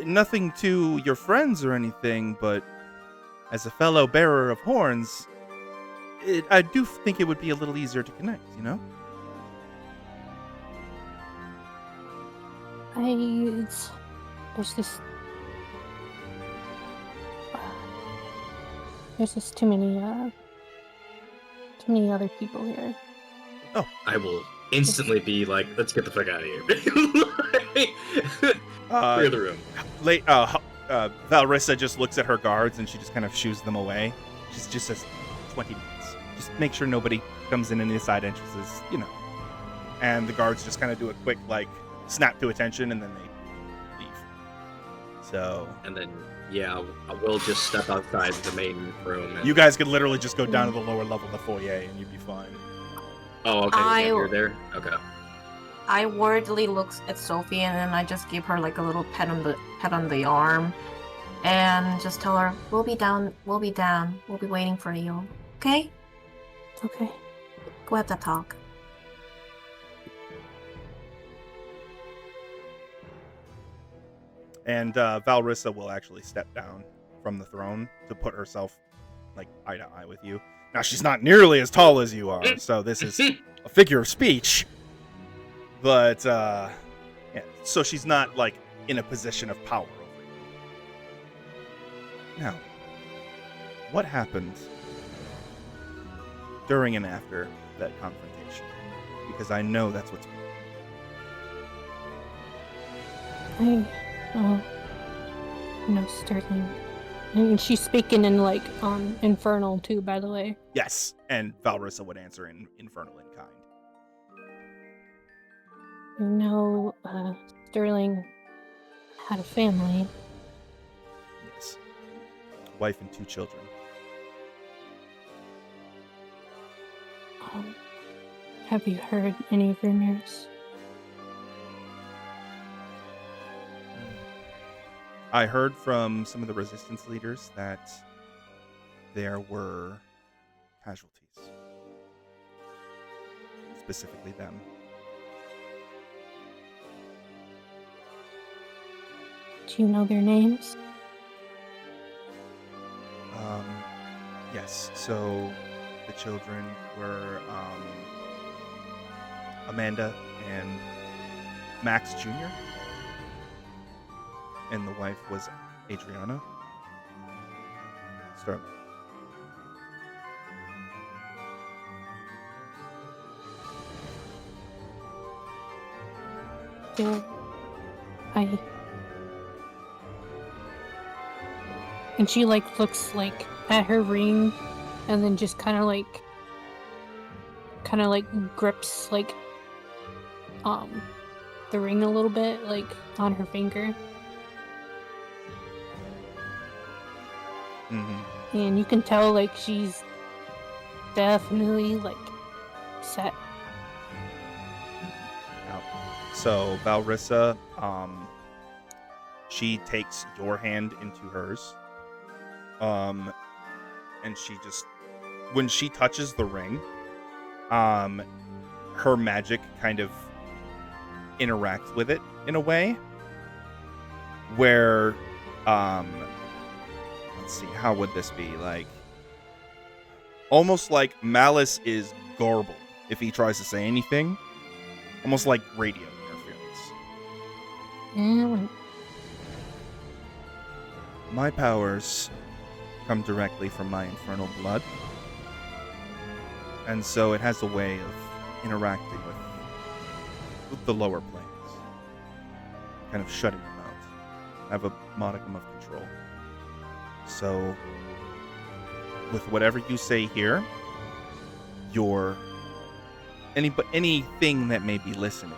nothing to your friends or anything, but as a fellow bearer of horns, I do think it would be a little easier to connect, you know? There's just too many other people here. Oh. I will instantly be like, let's get the fuck out of here. Clear the room. Valrissa just looks at her guards and she just kind of shoos them away. She just says, 20 minutes. Just make sure nobody comes in any side entrances, you know. And the guards just kind of do a quick, like, snap to attention and then they leave. So. And then, yeah, I will just step outside the main room. You guys could literally just go down to the lower level of the foyer and you'd be fine. Oh, okay. You're there? Okay. I worriedly looks at Sophie and then I just give her like a little pet on the arm and just tell her, we'll be down, we'll be waiting for you. Okay? Okay. Go have that talk. And Valrissa will actually step down from the throne to put herself like eye to eye with you. Now she's not nearly as tall as you are, so this is a figure of speech. But yeah, so she's not like in a position of power over you. Now, what happened during and after that confrontation? Because I know that's what's. Sterling. And she's speaking in like infernal too, by the way. Yes, and Valrissa would answer in infernal in kind. Sterling had a family. Yes. Wife and 2 children. Have you heard any rumors? I heard from some of the resistance leaders that there were casualties. Specifically them. Do you know their names? Yes. So the children were Amanda and Max Jr. And the wife was Adriana. Start. I and she like looks like at her ring and then just kind of like grips like the ring a little bit like on her finger. Mm-hmm. And you can tell like she's definitely like set. So Valrissa, she takes your hand into hers. And she just, when she touches the ring, her magic kind of interacts with it in a way where, let's see, how would this be? Like, almost like Malice is garbled if he tries to say anything. Almost like radio interference. Yeah. My powers come directly from my infernal blood. And so it has a way of interacting with the lower planes. Kind of shutting them out. I have a modicum of control. So, with whatever you say here, anything that may be listening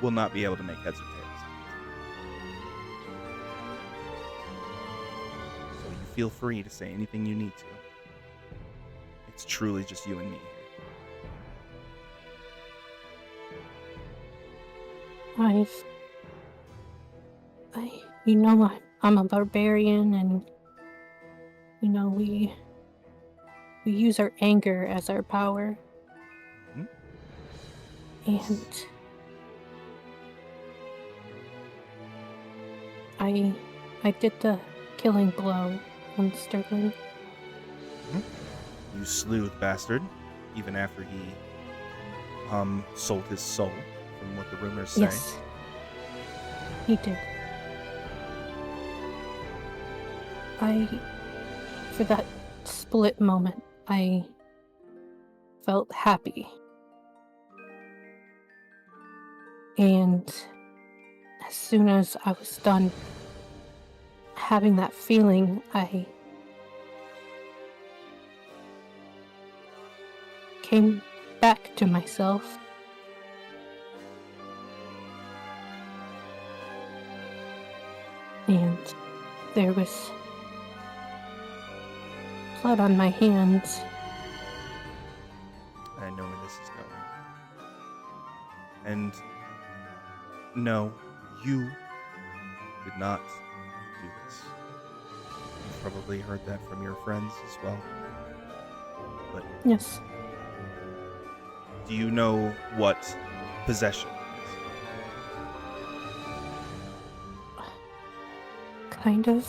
will not be able to make heads or tails. So you feel free to say anything you need to. It's truly just you and me here. I'm a barbarian, and we use our anger as our power. Mm-hmm. And I did the killing blow on Sterling. You slew the bastard, even after he sold his soul, from what the rumors say. Yes, he did. For that split moment, I felt happy. And as soon as I was done having that feeling, I came back to myself. And there was blood on my hands. I know where this is going. And no, you did not do this. You've probably heard that from your friends as well. But Yes. do you know what possession is? Kind of.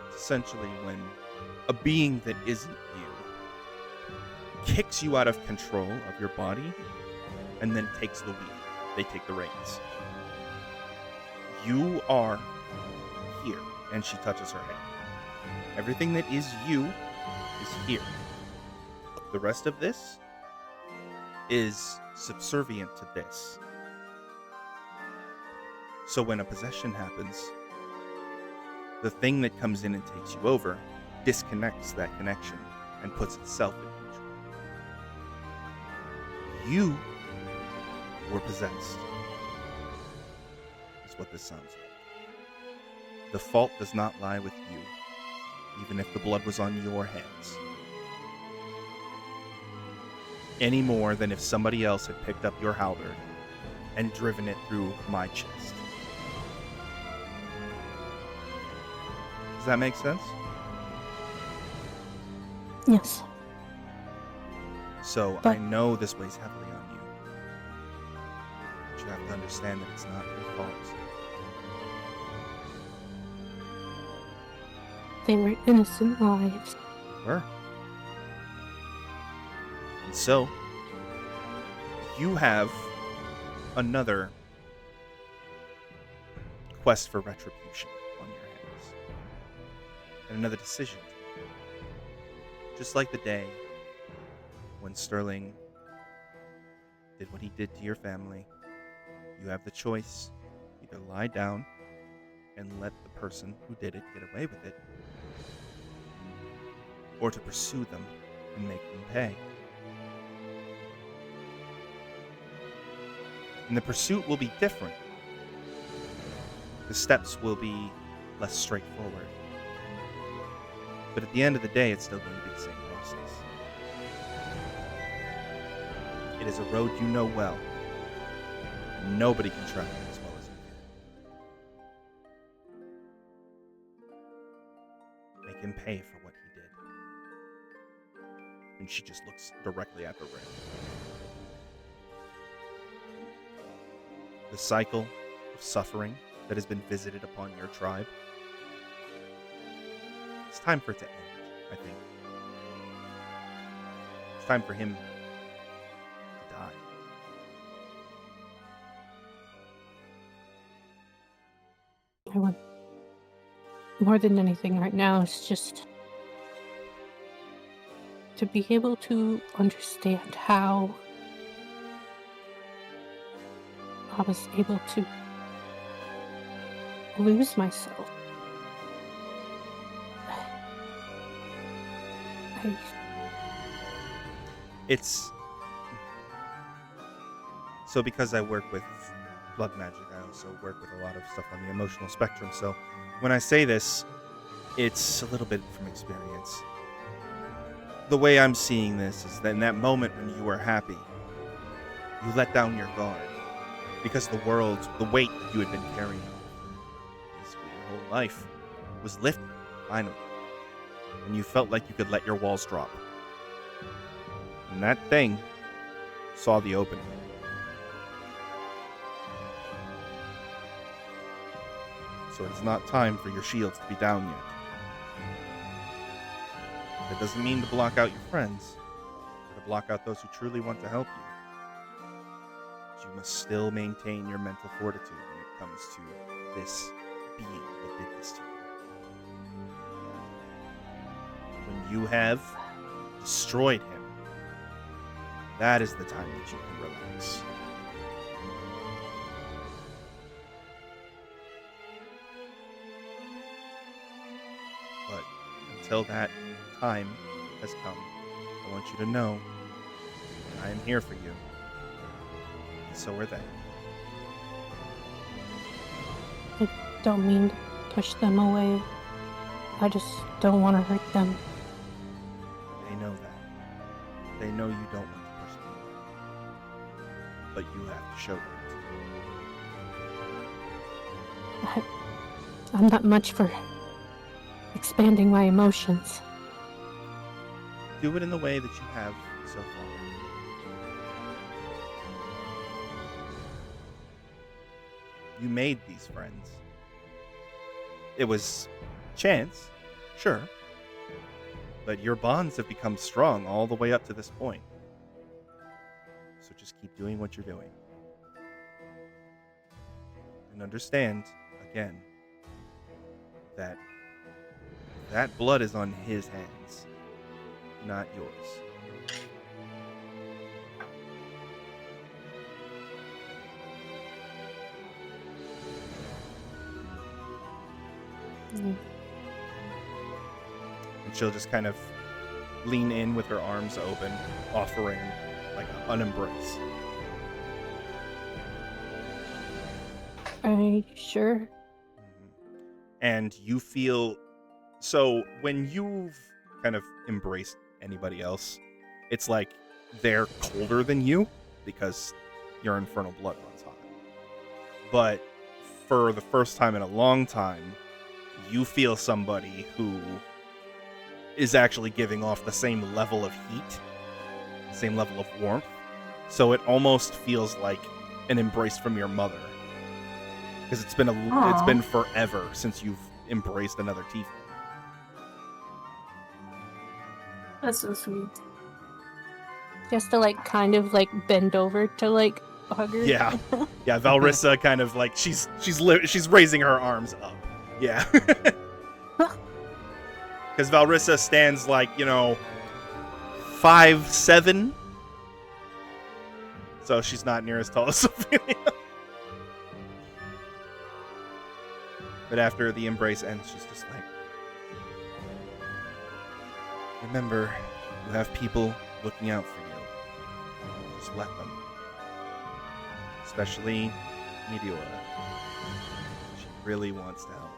It's essentially when a being that isn't you kicks you out of control of your body and then takes the lead. They take the reins. You are here. And she touches her head. Everything that is you is here. The rest of this is subservient to this. So when a possession happens, the thing that comes in and takes you over disconnects that connection and puts itself in control. You were possessed, is what this sounds like. The fault does not lie with you, even if the blood was on your hands. Any more than if somebody else had picked up your halberd and driven it through my chest. Does that make sense? Yes. So I But- know this weighs heavily on you. But you have to understand that it's not your fault. They were innocent lives. Were. And so, you have another quest for retribution on your hands. And another decision to make. Just like the day when Sterling did what he did to your family, you have the choice: either lie down and let the person who did it get away with it, or to pursue them and make them pay. And the pursuit will be different. The steps will be less straightforward. But at the end of the day, it's still going to be the same process. It is a road you know well. Nobody can travel it as well as you can. Make him pay for what he did. And she just looks directly at the ring. The cycle of suffering that has been visited upon your tribe, it's time for it to end, I think. It's time for him to die. I want more than anything right now is just to be able to understand how I was able to lose myself. It's so because I work with blood magic, I also work with a lot of stuff on the emotional spectrum. So when I say this, it's a little bit from experience. The way I'm seeing this is that in that moment when you were happy, you let down your guard because the weight that you had been carrying basically your whole life was lifted finally, and you felt like you could let your walls drop. And that thing saw the opening. So it's not time for your shields to be down yet. That doesn't mean to block out your friends, or to block out those who truly want to help you. But you must still maintain your mental fortitude when it comes to this being that did this to you. When you have destroyed him, that is the time that you can relax. But until that time has come, I want you to know I am here for you. And so are they. I don't mean to push them away. I just don't want to hurt them. They know that. They know you don't want to push them away. But you have to show that. I'm not much for expanding my emotions. Do it in the way that you have so far. You made these friends. It was chance, sure. But your bonds have become strong all the way up to this point. So just keep doing what you're doing. And understand, again, that that blood is on his hands, not yours. Mm. And she'll just kind of lean in with her arms open, offering like an embrace. Are you sure? And you feel so when you've kind of embraced anybody else, it's like they're colder than you because your infernal blood runs hot. But for the first time in a long time, you feel somebody who is actually giving off the same level of heat, the same level of warmth. So it almost feels like an embrace from your mother, because it's been forever since you've embraced another tiefling. That's so sweet. Just to like kind of like bend over to like hug her. Yeah, yeah. Valrissa kind of like she's raising her arms up. Yeah, because Valrissa stands like 5'7", so she's not near as tall as Ophelia. But after the embrace ends, she's just like, remember, you have people looking out for you. Just let them. Especially Meteora. She really wants to help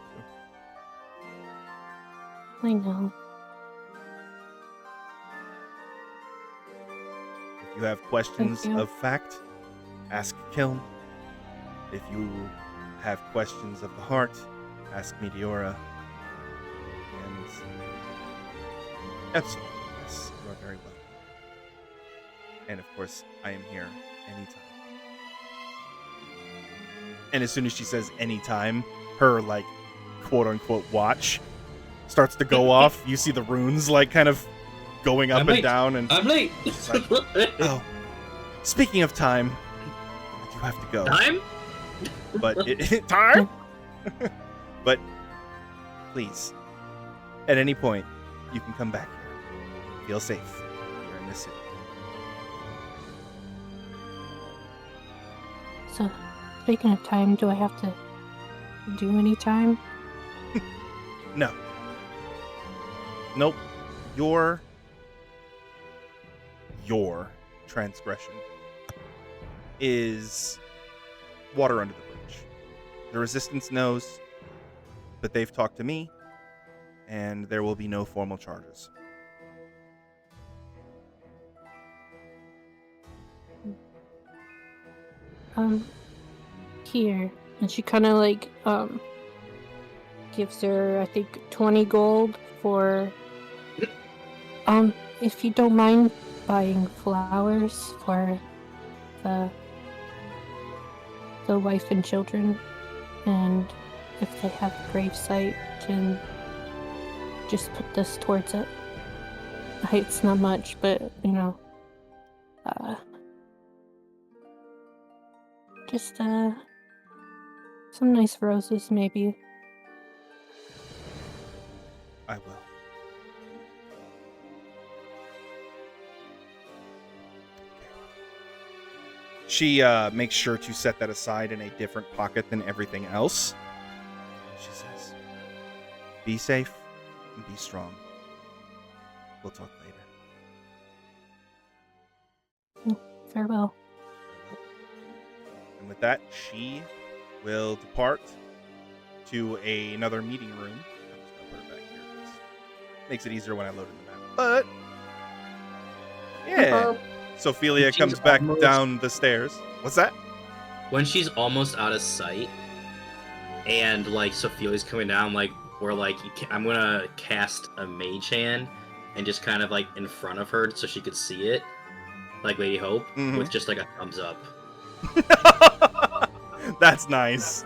you. I know. If you have questions Thank you. of fact, ask Kiln. If you have questions of the heart, ask Meteora. And absolutely, yes, you are very welcome. And of course, I am here anytime. And as soon as she says anytime, her like quote unquote watch starts to go off. You see the runes like kind of going up and down, and I'm late. she's like, oh, speaking of time, I do have to go. Time? But time? But please, at any point, you can come back here. Feel safe here in this city. So, speaking of time, do I have to do any time? No. Nope. Your transgression is water under the bridge. The Resistance knows, but they've talked to me, and there will be no formal charges. Here. And she kind of like, gives her, I think, 20 gold for, if you don't mind buying flowers for the wife and children, and if they have a gravesite, can just put this towards it. It's not much, but, just, some nice roses, maybe. I will. She makes sure to set that aside in a different pocket than everything else. She says, be safe and be strong. We'll talk later. Farewell. And with that, she will depart to another meeting room. I'm just going to put it back here. Makes it easier when I load in the map. But, yeah. Ophelia She's comes back almost- down the stairs. What's that? When she's almost out of sight, and like Sophia's coming down, like we're like, I'm gonna cast a mage hand and just kind of like in front of her so she could see it, like Lady Hope, with just like a thumbs up. That's nice.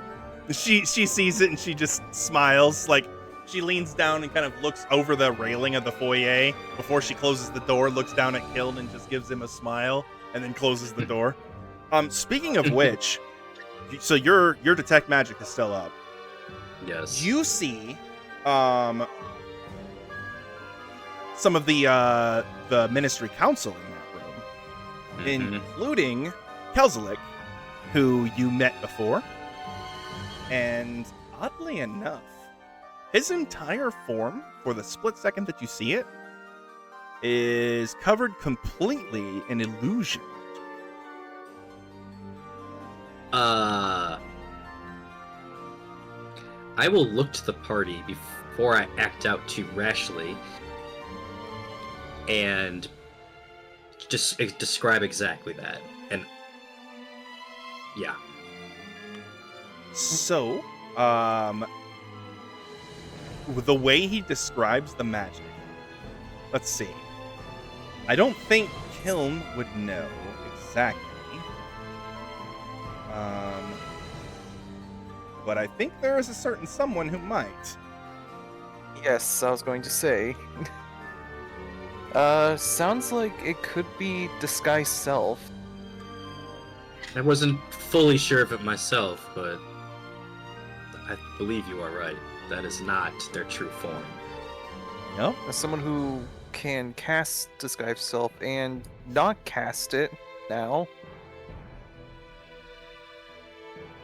She sees it and she just smiles. Like, she leans down and kind of looks over the railing of the foyer before she closes the door, looks down at Kiln and just gives him a smile, and then closes the door. Speaking of which, so your detect magic is still up. Yes. You see some of the Ministry Council in that room, including Kelzelik, who you met before. And oddly enough, his entire form, for the split second that you see it, is covered completely in illusion. I will look to the party before I act out too rashly and just describe exactly that. And yeah. So, the way he describes the magic. Let's see. I don't think Kiln would know exactly. But I think there is a certain someone who might. Yes, I was going to say. Sounds like it could be Disguise Self. I wasn't fully sure of it myself, but I believe you are right. That is not their true form. No? As someone who can cast Disguise Self and not cast it now.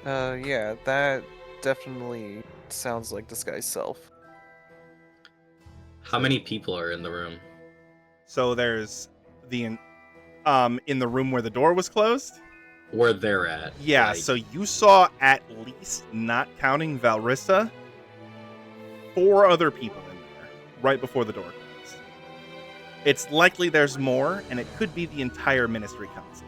Yeah, that definitely sounds like Disguise Self. How many people are in the room? So there's the in the room where the door was closed? Where they're at? Yeah, like- so you saw at least, not counting Valrissa, 4 other people in there right before the door closed. It's likely there's more, and it could be the entire Ministry Council.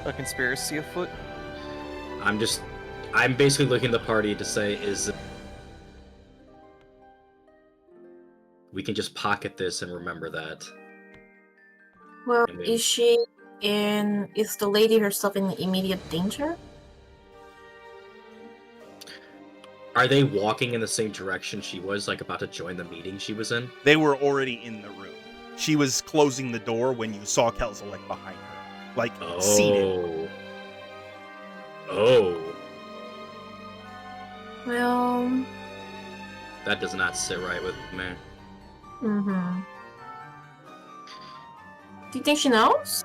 A conspiracy afoot? I'm basically looking at the party to say, is we can just pocket this and remember that. Well, I mean- is the lady herself in immediate danger? Are they walking in the same direction she was, like about to join the meeting she was in? They were already in the room. She was closing the door when you saw Kelzelek behind her. Like, seated. Oh. Well, That does not sit right with me. mm-hmm. Do you think she knows?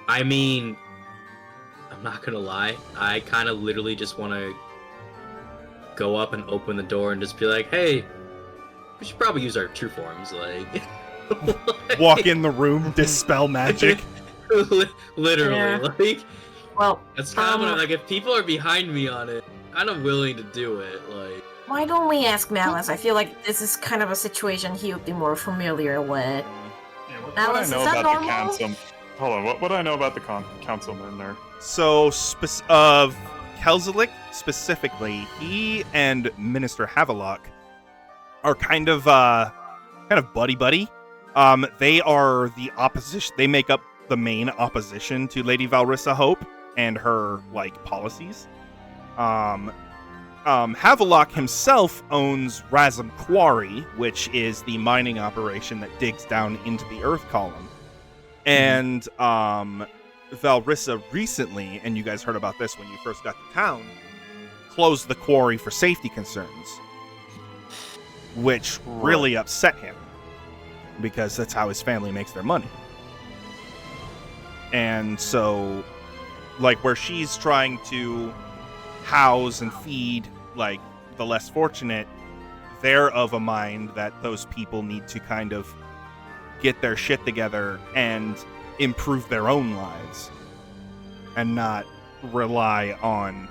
I mean, I'm not gonna lie. I kind of literally just want to go up and open the door and just be like, hey, we should probably use our true forms. Like, Walk in the room, dispel magic. Literally, Yeah. like, Well, that's kind of like, if people are behind me on it, kind of willing to do it. Like, why don't we ask Malice? I feel like this is kind of a situation he would be more familiar with. Yeah, what Alice, I know is that about the normal? council? Hold on, what would I know about the councilman there? So, of Kelzelik specifically, he and Minister Havelock are kind of buddy. They are the opposition. They make up the main opposition to Lady Valrissa Hope and her policies. Havelock himself owns Razum Quarry, which is the mining operation that digs down into the Earth column. And Valrissa recently, and you guys heard about this when you first got to town, closed the quarry for safety concerns, which really upset him, because that's how his family makes their money. And so, where she's trying to house and feed, the less fortunate, they're of a mind that those people need to kind of get their shit together and improve their own lives and not rely on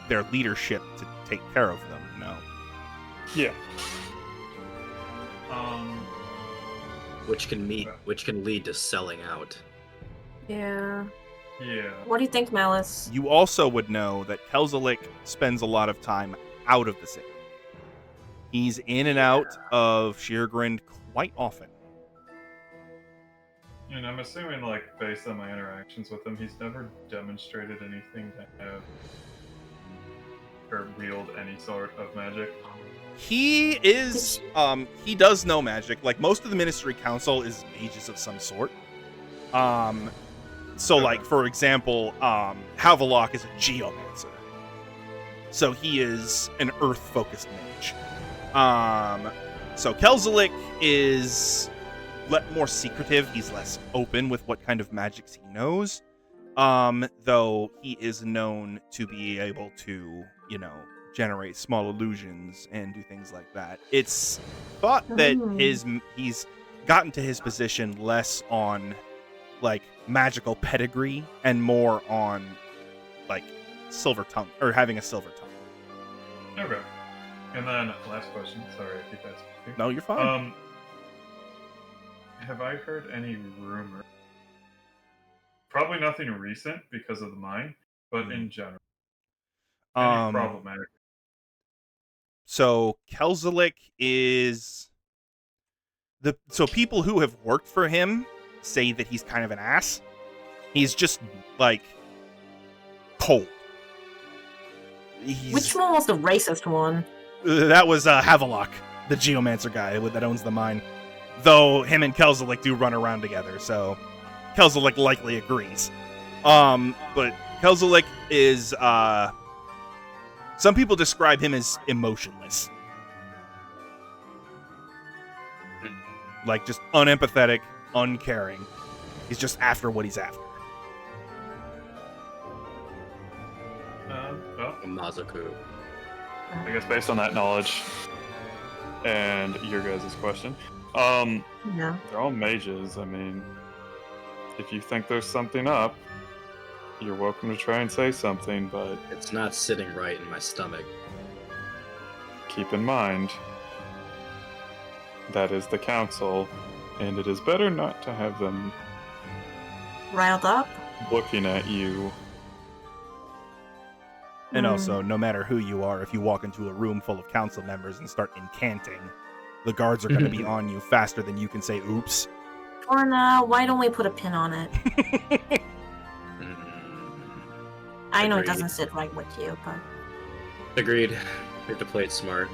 their leadership to take care of them, Yeah. which can lead to selling out. Yeah. Yeah. What do you think, Malice? You also would know that Kelzelik spends a lot of time out of the city. He's in and out of Scheergrund quite often. And I'm assuming, based on my interactions with him, he's never demonstrated anything to have or wield any sort of magic. He is, he does know magic. Most of the Ministry Council is mages of some sort. So, for example, Havelock is a geomancer. So he is an earth-focused mage. So Kelzelik is more secretive. He's less open with what kind of magics he knows. Though he is known to be able to, generate small illusions and do things like that. It's thought that he's gotten to his position less on magical pedigree and more on silver tongue, or having a silver tongue. Okay. And then last question. Sorry, I keep asking. No, you're fine. Have I heard any rumor Probably nothing recent because of the mine, but in general, any Um, problematic. so Kelzelik is so people who have worked for him say that he's kind of an ass. He's just like cold. Which one was the racist one? That was Havelock, the geomancer guy that owns the mine. Though him and Kelzelik do run around together, so Kelzelik likely agrees. But Kelzelik is some people describe him as emotionless. Like just unempathetic, uncaring. He's just after what he's after. Well, Mazaku. I guess based on that knowledge and your guys' question, Yeah. they're all mages. I mean, if you think there's something up, you're welcome to try and say something, but It's not sitting right in my stomach. keep in mind that is the council, and it is better not to have them Riled up? looking at you. And also, no matter who you are, if you walk into a room full of council members and start incanting, the guards are going to be on you faster than you can say oops. For now, why don't we put a pin on it? I know it Agreed. doesn't sit right with you, but Agreed. We have to play it smart.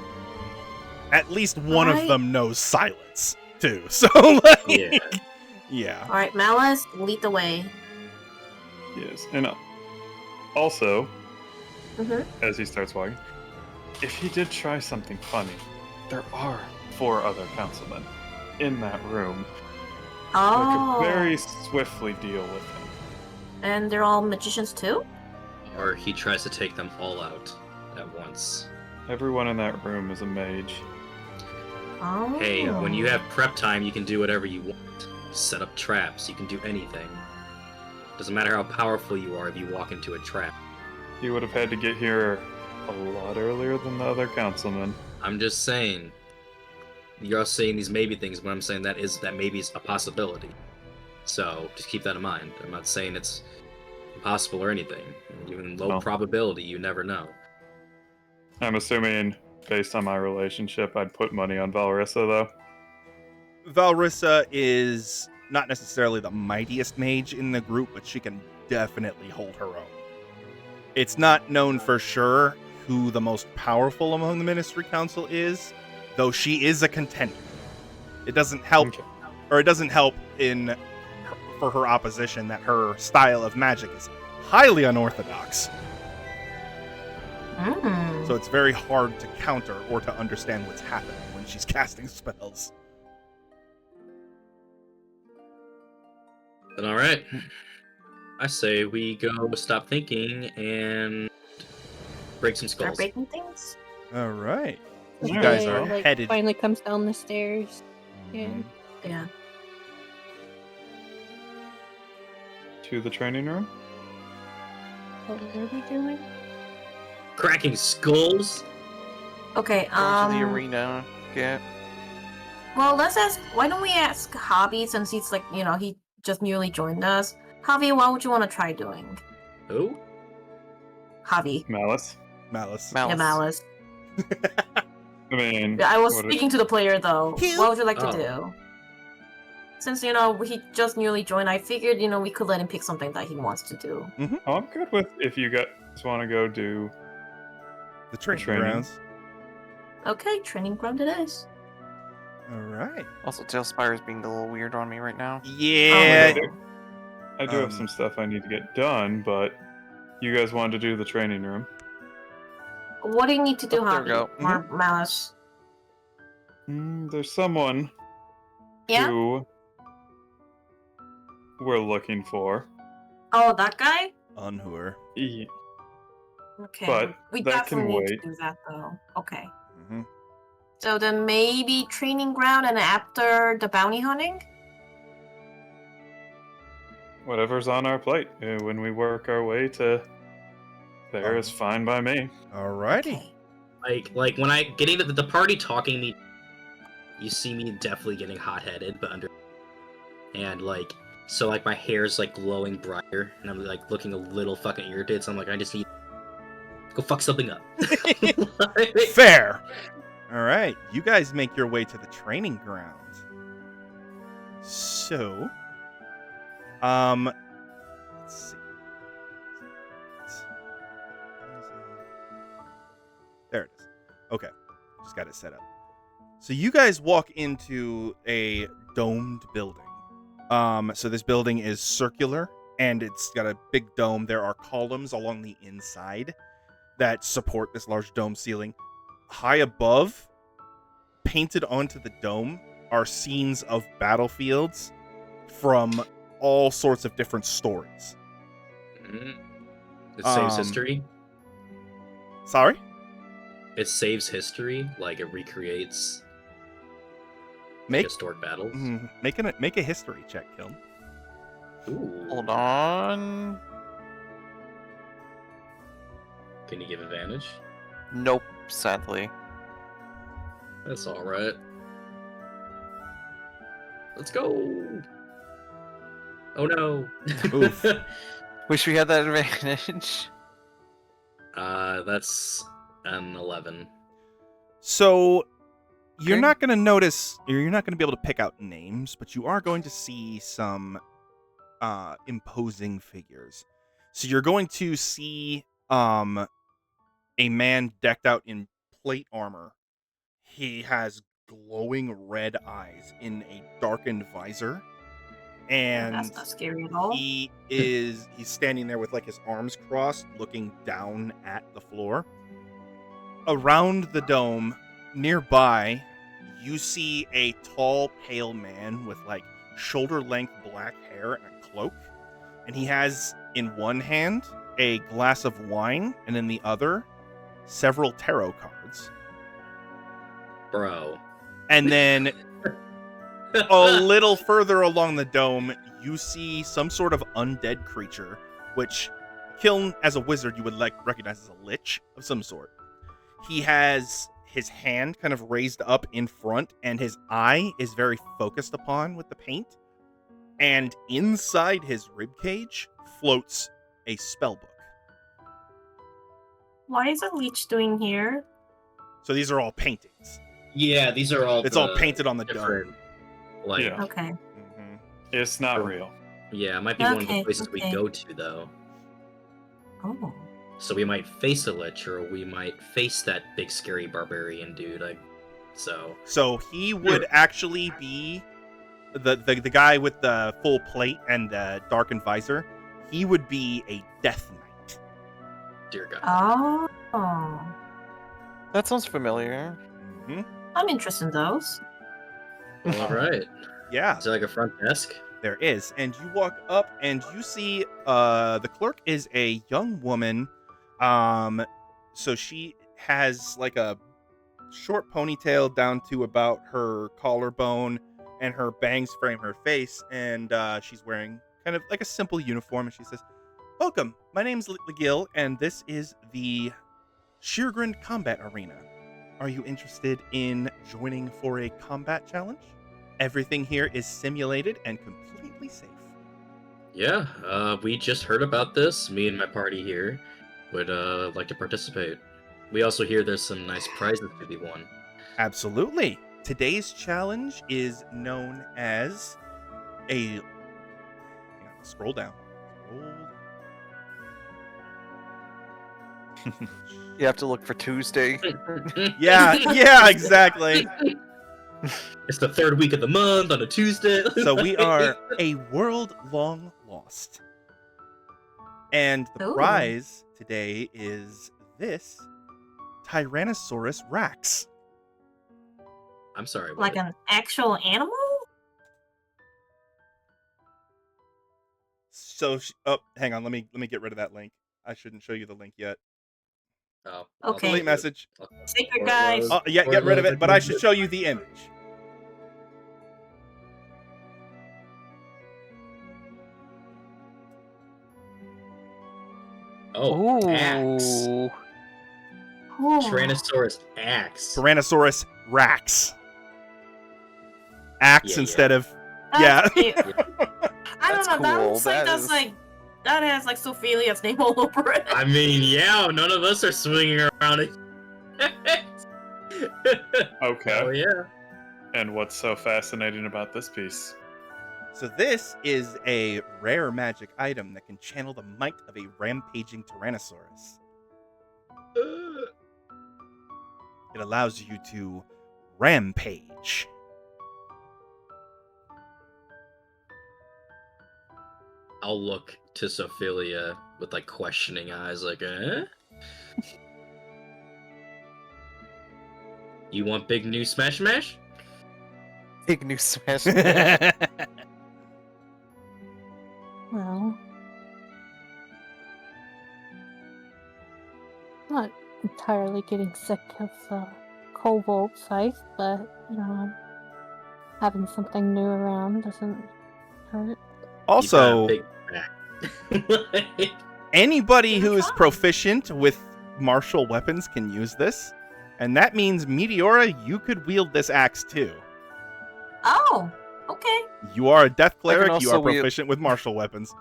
At least one Alright. of them knows silence, too. So, like, Yeah. yeah. alright, Malice, lead the way. Yes, and also, Mhm. as he starts walking, if he did try something funny, there are 4 other councilmen in that room that Oh. could very swiftly deal with him. And they're all magicians too? Or he tries to take them all out at once. Everyone in that room is a mage. Oh. Hey, when you have prep time, you can do whatever you want. Set up traps, you can do anything. Doesn't matter how powerful you are if you walk into a trap. He would have had to get here a lot earlier than the other councilmen. I'm just saying. You're saying these maybe things, but I'm saying that maybe is a possibility. So just keep that in mind. I'm not saying it's impossible or anything. Even low No. probability, you never know. I'm assuming, based on my relationship, I'd put money on Valrissa, though. Valrissa is not necessarily the mightiest mage in the group, but she can definitely hold her own. It's not known for sure who the most powerful among the Ministry Council is, though she is a contender. It doesn't help, Okay. or it doesn't help for her opposition that her style of magic is highly unorthodox. Mm. So it's very hard to counter or to understand what's happening when she's casting spells. Then alright. I say we go stop thinking and break some Start skulls. breaking things? All right. You Yeah, guys Okay, are like, headed. finally comes down the stairs. Yeah. Yeah. To the training room? What are we doing? Cracking skulls? Okay, Going to the arena. Get well, let's ask, why don't we ask Javi, since he's like, he just newly joined us. Javi, what would you want to try doing? Who? Javi. Malice? Malice. Yeah, Malice. I mean, Yeah, I was what speaking to the player, though. What would you like to Oh. do? Since, he just newly joined, I figured, we could let him pick something that he wants to do. Oh, I'm good with if you guys want to go do. The training training. grounds. Okay, training ground it is. All right. also Tailspire's being a little weird on me right now. Yeah. I do have some stuff I need to get done, but you guys wanted to do the training room. What do you need to do, Oh, there we Javi? go. Or Malice? There's someone Yeah? who we're looking for. Oh, that guy? Unhur. Yeah. Okay. But we that can definitely need wait. to do that, though. Okay. Mm-hmm. So then maybe training ground and after the bounty hunting? Whatever's on our plate. When we work our way to there is fine by me. All righty. Okay. Like when I getting the party talking me, you see me definitely getting hot-headed, but and like So like my hair's like glowing brighter, and I'm like looking a little fucking irritated. So I'm like, I just need to go fuck something up. Fair. All right, you guys make your way to the training ground. So, let's see. There it is. Okay, just got it set up. So you guys walk into a domed building. So this building is circular, and it's got a big dome. There are columns along the inside that support this large dome ceiling. High above, painted onto the dome, are scenes of battlefields from all sorts of different stories. It saves history. Sorry? It saves history, like it recreates Make historic battles. make a history check, Kiln. Ooh. Hold on. Can you give advantage? Nope, sadly. That's all right. Let's go. Oh no. Oof. Wish we had that advantage. That's an 11. So you're Okay. not going to notice, you're not going to be able to pick out names, but you are going to see some imposing figures. So you're going to see a man decked out in plate armor. He has glowing red eyes in a darkened visor, and That's not scary at all. he's standing there with like his arms crossed, looking down at the floor. Around the dome, nearby, you see a tall, pale man with like shoulder-length black hair and a cloak, and he has in one hand a glass of wine, and in the other several tarot cards. Bro. And then a little further along the dome, you see some sort of undead creature, which Kiln, as a wizard, you would recognize as a lich of some sort. He has his hand kind of raised up in front, and his eye is very focused upon with the paint. And inside his ribcage floats a spellbook. What is a leech doing here? So these are all paintings. Yeah, these are all. It's all painted on the dome. different, like, Yeah. Okay. Mhm. It's not real. yeah, it might be one of the Okay, places we okay. go to though. Oh. So we might face a lich, or we might face that big scary barbarian dude. So he would actually be the guy with the full plate and the darkened visor. He would be a death knight. Dear God. Oh. That sounds familiar. Mhm. I'm interested in those. All right. Yeah, Is there like a front desk? there is. And you walk up and you see the clerk is a young woman. So she has like a short ponytail down to about her collarbone, and her bangs frame her face, and she's wearing kind of like a simple uniform, and she says, "Welcome, my name's Legil, and this is the Scheergrund Combat Arena. Are you interested in joining for a combat challenge? Everything here is simulated and completely safe." Yeah. We just heard about this. Me and my party here would like to participate. We also hear there's some nice prizes to be won. Absolutely. Today's challenge is known as a... Hang on, scroll down. You have to look for Tuesday. Yeah, exactly. It's the third week of the month on a Tuesday. So we are a world long lost. And the Ooh. prize today is this Tyrannosaurus Rex. I'm sorry. Like what? an actual animal? So, hang on, let me get rid of that link. I shouldn't show you the link yet. Oh, Okay. Delete message. Secret, guys. Oh, yeah, get rid of it, but I should show you the image. Oh, axe. Ooh. Ooh. Tyrannosaurus axe. Tyrannosaurus Rex. Axe Yeah, instead of... That's Yeah. cute. I I don't That's know. That cool. looks like that's like that has like Sophelia's name all over it. I mean, yeah, none of us are swinging around it. Okay. Oh yeah. And what's so fascinating about this piece? So this is a rare magic item that can channel the might of a rampaging Tyrannosaurus. It allows you to rampage. I'll look to Sophelia with like questioning eyes, like, eh? You want big new smash smash? Big new smash. Well, not entirely getting sick of the cobalt fight, but having something new around doesn't hurt. Also, You got a big back. anybody Give it who a is try. proficient with martial weapons can use this. And that means, Meteora, you could wield this axe too. Oh, okay. You are a death cleric, you also are wield- proficient with martial weapons.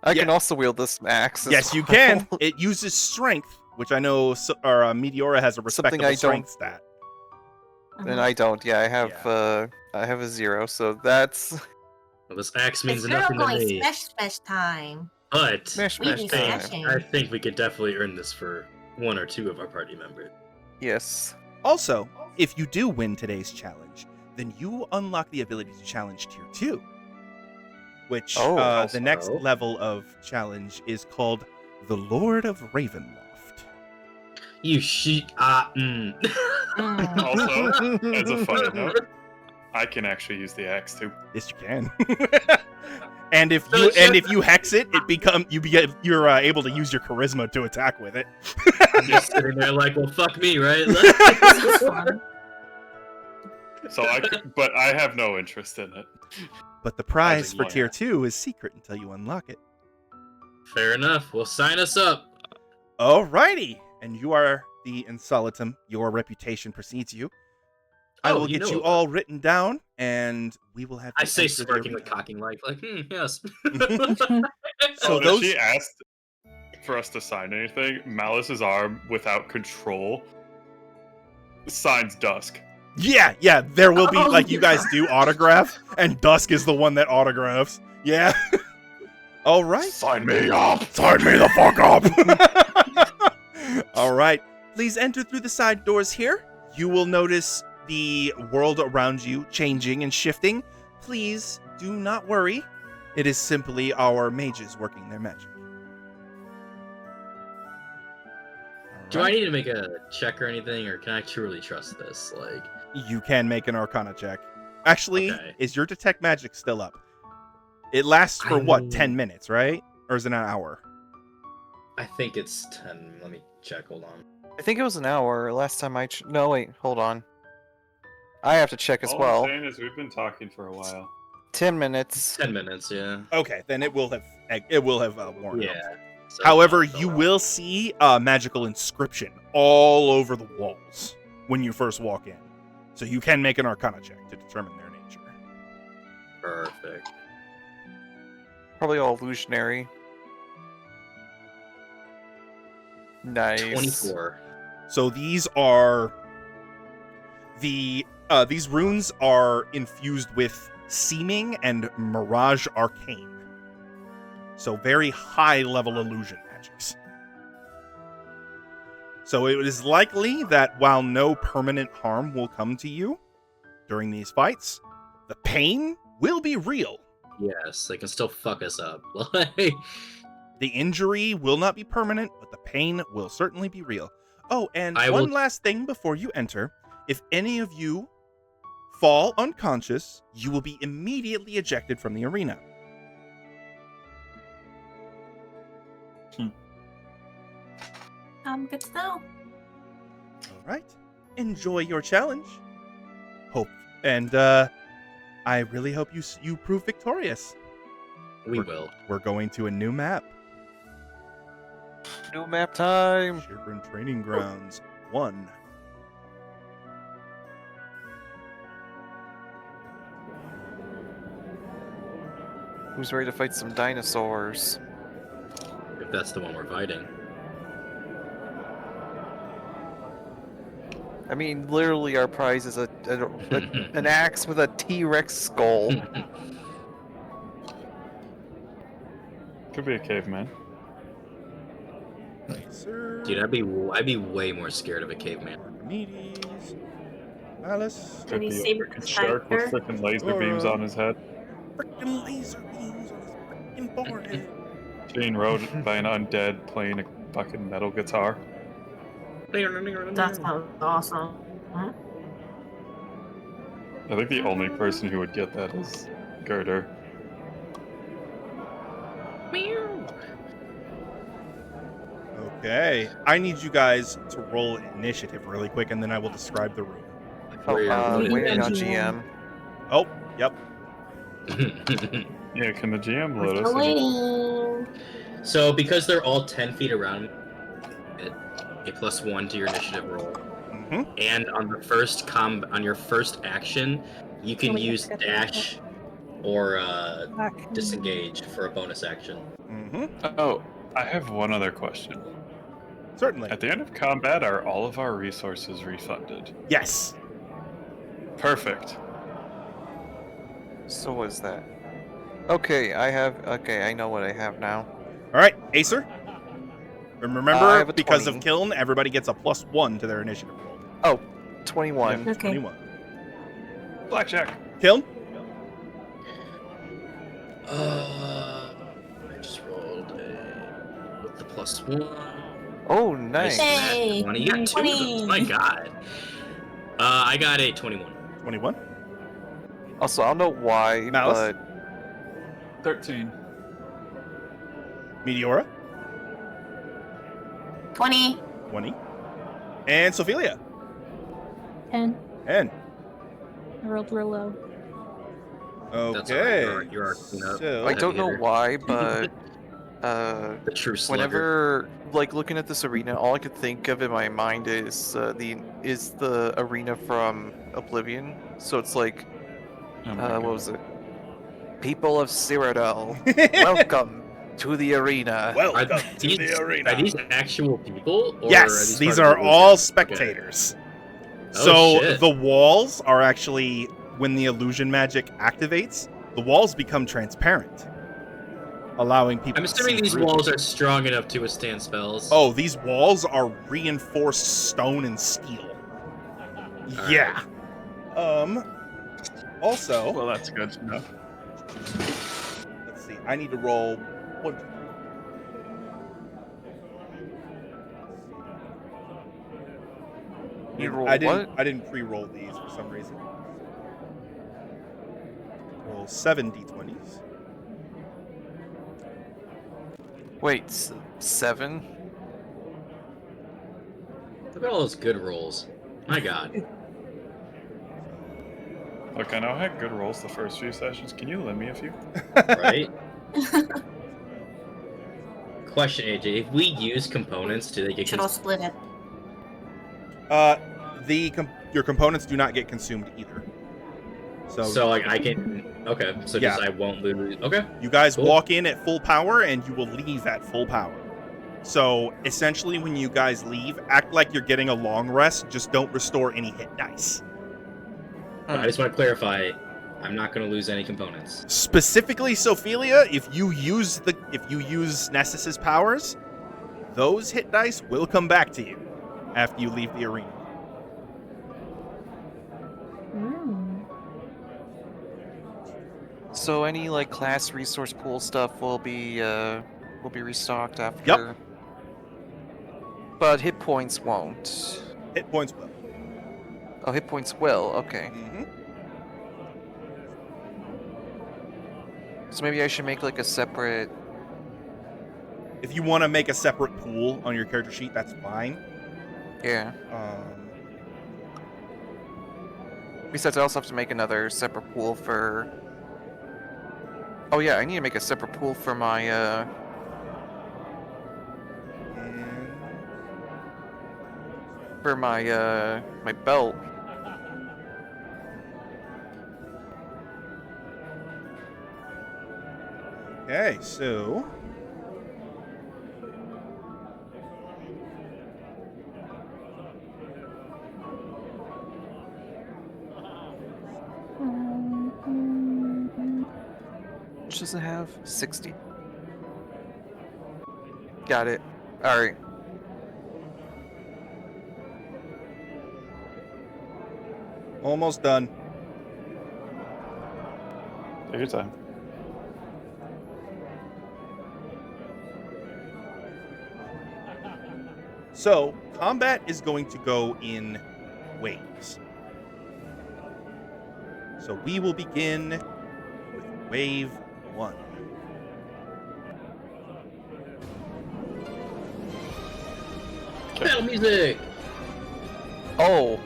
I can also wield this axe. Yes, you can. It uses strength, which I know Meteora has a respectable I don't- strength stat. And I don't. Yeah, Yeah. I have a 0, so that's Well, this axe means It's girl nothing to going me. smash time. But smash We smash be time. smashing. I think we could definitely earn this for one or two of our party members. Yes. Also, if you do win today's challenge, then you unlock the ability to challenge tier 2. Which, Oh, the next also- level of challenge is called the Lord of Ravenloft. You Also, as a funny note, I can actually use the axe too. Yes, you can. and if So you it's just- if you hex it, you're able to use your charisma to attack with it. I'm just sitting there like, well, fuck me, right? This is fun. So but I have no interest in it. But the prize As a for player. tier 2 is secret until you unlock it. Fair enough. Well, sign us up. Alrighty, and you are the Insolitum. Your reputation precedes you. I Oh, will you get know you about all written down, and we will have. I you say enter the smirking with arena. cocking like, yes. So If those- she asked for us to sign anything, Malice's arm, without control, signs Dusk. Yeah, there will be, Oh, like you guys do, autograph, and Dusk is the one that autographs. Yeah. All right. Sign me up! Sign me the fuck up! All right. Please enter through the side doors here. You will notice the world around you changing and shifting. Please do not worry. It is simply our mages working their magic. Do All I right. need to make a check or anything, or can I truly trust this? Like, You can make an Arcana check. Actually, Okay. is your detect magic still up? It lasts for I what, mean- 10 minutes, right? Or is it an hour? I think it's 10. Let me check. Hold on. I think it was an hour last time I. No, wait, hold on. I have to check as All well. I'm saying is we've been talking for a while. 10 minutes. 10 minutes, yeah. Okay, then it will have worn up. Yeah. So However, it's not you so will see a magical inscription all over the walls when you first walk in. So you can make an Arcana check to determine their nature. perfect. Probably all illusionary. Nice. 24. So these runes are infused with seeming and mirage arcane. So very high level illusion magics. So it is likely that while no permanent harm will come to you during these fights, the pain will be real. Yes, they can still fuck us up. Like, The injury will not be permanent, but the pain will certainly be real. Oh, and I one will- last thing before you enter. If any of you fall unconscious, you will be immediately ejected from the arena. Good to know. All right. Enjoy your challenge. Hope. And I really hope you prove victorious. we will. We're going to a new map. New map time. Scheergrund Training Grounds 1. Who's ready to fight some dinosaurs? If that's the one we're fighting. I mean, literally, our prize is an axe with a T-Rex skull. Could be a caveman. Sir. Dude, I'd be way more scared of a caveman. Archimedes. Alice. Could Maybe be a saber freaking shark with tiger. freaking laser beams on his head. Frickin' laser beams on his frickin' forehead. Being rode by an undead playing a fucking metal guitar. That sounds awesome. I think the only person who would get that is Girder. Okay. I need you guys to roll initiative really quick, and then I will describe the room. Oh, Where wait, Yeah. now GM. Oh, yep. Yeah, can the GM We're load still us? waiting. So because they're all 10 feet around, a +1 to your initiative roll. Mm-hmm. And on the first on your first action, you can use dash or disengage for a bonus action. Mm-hmm. Oh, I have one other question. Certainly. At the end of combat, are all of our resources refunded? Yes. Perfect. So what is that? Okay, I know what I have now. All right, Acer. And remember, I have a because 20. of Kiln, everybody gets a +1 to their initiative roll. Oh, 21. Okay. 21. Blackjack. Kiln? I just rolled with the +1. Oh, nice. Yay! 20. You got 2 of 20. those. My God. I got a 21. 21. Also, I don't know why, Malice? but 13. Meteora? 20. 20. And Sophelia? 10. And I rolled real low. That's all okay. right, you are clean up. So, I don't know hitter. why, but The true slugger. whenever like looking at this arena, all I could think of in my mind is the arena from Oblivion. So it's like, Oh my what was God. it? People of Cyrodiil, welcome to the arena. welcome Are to these, the arena. Are these actual people? Or Yes, are these part are of the all illusion? spectators. Oh, So shit. the walls are actually, when the illusion magic activates, the walls become transparent, allowing people I'm to assuming see these through walls them. are strong enough to withstand spells. Oh, these walls are reinforced stone and steel. All Yeah. Also, Well, that's good to know. let's see. I need to roll one. You roll I didn't. what? I didn't pre-roll these for some reason. Roll 7 d20s. Wait, 7? Look at all those good rolls. My God. Look, I know I had good rolls the first few sessions. Can you lend me a few? Right? Question, AJ. If we use components, do they get Should all split it. Your components do not get consumed either. So like I can. Okay. So Yeah. just I won't lose. Okay. You guys Cool. walk in at full power and you will leave at full power. So essentially, when you guys leave, act like you're getting a long rest. Just don't restore any hit dice. I just want to clarify. I'm not going to lose any components. Specifically, Sophelia, if you use Nessus's powers, those hit dice will come back to you after you leave the arena. So any like class resource pool stuff will be restocked after. But hit points won't. Hit points will. Oh, hit points will. Okay. Mm-hmm. So maybe I should make like a separate. If you want to make a separate pool on your character sheet, that's fine. Yeah. Besides, I also have to make another separate pool for. Oh yeah, I need to make a separate pool for my my belt. Okay, so Which does it have? 60. Got it. Alright. almost done. Take your time. So, combat is going to go in waves. So we will begin with wave 1. Battle music. Oh,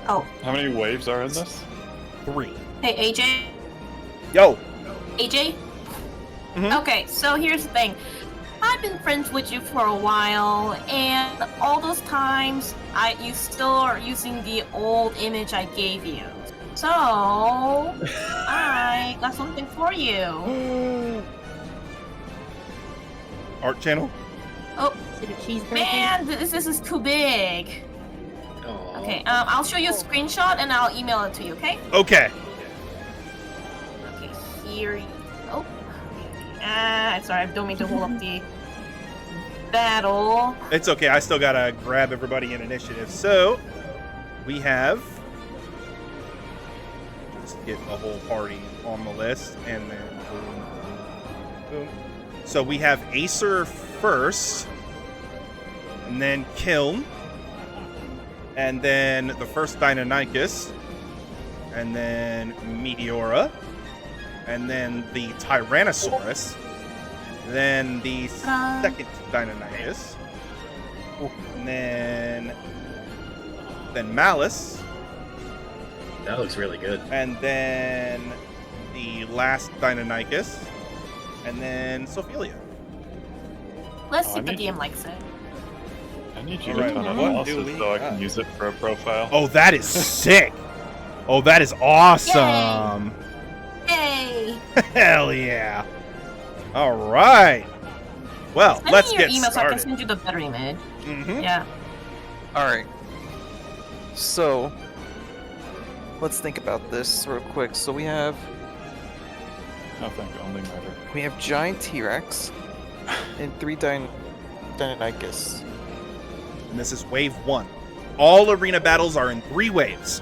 Oh, How many waves are in this? 3. hey AJ. Yo! AJ. Mhm. Okay, so here's the thing. I've been friends with you for a while, and all those times, you still are using the old image I gave you. So, I got something for you. Art channel? Oh, Is it a cheeseburger? man, this is too big. Aw. Okay, I'll show you a screenshot and I'll email it to you, okay? Okay. Okay, here you go. Sorry, I don't mean to hold up the battle. It's okay. I still gotta grab everybody in initiative. So, we have... Just get the whole party on the list, and then boom, boom, boom. So we have Acer first, and then Kiln, and then the first Deinonychus, and then Meteora, and then the Tyrannosaurus, then the second Deinonychus, and then Malice, That looks really good. and then the last Deinonychus, and then Sophelia. Let's Oh, see I if the need you- DM likes it. I need you Alright, to ton of what do losses we so I got? can use it for a profile. Oh, that is sick! Oh, that is awesome! Yay! Hell yeah! All right. Well, Send let's me your get email so I can started. send you the better image. Mm-hmm. Yeah. alright. So, let's think about this real quick. So we have Nothing, only murder. giant T-Rex and 3 Deinonychus. And this is wave 1. All arena battles are in 3 waves.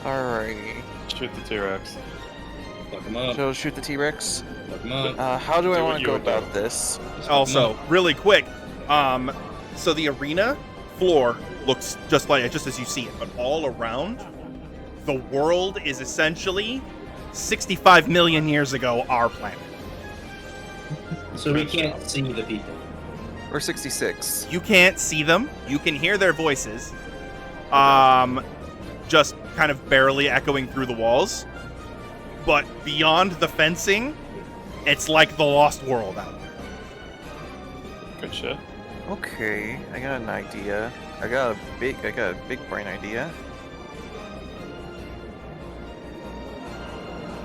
Alright. Shoot the T-Rex. Fuck him up. So shoot the T-Rex. Fuck him up. How do I Do what want to you go would do. about this? Just fuck 'em Also, up. really quick, so the arena floor looks just as you see it, but all around, the world is essentially 65 million years ago our planet. So we can't see the people. Or 66. You can't see them. You can hear their voices. Just kind of barely echoing through the walls. But beyond the fencing, it's like the lost world out there. Good shit. Okay, I got an idea. I got a big brain idea.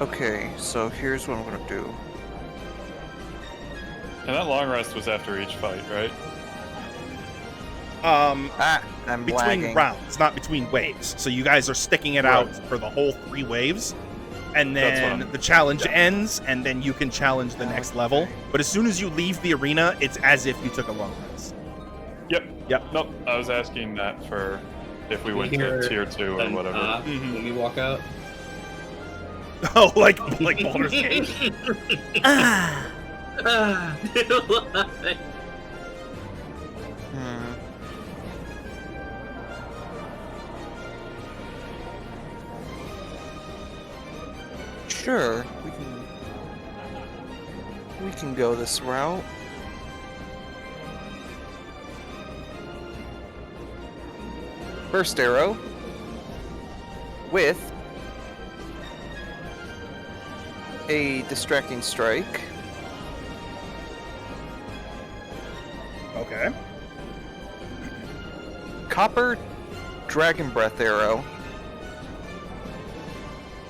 Okay, so here's what I'm gonna do. And that long rest was after each fight, right? Um, I'm between lagging. rounds, not between waves. So you guys are sticking it out for the whole 3 waves. And That's what then I'm- the challenge yeah. ends, and then you can challenge the next level. But as soon as you leave the arena, it's as if you took a long rest. Yep. Yep. Nope. I was asking that for if we We went to hear tier 2 or Then, whatever. Mhm. When we walk out. Oh, like Baldur's Gate. Ah. Hmm. Sure, we can go this route. First arrow with a distracting strike. Okay. Copper dragon breath arrow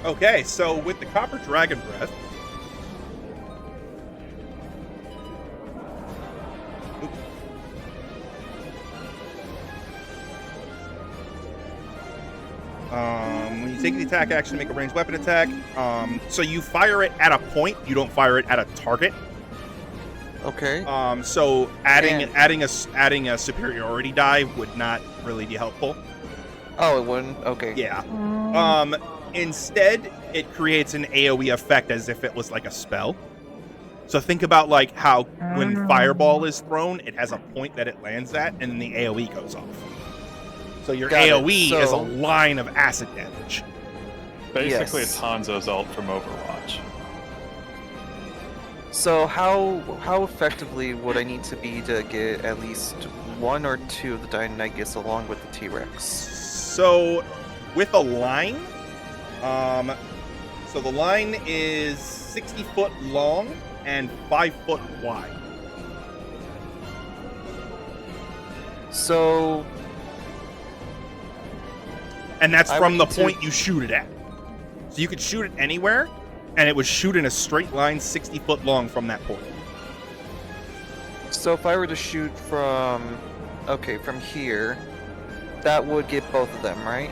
Okay, so with the Copper Dragon Breath. Oops. When you take the attack action, make a ranged weapon attack. So you fire it at a point. You don't fire it at a target. Okay. So adding a superiority die would not really be helpful. Oh, it wouldn't? Okay. Yeah. Instead, it creates an AoE effect as if it was like a spell. So think about like how when Fireball is thrown, it has a point that it lands at, and then the AoE goes off. So your Got it. AoE is a So- line of acid damage. Basically, Yes. it's Hanzo's ult from Overwatch. So how effectively would I need to be to get at least one or two of the Deinonychus along with the T-Rex? So with a line, so the line is 60 foot long and 5 foot wide. So And that's I from would the need to- point you shoot it at. So you could shoot it anywhere, and it would shoot in a straight line 60 foot long from that point. So if I were to shoot from here, that would get both of them, right?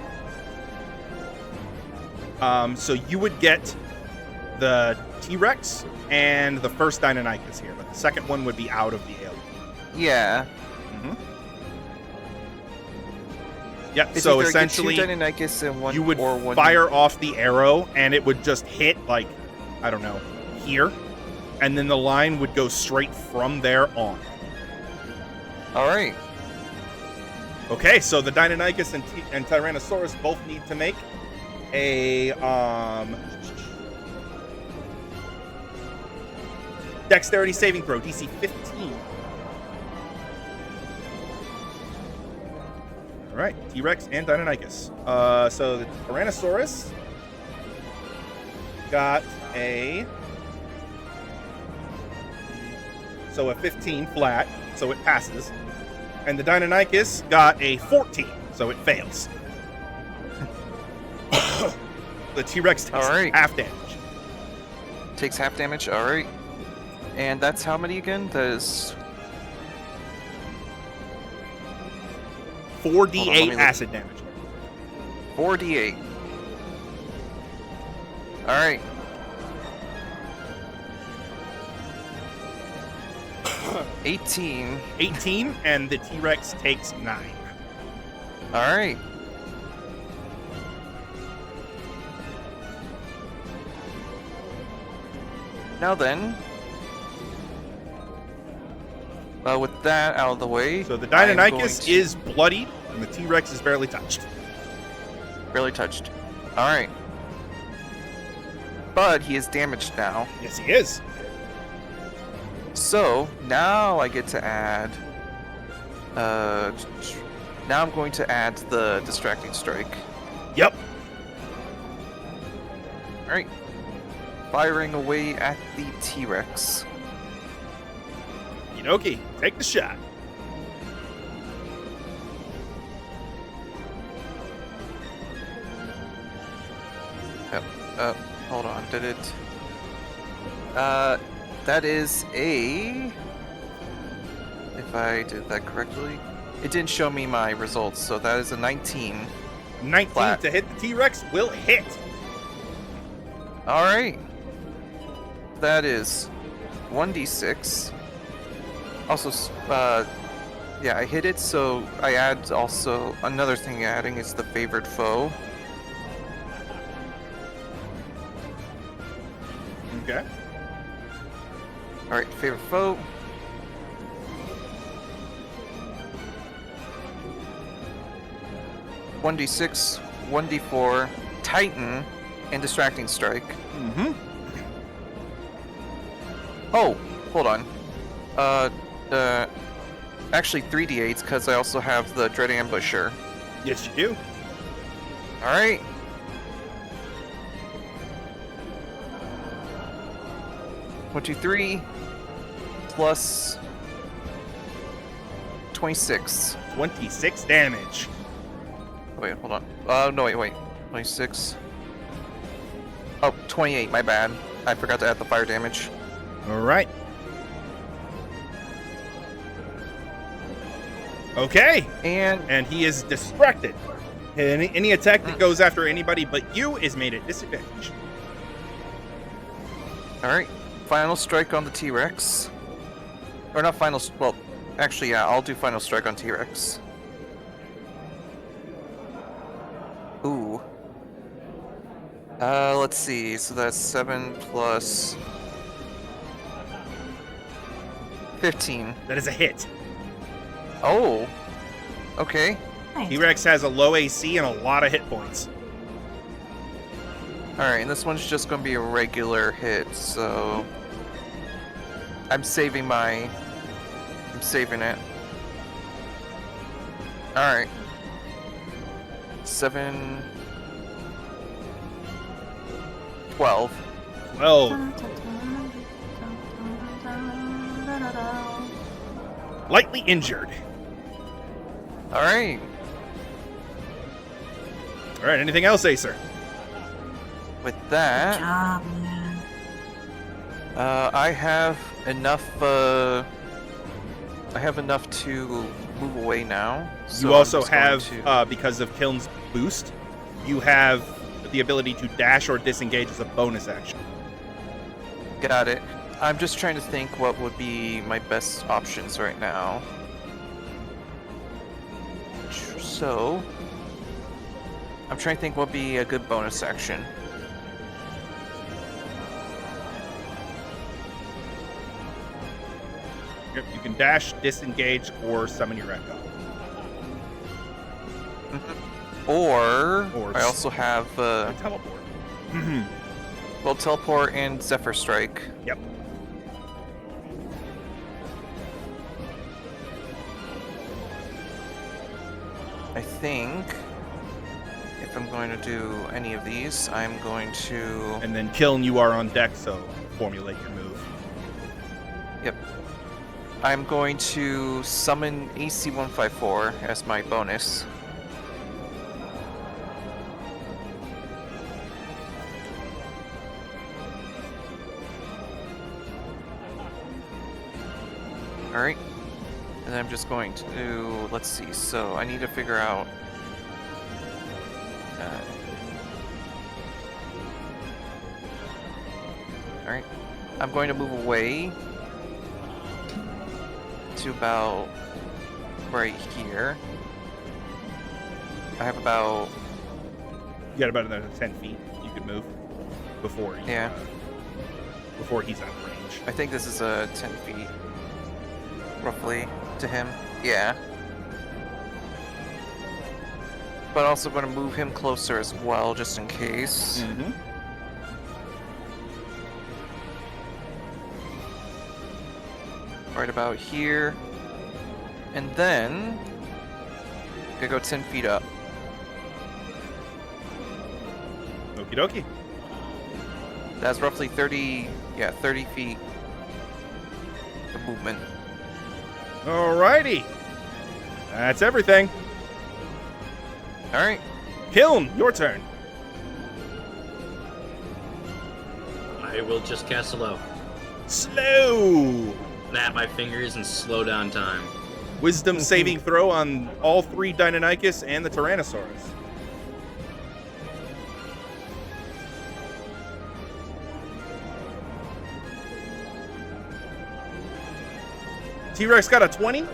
So you would get the T-Rex and the first Deinonychus here, but the second one would be out of the AoE. Yeah. Yep, It's so either get essentially two Deinonychus and one you would or one fire off the arrow and it would just hit like, I don't know, here, and then the line would go straight from there on. All right. Okay, so the Deinonychus and Tyrannosaurus both need to make a dexterity saving throw, DC 15. All right, T-Rex and Deinonychus. So the Tyrannosaurus got a 15 flat, so it passes. And the Deinonychus got a 14, so it fails. The T-Rex takes All right. half damage. Takes half damage. All right. And that's how many again? That is 4d8 Hold on, let me look. acid damage. 4d8. All right. $18. 18, and the T-Rex takes 9. All right. Now then, with that out of the way, So the I am going Deinonychus to- is bloodied, and the T-Rex is barely touched. barely touched. All right. But he is damaged now. Yes, he is. So now I get to add. Now I'm going to add the distracting strike. Yep. All right. Firing away at the T-Rex. Inoki, take the shot. Hold on. Did it? That is a. If I did that correctly, it didn't show me my results, so that is a 19. 19 Flat. to hit the T-Rex will hit. All right. That is 1d6. Also, yeah, I hit it, so I add also another thing adding is the favored foe. Okay. All right, favorite foe. (1d6), 1d4, Titan, and distracting strike. Mm-hmm. Oh, hold on. Actually 3d8s because I also have the Dread Ambusher. Yes, you do. All right. One, two, three, plus 26. 26 damage. Oh, wait, hold on. No, wait. 26. Oh, 28, my bad. I forgot to add the fire damage. All right. Okay. And he is distracted. Any attack that goes after anybody but you is made at disadvantage. Alright. Final strike on the T-Rex. Or not final... Well, actually, yeah, I'll do final strike on T-Rex. Ooh. Let's see. So that's 7 plus... 15. That is a hit. Oh. Okay. Nice. T-Rex has a low AC and a lot of hit points. Alright, and this one's just gonna be a regular hit, so... I'm saving it. Alright. 7... 12. 12. Lightly injured. Alright. All right, anything else, Acer? With that... job, man. I have enough. I have enough to move away now. So You also I'm just going have, to- because of Kiln's boost, you have the ability to dash or disengage as a bonus action. Got it. I'm just trying to think what would be my best options right now. So, I'm trying to think what would be a good bonus action. You can dash, disengage, or summon your echo. Or Or I also have Teleport. well, teleport and Zephyr Strike. Yep. I think if I'm going to do any of these, I'm going to... And then Kiln, you are on deck, so formulate your move. Yep. I'm going to summon AC-154 as my bonus. Alright. And then I'm just going to do... Let's see. So I need to figure out... Alright. I'm going to move away to about right here. I have about... You got about another 10 feet you could move before you, Yeah. Before he's out of range. I think this is 10 feet, roughly, to him. Yeah. But also going to move him closer as well, just in case. Mm-hmm. Right about here. And then... gonna go 10 feet up. Okie dokie. That's roughly 30... Yeah, 30 feet of movement. Alrighty. That's everything. Alright. Kiln, your turn. I will just cast slow. Slow. Snap my fingers and slow down time. Wisdom saving throw on all three Deinonychus and the Tyrannosaurus. T-Rex got a 20.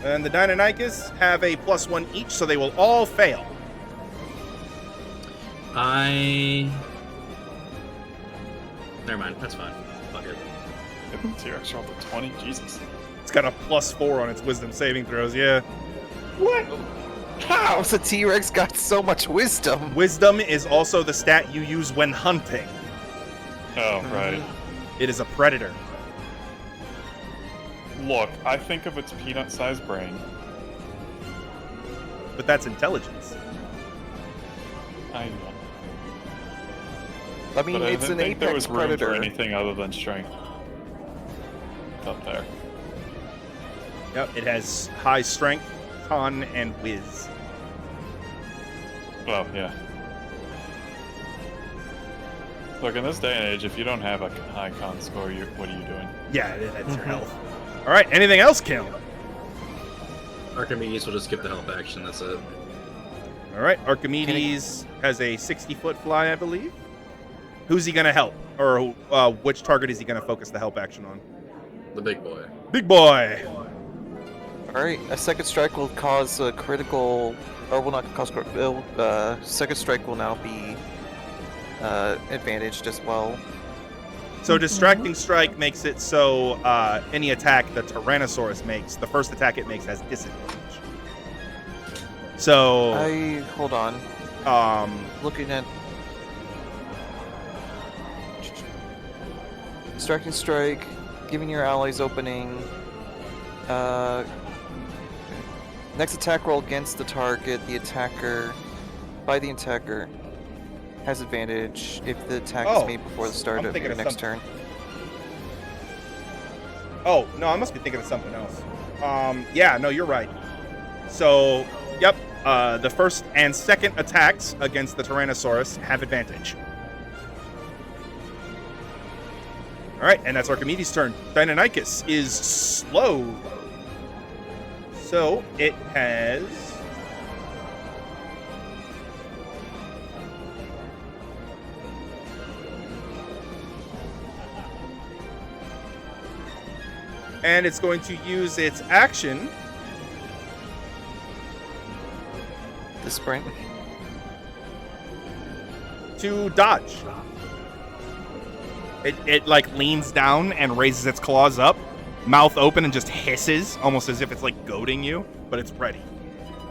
And the Deinonychus have a +1 each, so they will all fail. Never mind, that's fine. Fuck it. T-Rex rolled a 20. Jesus. It's got a +4 on its wisdom saving throws, yeah. What? How? The T-Rex got so much wisdom. Wisdom is also the stat you use when hunting. Oh, right. It is a predator. Look, I think of its peanut-sized brain. But that's intelligence. I know. I mean, But I it's didn't an think there apex was room predator. for anything other than strength. Up there. Yep, it has high strength, con, and whiz. Well, yeah. Look, in this day and age, if you don't have a high con score, what are you doing? Yeah, that's your health. All right, anything else, Kim? Archimedes will just give the help action. That's it. All right, Archimedes has a 60-foot fly, I believe. Who's he going to help? Or which target is he going to focus the help action on? The big boy. Big boy! Alright, a second strike will cause a critical, or will not cause critical, second strike will now be advantaged as well. So Distracting Strike makes it so any attack the Tyrannosaurus makes, the first attack it makes has disadvantage. So... Hold on. Looking at... Distracting Strike, giving your allies opening. Next attack roll against the target, the attacker has advantage if the attack is made before the start of your next turn. Oh, no, I must be thinking of something else. Yeah, no, you're right. So, yep, the first and second attacks against the Tyrannosaurus have advantage. Alright, and that's Archimedes' turn. Deinonychus is slow. So, it has... And it's going to use its action... The sprint. to dodge. It like leans down and raises its claws up, mouth open, and just hisses, almost as if it's like goading you, but it's ready.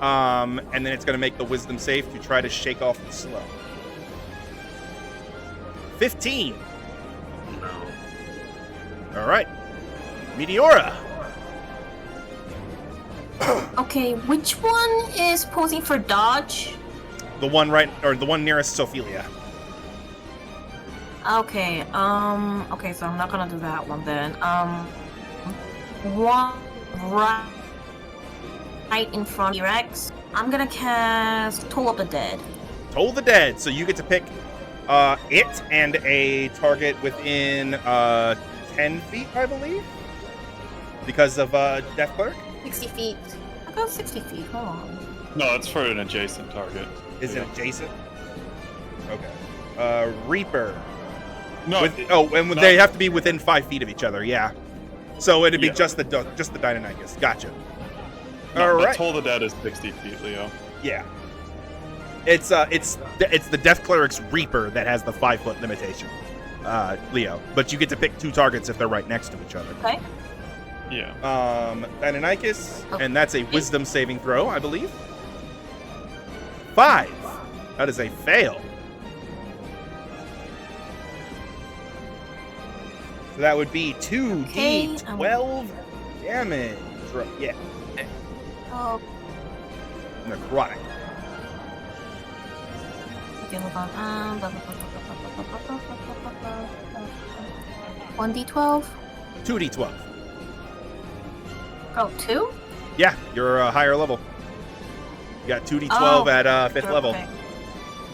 And then it's going to make the wisdom save to try to shake off the slow. 15. No. All right. Meteora. Okay, which one is posing for dodge? The one right, or the one nearest Sophelia. Okay, okay, so I'm not gonna do that one then. One right in front of T-Rex. I'm gonna cast Toll of the Dead. Toll the Dead. So you get to pick it and a target within 10 feet, I believe, because of Death Clerk. 60 feet. I got 60 feet, hold on. No, it's for an adjacent target. Is it Yeah. adjacent? Okay. Reaper. No, And they have to be within 5 feet of each other. Yeah. So it'd be Yeah. just the Deinonychus. Gotcha. no, All but right. Toll the Dead is 60 feet, Leo. Yeah. It's the Death Cleric's Reaper that has the 5-foot limitation, Leo. But you get to pick 2 targets if they're right next to each other. Okay. Yeah. Deinonychus, Oh. and that's a Wisdom saving throw, I believe. 5. That is a fail. So that would be 2d12 damage. Yeah, Oh, necrotic. okay, hold on. 1d12? 2d12. Oh, 2? Yeah, you're a higher level. You got 2d12 Oh, at 5th level. Okay.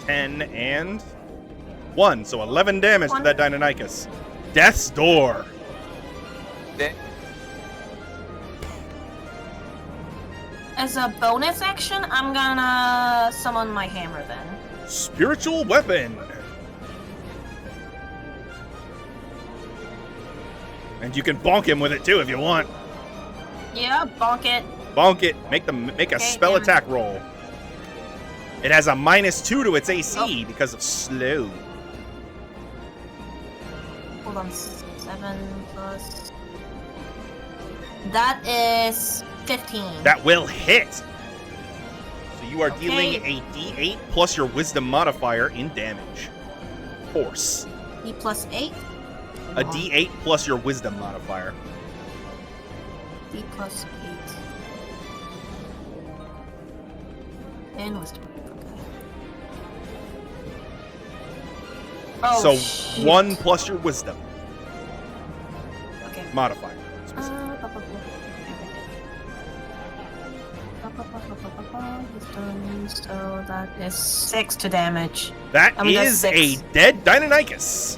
10 and 1, so 11 damage to One. that Deinonychus. Death's Door. As a bonus action, I'm gonna summon my hammer then. Spiritual Weapon. And you can bonk him with it too if you want. Yeah, bonk it. Bonk it. Make a Okay, spell damn it. attack roll. It has a -2 to its AC Oh. because of slow. Hold on, 7 plus... That is 15. That will hit. So you are dealing Okay. a D8 plus your Wisdom modifier in damage. Force. D plus 8? A D8 plus your Wisdom modifier. D plus 8. And wisdom. Okay. Oh, So shit. 1 plus your Wisdom Okay. modifier. So that is 6 to damage. That I mean, that's is a 6. dead Deinonychus.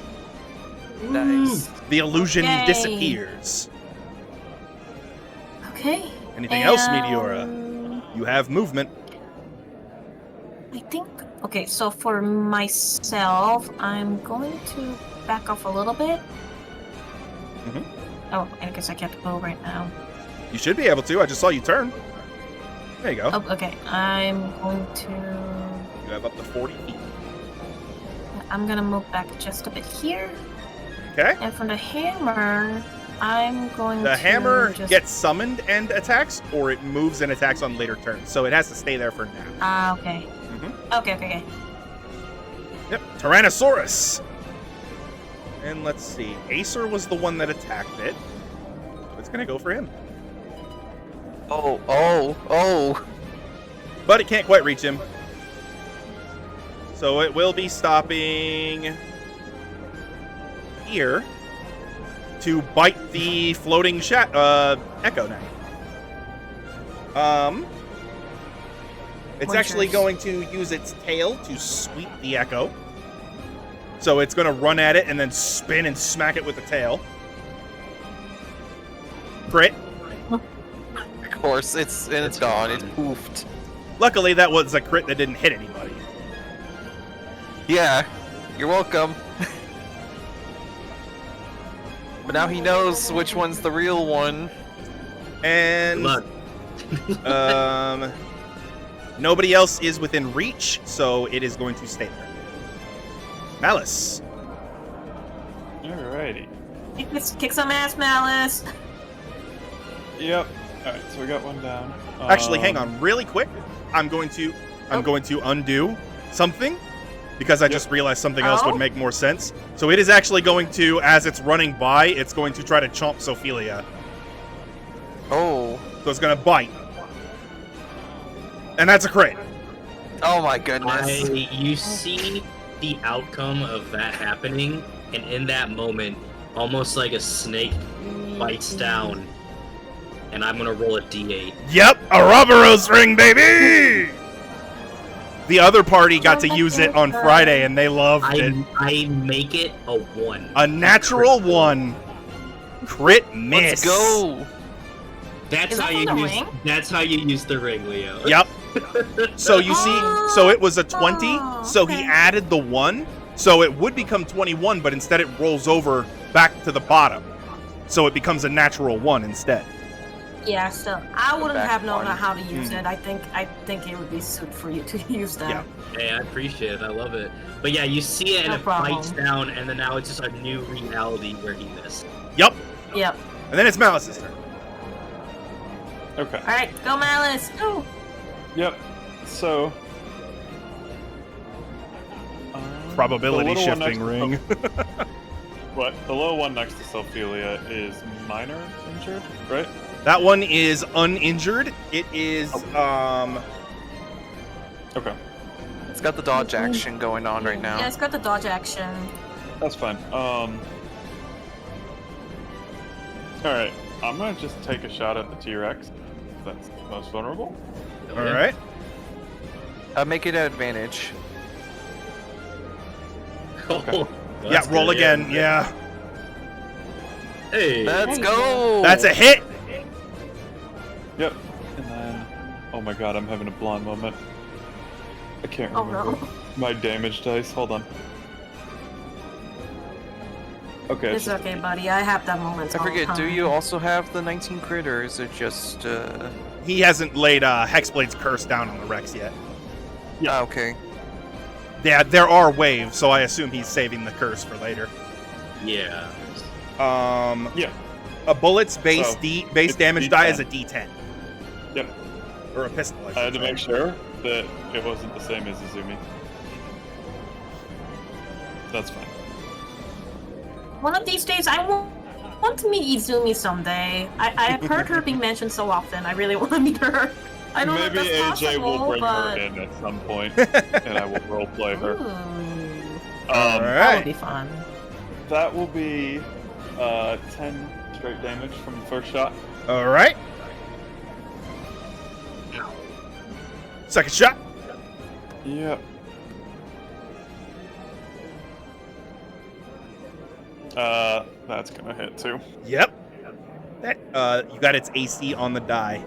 Nice. The illusion Yay. disappears. Okay. Anything else, Meteora? You have movement. I think. Okay, so for myself, I'm going to back off a little bit. Mhm. Oh, I guess I can't move right now. You should be able to. I just saw you turn. There you go. Oh, okay. I'm going to. You have up to 40 feet. I'm gonna move back just a bit here. Okay. And from the hammer, I'm going The to. hammer just... gets summoned and attacks, or it moves and attacks on later turns. So it has to stay there for now. Ah, okay. Mhm. Okay. Yep. Tyrannosaurus. And let's see. Acer was the one that attacked it. It's gonna go for him. Oh. But it can't quite reach him. So it will be stopping here to bite the floating Echo now. It's What's actually yours? going to use its tail to sweep the Echo. So it's going to run at it and then spin and smack it with the tail. Crit. Of course, it's gone. It's poofed. Luckily, that was a crit that didn't hit anybody. Yeah, you're welcome. But now he knows which one's the real one. And Good luck. nobody else is within reach, so it is going to stay there. Malice. Alrighty. Kick some ass, Malice. Yep. Alright, so we got one down. Actually, hang on, really quick. I'm going to undo something because I just realized something else would make more sense. So it is actually going to, as it's running by, it's going to try to chomp Sophelia. Oh. So it's going to bite. And that's a crit. Oh my goodness. You see the outcome of that happening, and in that moment, almost like a snake bites down, and I'm gonna roll a d8. Yep, a Roboros ring, baby! The other party got to use it on Friday, and they loved it. I make it a 1. A natural 1. Crit miss. Let's go. That's Is how that you from the use. ring? That's how you use the ring, Leo. Yep. So you see, so it was a 20, Oh, so he okay. added the 1, so it would become 21, but instead it rolls over back to the bottom. So it becomes a natural 1 instead. Yeah, still, I wouldn't back have known one. how to use it. I think it would be suited for you to use that. Yeah. Hey, I appreciate it. I love it. But yeah, you see it and No it problem. bites down, and then now it's just a new reality where he missed. Yep. Yep. And then it's Malice's turn. Okay. All right, go Malice. Go. Yep. So. Probability the little one shifting ring. What? The little one next to Sophelia is minor injured, right? That one is uninjured. It is, Okay. It's got the dodge action going on right now. Yeah, it's got the dodge action. That's fine. Alright. I'm gonna just take a shot at the T-Rex. That's most vulnerable. all right. Make it an advantage. Okay. Yeah, roll again. Yeah. Hey. Let's There you go. That's a hit. Yep. And then, oh my god, I'm having a blonde moment. I can't Oh remember no. my damage dice. Hold on. Okay. It's okay, buddy. I have that moment. I all the forget, do time. you also have the 19 crit, or is it just, He hasn't laid Hexblade's curse down on the Rex yet. Yeah. okay. Yeah, there are waves, so I assume he's saving the curse for later. Yeah. Yeah. A bullet's base So, base it's damage die is D10. a D10. Yep. Or a pistol. I had to make sure that it wasn't the same as Izumi. That's fine. One of these days, I want to meet Izumi someday. I've heard her being mentioned so often. I really want to meet her. I don't Maybe know if that's AJ will possible, bring but... her in at some point, and I will roleplay her. Ooh, All that would right. be fun. That will be 10 straight damage from the first shot. All right. Second shot. Yep. That's gonna hit too. Yep. That you got its AC on the die.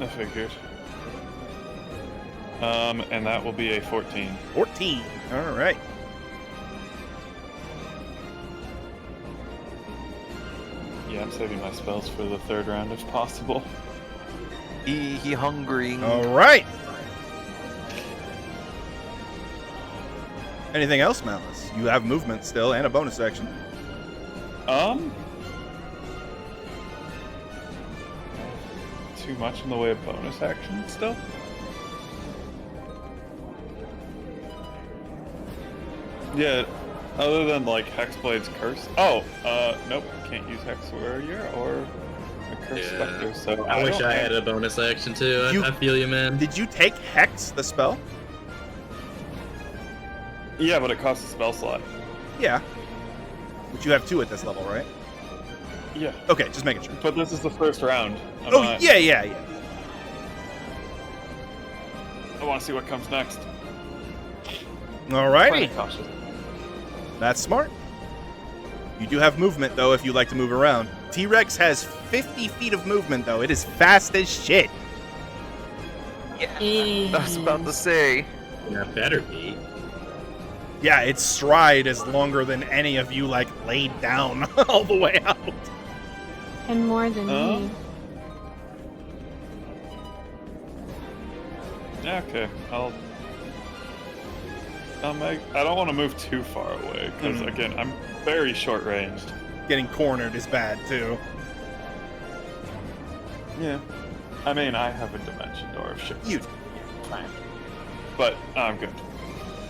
I figured. And that will be a 14. 14. All right. Yeah, I'm saving my spells for the third round if possible. He hungry. All right. Anything else, Malice? You have movement still and a bonus action. Too much in the way of bonus action still? Yeah, other than like Hexblade's Curse. Oh, nope, can't use Hex Warrior or a Curse Spectre, so I wish don't I have- had a bonus action too. You- I feel you, man. Did you take Hex, the spell? Yeah, but it costs a spell slot. Yeah. But you have 2 at this level, right? Yeah, Okay, just making sure. but this is the first round. Oh, yeah. I want to see what comes next. Alrighty. Playing cautious. That's smart. You do have movement, though, if you like to move around. T-Rex has 50 feet of movement, though. It is fast as shit. I was about to say. That better be. Yeah, its stride is longer than any of you, like, laid down all the way out. And more than me. Yeah, okay. I'll make. I don't want to move too far away because again, I'm very short ranged. Getting cornered is bad, too. Yeah. I mean, I have a dimension door of shit. You. But I'm good.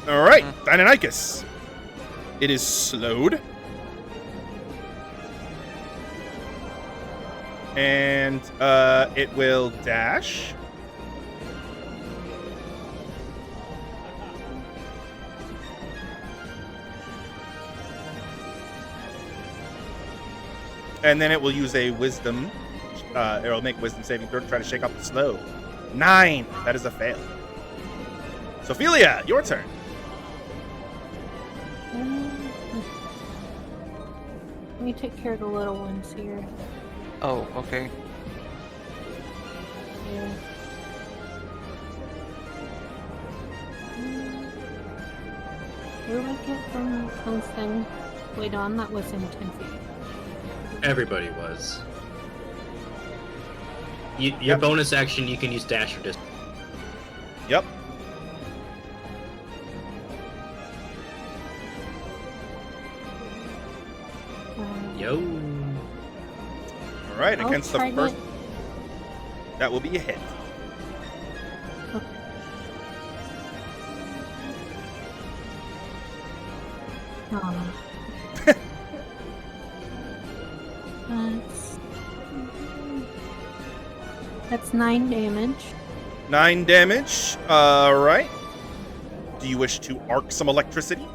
Alright, Deinonychus. It is slowed. And it will dash. And then it will use a wisdom. It'll make wisdom saving throw to try to shake off the slow. 9. That is a fail. Sophelia, your turn. Let me take care of the little ones here. Oh, okay. Yeah. Where do I get from something? Wait on, that was in 10 feet. Everybody was. Your bonus action, you can use dash or distance. Yep. Yo. All right, I'll against the try first. it. That will be a hit. Okay. Aw. That's 9 damage. 9 damage. All right. Do you wish to arc some electricity?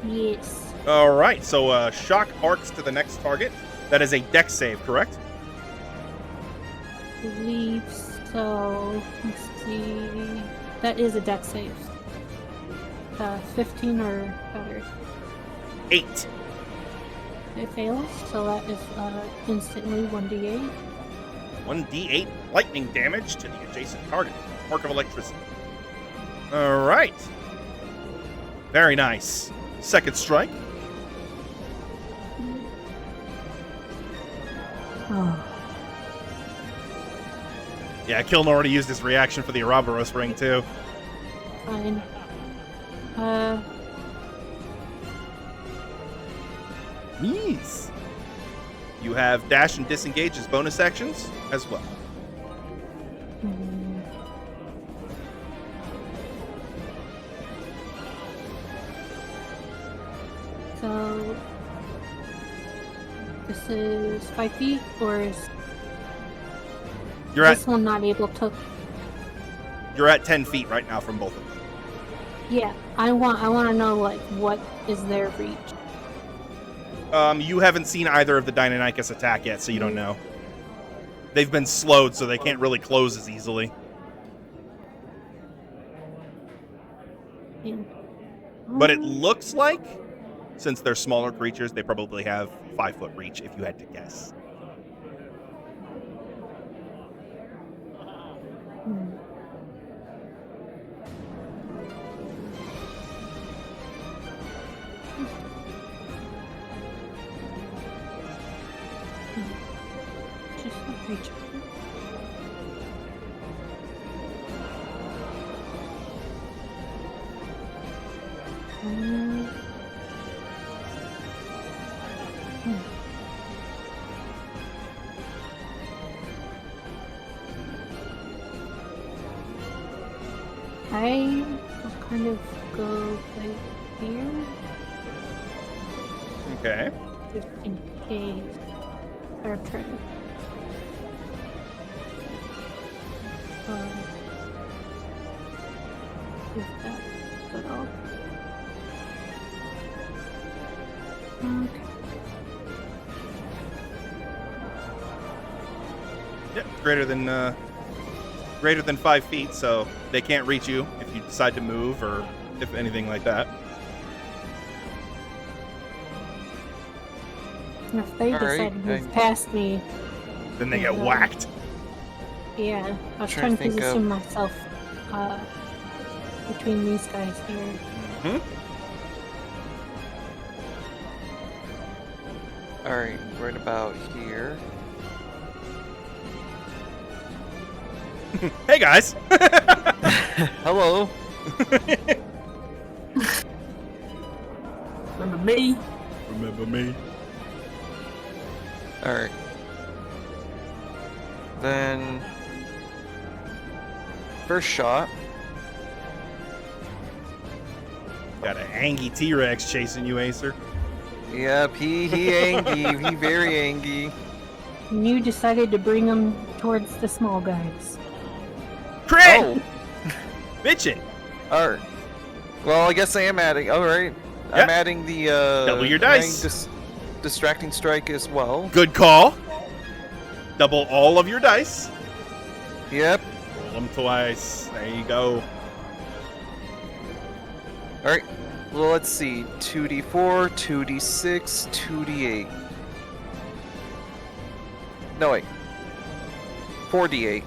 Yes. All right. So shock arcs to the next target. That is a dex save, correct? Believe so. Let's see. That is a dex save. 15 or better. 8. It fails, so that is instantly 1d8. 1d8 lightning damage to the adjacent target. Arc of electricity. All right. Very nice. Second strike. Oh. Yeah, Kiln already used his reaction for the Ouroboros ring, too. Fine. Yes. You have dash and disengage as bonus actions as well. So this is 5 feet, or is You're at this one not able to? you're at 10 feet right now from both of them. Yeah, I want to know like what is their reach. You haven't seen either of the Deinonychus attack yet, so you don't know. They've been slowed, so they can't really close as easily. Yeah. But it looks like, since they're smaller creatures, they probably have 5-foot reach, if you had to guess. Hmm. Just a creature. Hmm. I will kind of go right here, Okay. just in case. Or try to. If that's at all. Okay. Yep, greater than 5 feet, so they can't reach you if you decide to move or if anything like that. If they All decide right, to move I- past me, Then they get Yeah. whacked. yeah, I was Trying trying to to think of- position myself between these guys here. Hmm? Alright, right about here. Hey guys. Hello. Remember me? Remember me? Alright. Then... First shot. Got an angry T-Rex chasing you, Acer. Yep, he angry. He very angry. And you decided to bring them towards the small guys. Crit! Oh! Bitchin'! Alright. Well, I guess I am adding. Alright. Yep. I'm adding the, Double your Fang dice. Distracting Strike as well. Good call. Double all of your dice. Yep. Roll them twice. There you go. Alright. Well, let's see. 2d4, 2d6, 2d8. No, wait. 4d8.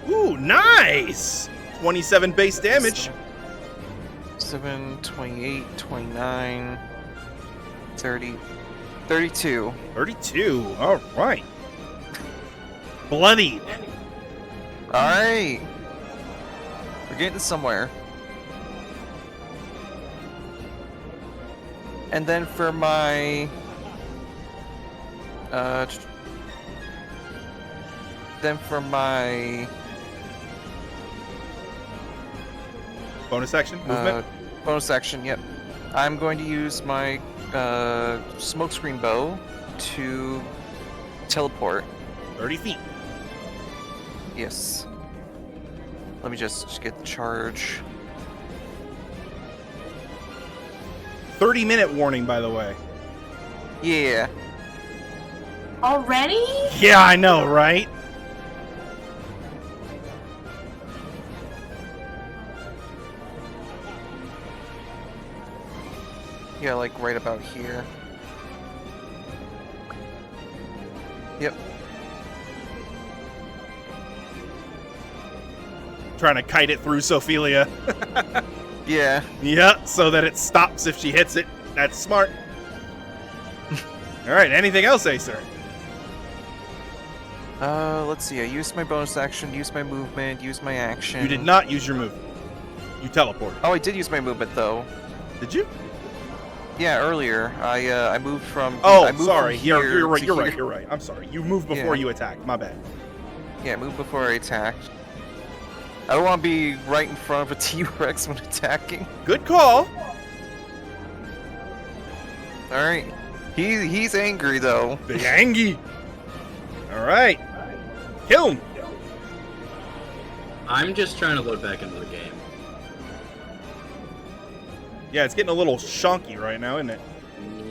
Ooh, nice! 27 base damage. 7, 28, 29, 30, 32. 32. All right. Bloodied. Alright! We're getting somewhere. And then for my... Then for my... Bonus action movement. Bonus action, yep. I'm going to use my smokescreen bow to teleport. 30 feet. Yes. Let me just get the charge. 30-minute warning, by the way. Yeah. Already? Yeah, I know, right? Yeah, like right about here. Yep. Trying to kite it through Sophelia. Yeah. Yeah, so that it stops if she hits it. That's smart. All right, anything else, Acer? Let's see. I used my bonus action, used my movement, used my action. You did not use your move. You teleported. Oh, I did use my movement though. Did you? Yeah, earlier. I moved from. Oh, I moved sorry. from You're here right. to You're right. here. You're right. I'm sorry. You moved before Yeah. you attacked. My bad. Yeah, move before I attacked. I don't want to be right in front of a T-Rex when attacking. Good call. All right. He's angry though. Big Angie. All right. Kill him. I'm just trying to load back into the game. Yeah, it's getting a little shonky right now, isn't it?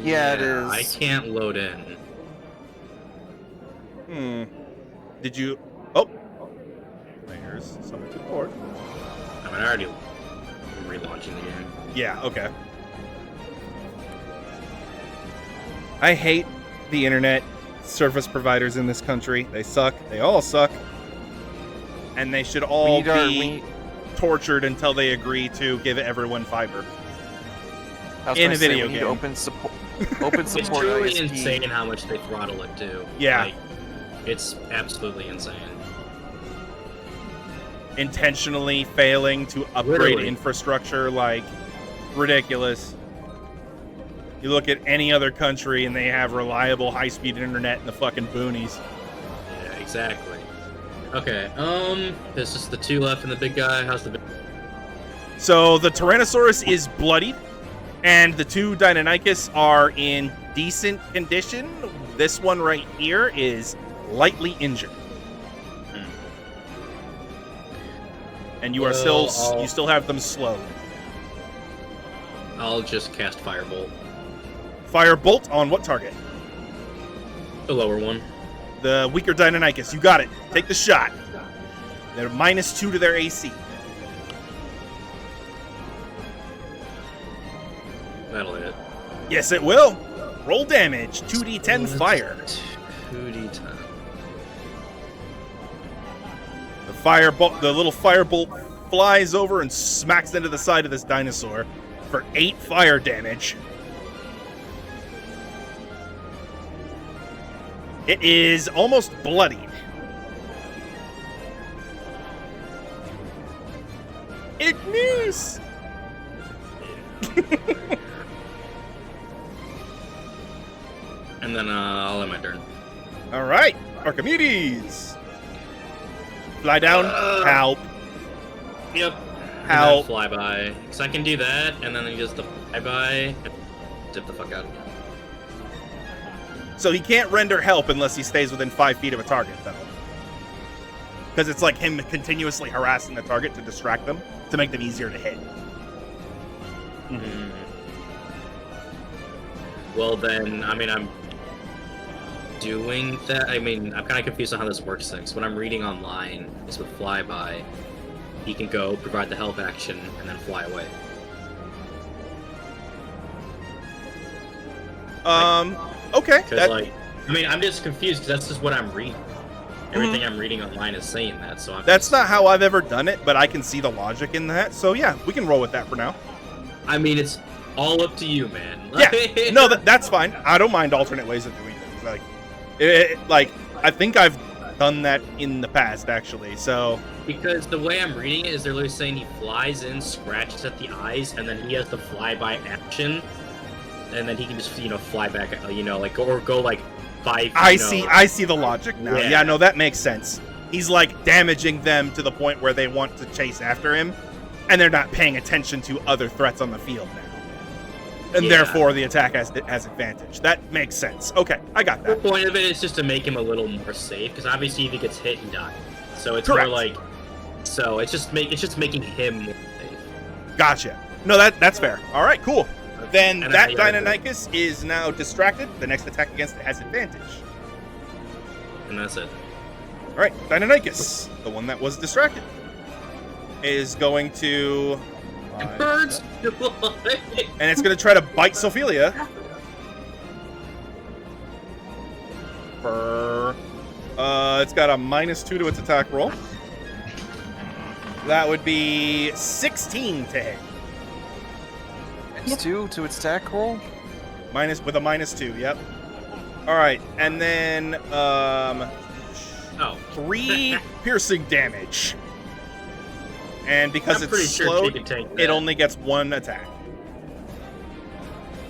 Yeah, it is. I can't load in. Did you... Oh. There's something to board. I mean, I already relaunching the game. Yeah, okay. I hate the internet service providers in this country. They suck. They all suck. And they should all be tortured until they agree to give everyone fiber. In a video game. Open support. Open It's support. truly ISP. insane how much they throttle it too. Yeah. Like, it's absolutely insane. Intentionally failing to upgrade Literally. infrastructure, like, ridiculous. You look at any other country and they have reliable high-speed internet in the fucking boonies. Yeah, exactly. Okay, there's just the two left and the big guy. How's the big... So the Tyrannosaurus is bloodied, and the two Deinonychus are in decent condition. This one right here is lightly injured. And you are you still have them slowed. I'll just cast Firebolt. Firebolt on what target? The lower one. The weaker Deinonychus. You got it. Take the shot. They're -2 to their AC. That'll hit. Yes, it will. Roll damage. 2d10 fire. 2d10. The little firebolt flies over and smacks into the side of this dinosaur for 8 fire damage. It is almost bloodied. Ignis! And then I'll end my turn. All right, Archimedes. Fly down. Help. Yep. Help. Flyby. Because I can do that, and then he does the flyby and dip the fuck out. So he can't render help unless he stays within 5 feet of a target, though. Because it's like him continuously harassing the target to distract them, to make them easier to hit. Mm-hmm. Well then, I mean, I'm doing that. I mean, I'm kind of confused on how this works things. What I'm reading online is with flyby, he can go, provide the health action, and then fly away. Okay. Like, I mean, I'm just confused because that's just what I'm reading. Everything I'm reading online is saying that, so That's not how I've ever done it, but I can see the logic in that. So yeah, we can roll with that for now. I mean, it's all up to you, man. Yeah. No, that's fine. I don't mind alternate ways of doing things. Like, I think I've done that in the past, actually. So because the way I'm reading it is they're literally saying he flies in, scratches at the eyes, and then he has the flyby action, and then he can just fly back, like go like 5. I see the logic now. Yeah, no, that makes sense. He's like damaging them to the point where they want to chase after him, and they're not paying attention to other threats on the field now. And therefore the attack has advantage. That makes sense. Okay, I got that. The point of it is just to make him a little more safe, because obviously if he gets hit, he dies. So it's Correct. more like, so it's just making him more safe. Gotcha. No, that's fair. All right, cool. Then And that then Deinonychus is now distracted. The next attack against it has advantage. And that's it. All right, Deinonychus, the one that was distracted, is going to... Birds! and it's going to try to bite Sophelia. It's got a -2 to its attack roll. That would be 16 to hit. It's 2 to its attack roll? With a -2, yep. Alright, and then 3 piercing damage. And because I'm it's pretty sure slowed, she can take that. it only gets 1 attack.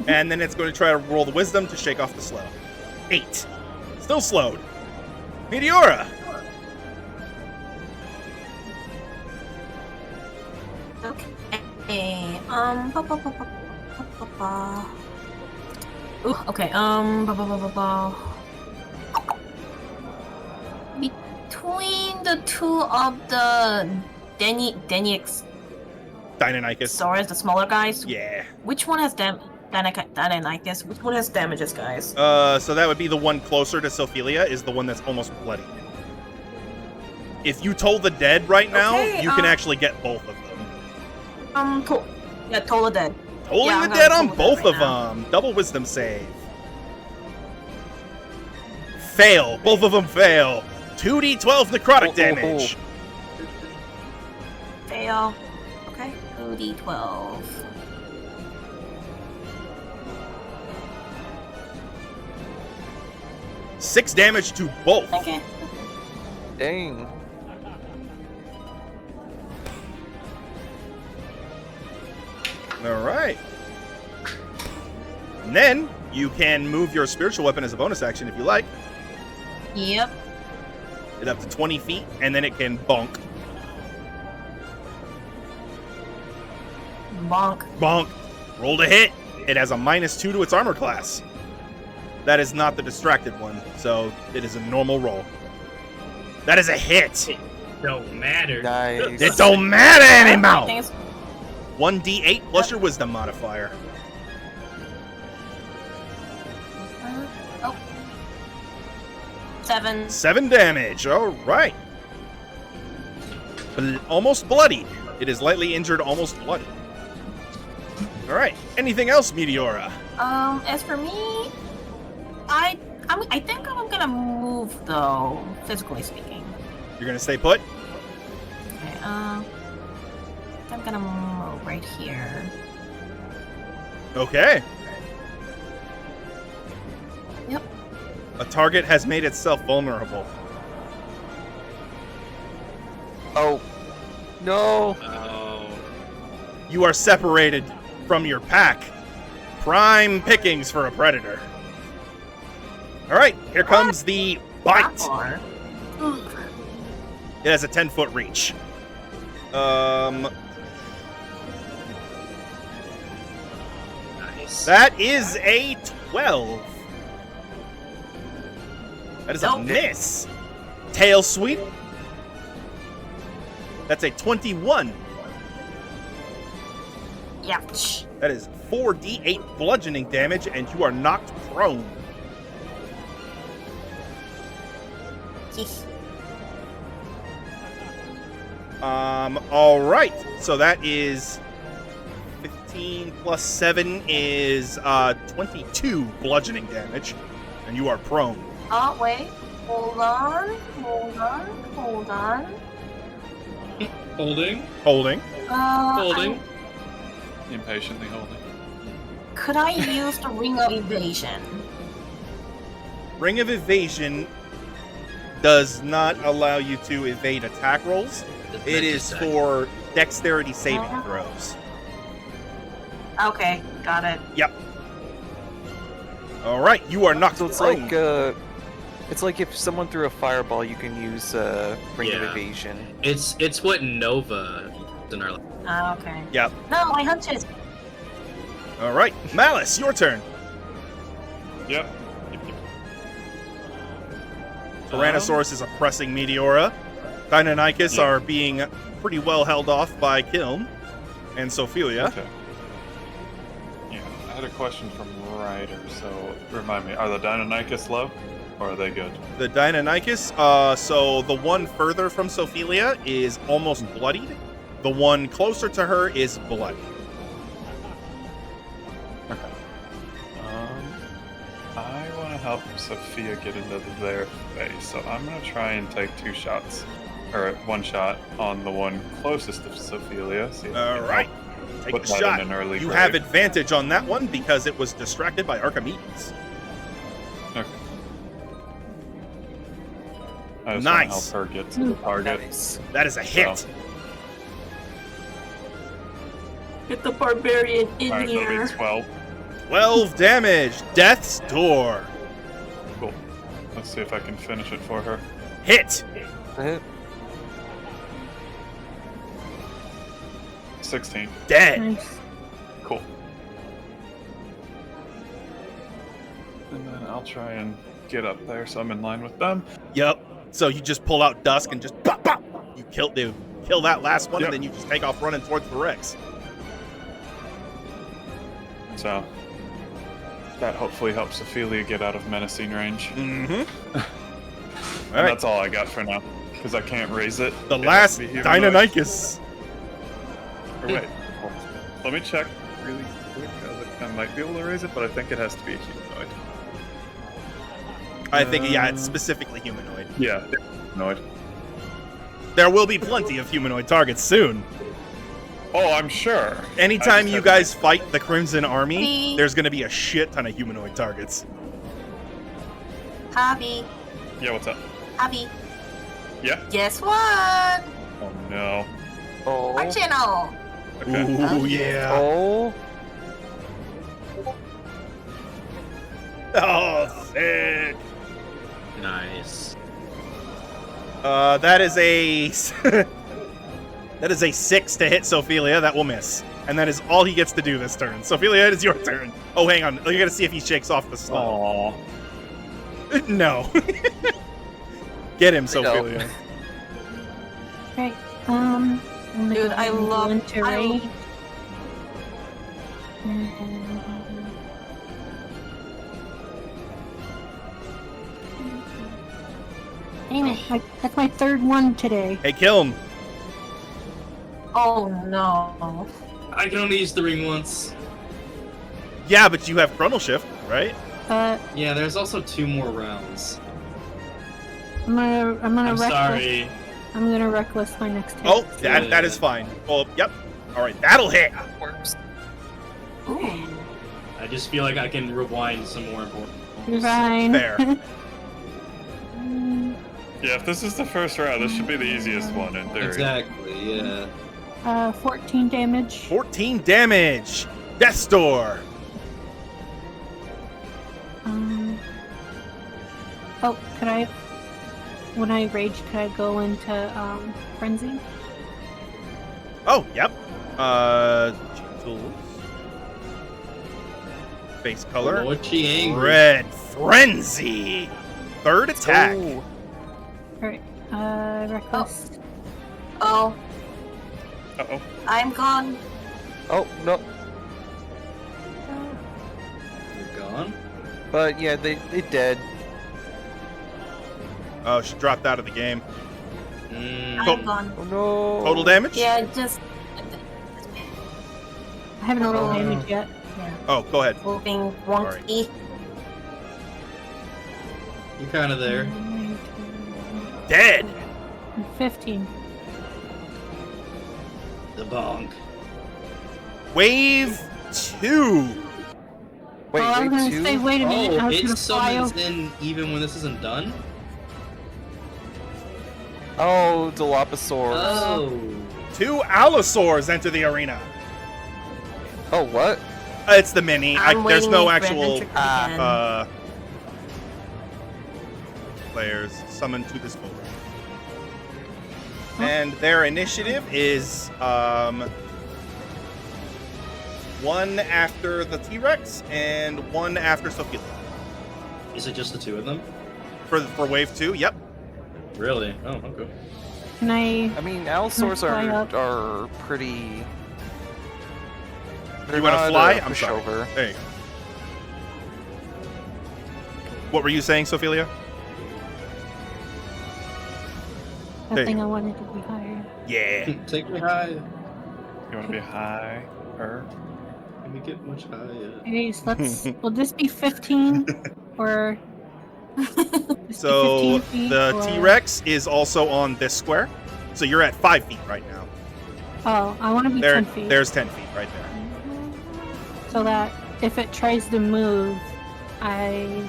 And then it's going to try to roll the wisdom to shake off the slow. 8. Still slowed. Meteora! Okay. Ooh, okay. Between the two of the Denics, Deinonychus. Saurus, the smaller guys. Yeah. Which one has Deinonychus? Which one has damages, guys? So that would be the one closer to Sophelia, is the one that's almost bloody. If you toll the dead right now, Okay, you can actually get both of them. Toll the dead. Tolling Yeah, the I'm dead gonna on toll the dead both right of now. them. Double wisdom save. Fail. Both of them fail. 2d12 necrotic damage. Fail. Okay. 2d12. Six damage to both. Okay. Dang. All right. And then you can move your spiritual weapon as a bonus action if you like. Yep. It up to 20 feet, and then it can bonk. Bonk. Bonk. Roll to hit. It has a -2 to its armor class. That is not the distracted one, so it is a normal roll. That is a hit. Don't matter. Nice. It don't matter I anymore. think it's 1d8 plus your wisdom modifier. oh. 7. 7 damage. All right. Almost bloodied. It is lightly injured, almost bloodied. All right. Anything else, Meteora? As for me, I think I'm gonna move though, physically speaking. You're gonna stay put? Okay, I'm gonna move right here. Okay. Yep. A target has made itself vulnerable. Oh. No. Oh. You are separated from your pack. Prime pickings for a predator. All right, here comes the bite. That far. It has a 10-foot reach. Nice. That is a 12. That is a Nope. miss. Tail sweep. That's a 21. Ouch. That is 4d8 bludgeoning damage, and you are knocked prone. Yeesh. All right. So that is 15 plus 7 is 22 bludgeoning damage, and you are prone. Oh, wait. Hold on. Hold on. Hold on. Holding. Holding. Holding. Impatiently holding. Could I use the Ring of Evasion? Ring of Evasion does not allow you to evade attack rolls. It is for dexterity saving throws. Okay, got it. Yep. All right, you are knocked So it's prone. like it's like if someone threw a fireball, you can use Ring of Yeah. Evasion. It's what Nova in our. Okay. Yep. No, my hunches. All right, Malice, your turn. Yep. Tyrannosaurus is oppressing Meteora. Deinonychus Yeah. are being pretty well held off by Kiln and Sophelia. Okay. Yeah, I had a question from Ryder, so remind me, are the Deinonychus low, or are they good? The Deinonychus, so the one further from Sophelia is almost bloodied. The one closer to her is bloody. Okay. I want to help Sophia get into their face, so I'm going to try and take 2 shots, or 1 shot on the one closest to Sophia. See if I All can right, help take put the that shot. in an early You grade. have advantage on that one because it was distracted by Archimedes. Okay. I just Nice. want to help her get to the target. Nice. That is a hit. So, Get the barbarian in alright, that'll here. be 12. 12 damage. Death's Door. Cool. Let's see if I can finish it for her. Hit. 16. Dead. Nice. Cool. And then I'll try and get up there so I'm in line with them. Yep. So you just pull out Dusk and just pop, pop. You kill that last one, Yep. and then you just take off running towards the Rex. So that hopefully helps Ophelia get out of menacing range. Mm-hmm. And All right. that's all I got for now, because I can't raise it. The It has last to be humanoid. Deinonychus. Or wait, let me check really quick. I might be able to raise it, but I think it has to be a humanoid. I think, yeah, it's specifically humanoid. Yeah, humanoid. There will be plenty of humanoid targets soon. Oh, I'm sure. Anytime just you had- guys fight the Crimson Army, Hobby. there's going to be a shit ton of humanoid targets. Hobby. Yeah, what's up? Hobby. Yeah? Guess what? Oh no. Oh. Our channel. Okay. Ooh, yeah. Oh. Oh, sick. Nice. That is a that is a 6 to hit Sophelia. That will miss, and that is all he gets to do this turn. Sophelia, it is your turn. Oh, hang on. You gotta see if he shakes off the slow. Aww. No. Get him, I know. Sophelia. Right. I'm gonna Dude, go I ahead and go love- into I- rage. Dang it! That's my third one today. Hey, kill him. Oh no. I can only use the ring once. Yeah, but you have Chronal Shift, right? Yeah, there's also 2 more rounds. I'm gonna I'm reckless. sorry. I'm gonna reckless my next hit. Oh, that is fine. Oh, yep. All right, that'll hit. Works. Ooh. I just feel like I can rewind some more important. You're fine. Fair. Yeah, if this is the first round, this should be the easiest one in theory. Exactly, yeah. 14 damage. 14 damage. Death's Door. Oh, could I? When I rage, could I go into frenzy? Oh, yep. Tools. Base color. Lord, she angry. Red Frenzy. Third attack. Oh. Alright. Reckless. Oh, Uh-oh. I'm gone. Oh no. You're gone? But yeah, they dead. Oh, she dropped out of the game. I'm gone. Oh no. Total damage? Yeah, just I haven't rolled damage yet. Yeah. Oh, go ahead. moving wonky. You're kind of there. Dead. 15. The bonk. Wave 2. Wait, oh, I was wait, gonna two? say, wait a minute. I Oh, was it gonna fly summons over. in even when this isn't done? Oh, Dilophosaurus. Oh. 2 Allosaurs enter the arena. Oh, what? It's the mini. I'm There's waiting no for actual adventure again. players summoned to this board. And their initiative is 1 after the T-Rex and 1 after Sophia. Is it just the 2 of them? For wave 2, yep. Really? Oh, okay. Can I? I mean, Allosaurs Can I fly up? are pretty. You want to fly? I'm push sorry. over. There you go. What were you saying, Sophelia? I There you think go. I wanted to be higher. Yeah. Take me high. You want to be high? Or Can we get much higher? Anyways, will this be 15 or? So 15 feet, the or- T-Rex is also on this square. So you're at 5 feet right now. Oh, I want to be 10 feet. There's 10 feet right there. So that if it tries to move, I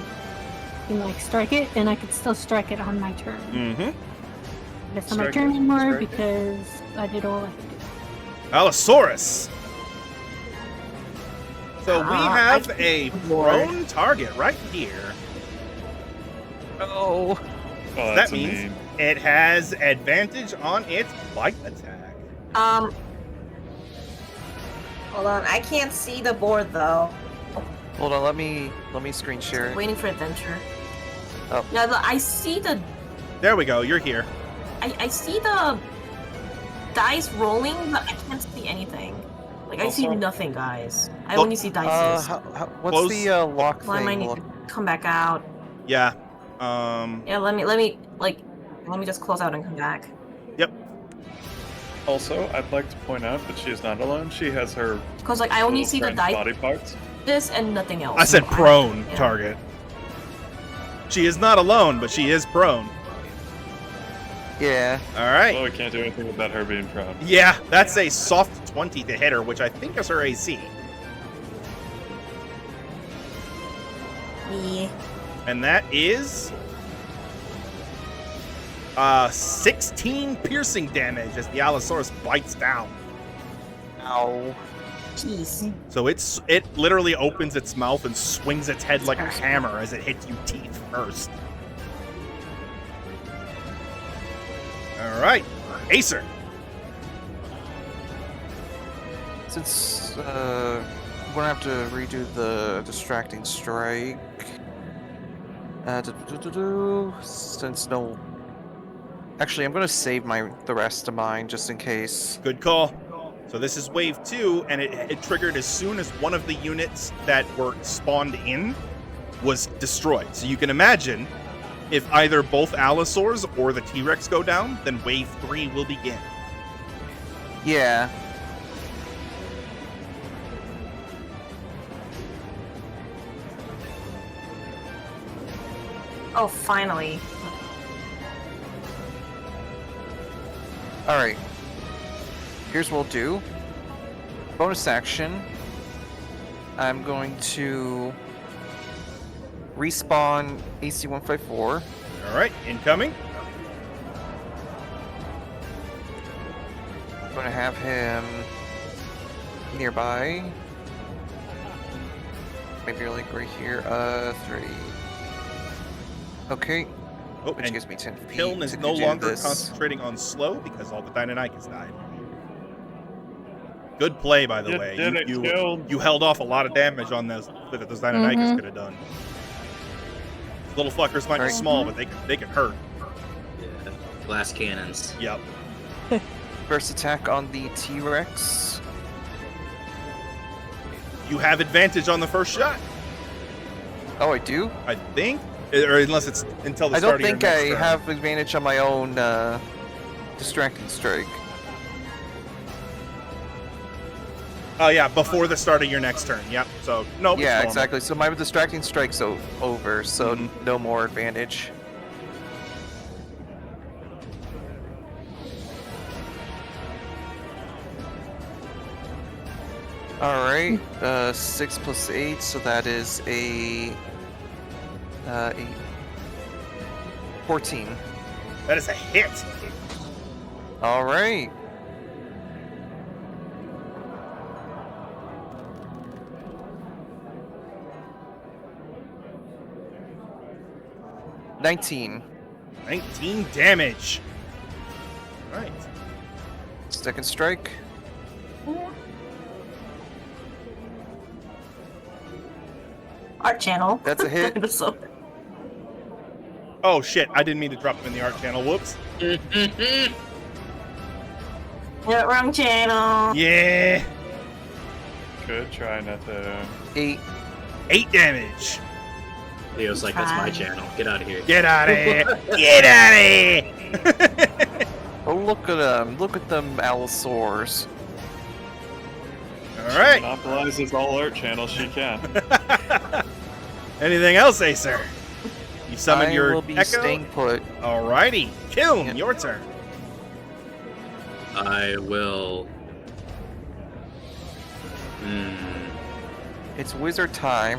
can like strike it, and I could still strike it on my turn. Mm-hmm. But it's not my Strike turn it, anymore strike it. because I did all I could do. Allosaurus. So we Ah, have I- a Lord. prone target right here. Oh. oh, That that's a means mean. it has advantage on its bite attack. Hold on, I can't see the board though. Hold on, let me screen share it. Waiting for adventure. Oh. Yeah, look, I see the There we go. You're here. I see the dice rolling, but I can't see anything. Like, I see Also- nothing, guys. I Look, only see dices. What's Close- the lock Why might I thing need look? to come back out? Yeah. Yeah, let me, like, let me just close out and come back. Also, I'd like to point out that she is not alone. She has her Because, like, I only little see the friend's body parts. this and nothing else. I said So prone yeah. target. She is not alone, but she is prone. Yeah. All right. Well, we can't do anything without her being prone. Yeah, that's a soft 20 to hit her, which I think is her AC. Yeah. And that is 16 piercing damage as the Allosaurus bites down. Ow. Jeez. So it literally opens its mouth and swings its head like a hammer as it hits you teeth first. All right, Acer. Since we're gonna have to redo the distracting strike. Since no. Actually, I'm gonna save the rest of mine just in case. Good call. So this is wave 2, and it triggered as soon as one of the units that were spawned in was destroyed. So you can imagine if either both Allosaurs or the T-Rex go down, then wave 3 will begin. Yeah. Oh, finally. Alright. Here's what we'll do. Bonus action. I'm going to respawn AC-154. All right, incoming. I'm going to have him nearby. Maybe like right here. 3. Okay. Oh, Which and gives me 10 feet. Hiln is to no do longer this. concentrating on slow because all the Deinonychus died. Good play, by the You way. did it, Hiln. You held off a lot of damage on those that those Deinonychus Mhm. could have done. Little fuckers might be Right. small, but they can hurt. Yeah. Glass cannons. Yep. First attack on the T-Rex. You have advantage on the first shot, Oh, I do? I think, or unless it's until the I start don't of your think next I turn. have advantage on my own distracting strike. Oh yeah, before the start of your next turn. Yep. So no. it's Yeah, normal. exactly. So my distracting strike's over, so Mhm. no more advantage. Alright, 6 plus 8, so that is a 14. That is a hit. Alright. $19. 19 damage. All right. Second strike. Art channel. That's a hit. So, Oh shit! I didn't mean to drop them in the art channel. Whoops. yeah, wrong channel. Yeah. Good try, Netho. 8. 8 damage. Leo's like, that's my Fine. channel. Get out of here. Get out of here. Get out of here. Oh, look at them. Look at them Allosaurs. All right. Monopolizes all art channels she can. Anything else, Acer? You summon I your will be Echo. staying put. Alrighty. Kiln, Yeah. your turn. I will. It's wizard time.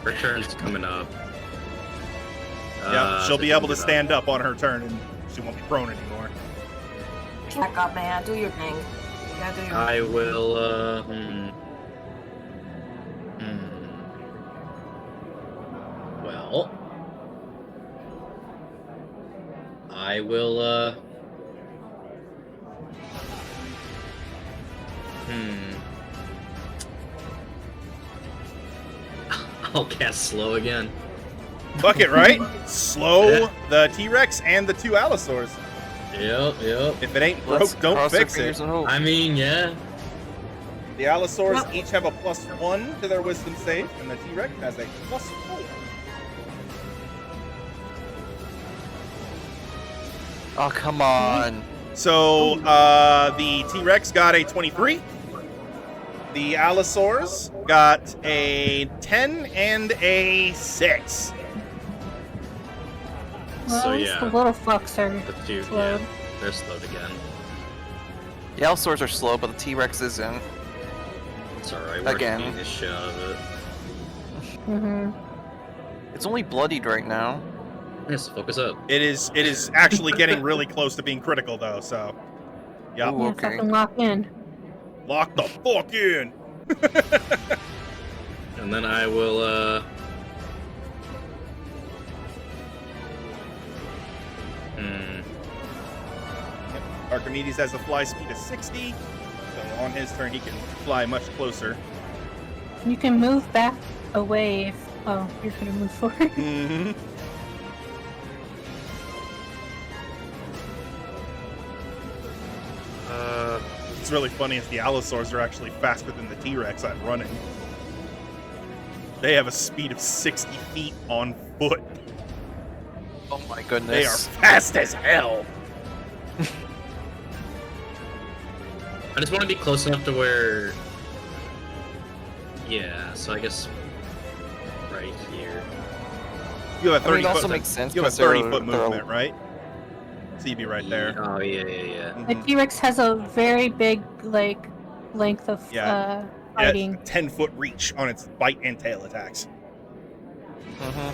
Her turn's coming up. Yeah, she'll be the able to Dungeon stand up on her turn, and she won't be prone anymore. Back up, man. Do your thing. You gotta do your I will, Well, I will, I'll cast slow again. Fuck it, right? Slow Yeah. the T-Rex and the 2 Allosaurs. Yep. If it ain't Let's broke, don't cross our fix it. fingers and hope. I mean, yeah. The Allosaurs Yep. each have a +1 to their Wisdom save, and the T-Rex has a +4. Oh, come on. So the T-Rex got a 23. The Allosaurs got a 10 and a 6. Well, So, at least the yeah. little fucks are The two, slowed. yeah, they're slowed again. The Allosaurs are slow, but the T-Rex isn't. It's alright, we're Again. getting this shit out of it. Mm-hmm. It's only bloodied right now. Yes, focus up. It is actually getting really close to being critical though. So, yeah, Ooh, Yeah, okay. fucking lock in. lock the fuck in. And then I will, Archimedes has a fly speed of 60, so on his turn he can fly much closer. You can move back away if... Oh, you're gonna move forward. Mm-hmm. It's really funny as the Allosaurs are actually faster than the T-Rex at running. They have a speed of 60 feet on foot. Oh my They are goodness. fast as hell. I just want to be close enough to where... Yeah, so I guess... Right here. You have a I mean, 30 it also foot. makes sense You have a because 30 foot movement, right? So you'd be right there. Oh, yeah. The Mhm. T-Rex has a very big, like, length of Yeah. Yeah, fighting. it's a 10-foot reach on its bite and tail attacks. Mhm.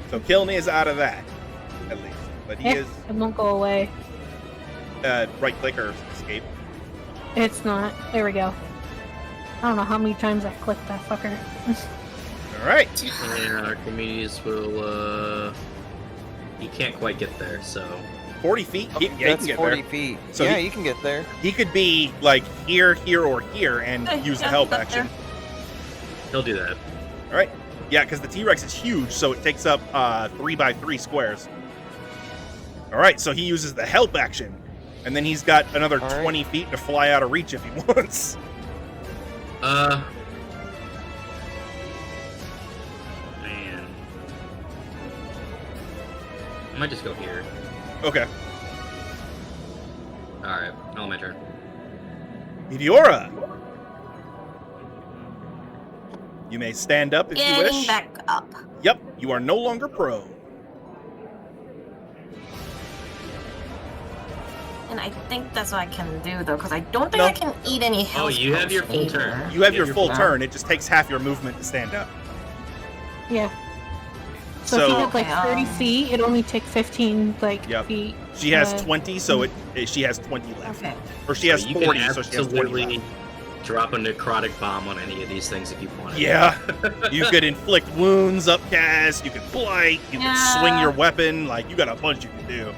So Kilney is out of that, at least. But he Yeah, is it won't go away. right click or escape. It's not. There we go. I don't know how many times I clicked that fucker. All right. And Archimedes will, he can't quite get there, so... 40 feet. Yeah, he That's can get 40 there. feet. So yeah, he- you can get there. He could be like here, here, or here and Hey, use the yeah, help up action. He'll do that. All right. Yeah, because the T-Rex is huge, so it takes up 3x3 squares. All right, so he uses the help action, and then he's got another All right. 20 feet to fly out of reach if he wants. Man. I might just go here. Okay. Alright, now my turn. Meteora. You may stand up if you Getting wish. back up. Yep, you are no longer prone. And I think that's what I can do though, because I don't think No. I can eat any health. Oh, you have your full potions turn. either. You have your Yeah, full you're turn. It just takes half your movement to stand up. Yeah. So if you So had like 30 Okay, feet, it'd only take 15 like Yep. feet. she has 20, Uh, so she has 20 left. Okay. Or she has So you 40, can so she has 20 absolutely left. drop a necrotic bomb on any of these things if you wanted. Yeah. You could inflict wounds, upcast, you could blight, you could swing Yeah. your weapon. Like, you got a bunch you can do.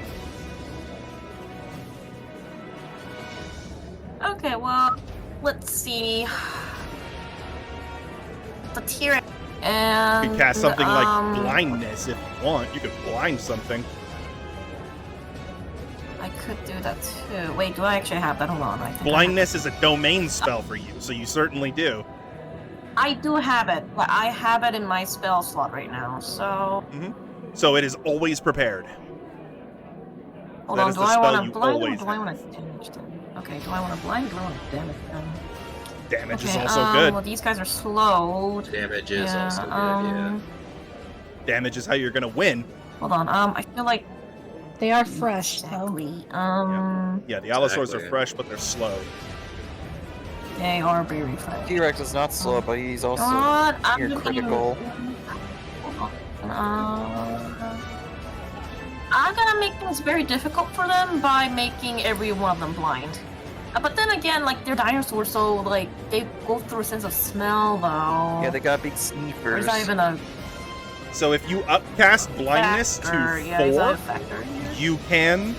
Okay, well, let's see. The T-Rex and You could cast something like um, blindness if you want. You could blind something. I could do that too. Wait, do I actually have that? Hold on. I think Blindness is a domain spell for you, so you certainly do. I do have it, but I have it in my spell slot right now. So So it is always prepared. hold That on. is Do the I spell want to you blind or always do I have. want to damage them? Okay, do I want to blind or do I want to damage them? Damage is Okay, also good. well, these guys are slowed. Damage is Yeah, also good, yeah. Damage is how you're gonna win. Hold on. I feel like They are fresh, though. exactly. Yeah, the Allosaurs Exactly. are fresh, but they're slow. They are very fresh. T-Rex is not slow, but he's also God, I'm near just critical. I'm gonna make things very difficult for them by making every one of them blind. But then again, like, they're dinosaurs, so, like, they go through a sense of smell, though. Yeah, they got big Or sneakers. is that even a So if you upcast blindness factor? to Yeah, is that 4, a factor here? you can.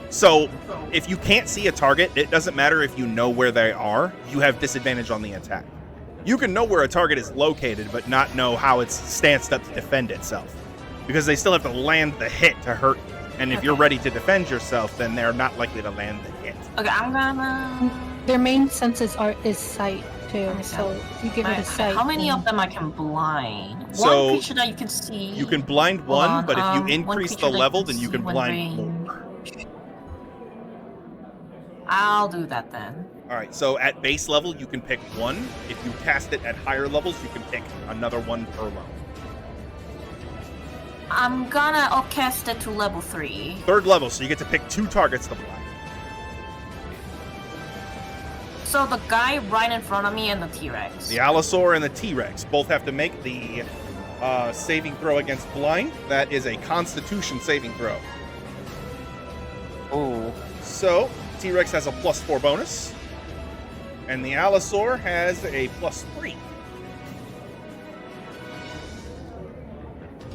So if you can't see a target, it doesn't matter if you know where they are. You have disadvantage on the attack. You can know where a target is located, but not know how it's stanced up to defend itself, because they still have to land the hit to hurt you. And if you're Okay. ready to defend yourself, then they're not likely to land the hit. Okay, I'm gonna Their main senses is sight too. Okay. So if you give it a sight. How many then- of them I can blind? So, one creature that you can see. You can blind Hold one, on, but if you one increase the creature that level, then you see can when blind range. more. I'll do that then. All right, so at base level, you can pick one. If you cast it at higher levels, you can pick another one per level. I'm gonna upcast it to level 3. Third level, so you get to pick 2 targets to blind. So the guy right in front of me and the T-Rex. The Allosaur and the T-Rex both have to make the saving throw against blind. That is a Constitution saving throw. Oh, So, T-Rex has a +4 bonus, and the Allosaur has a +3.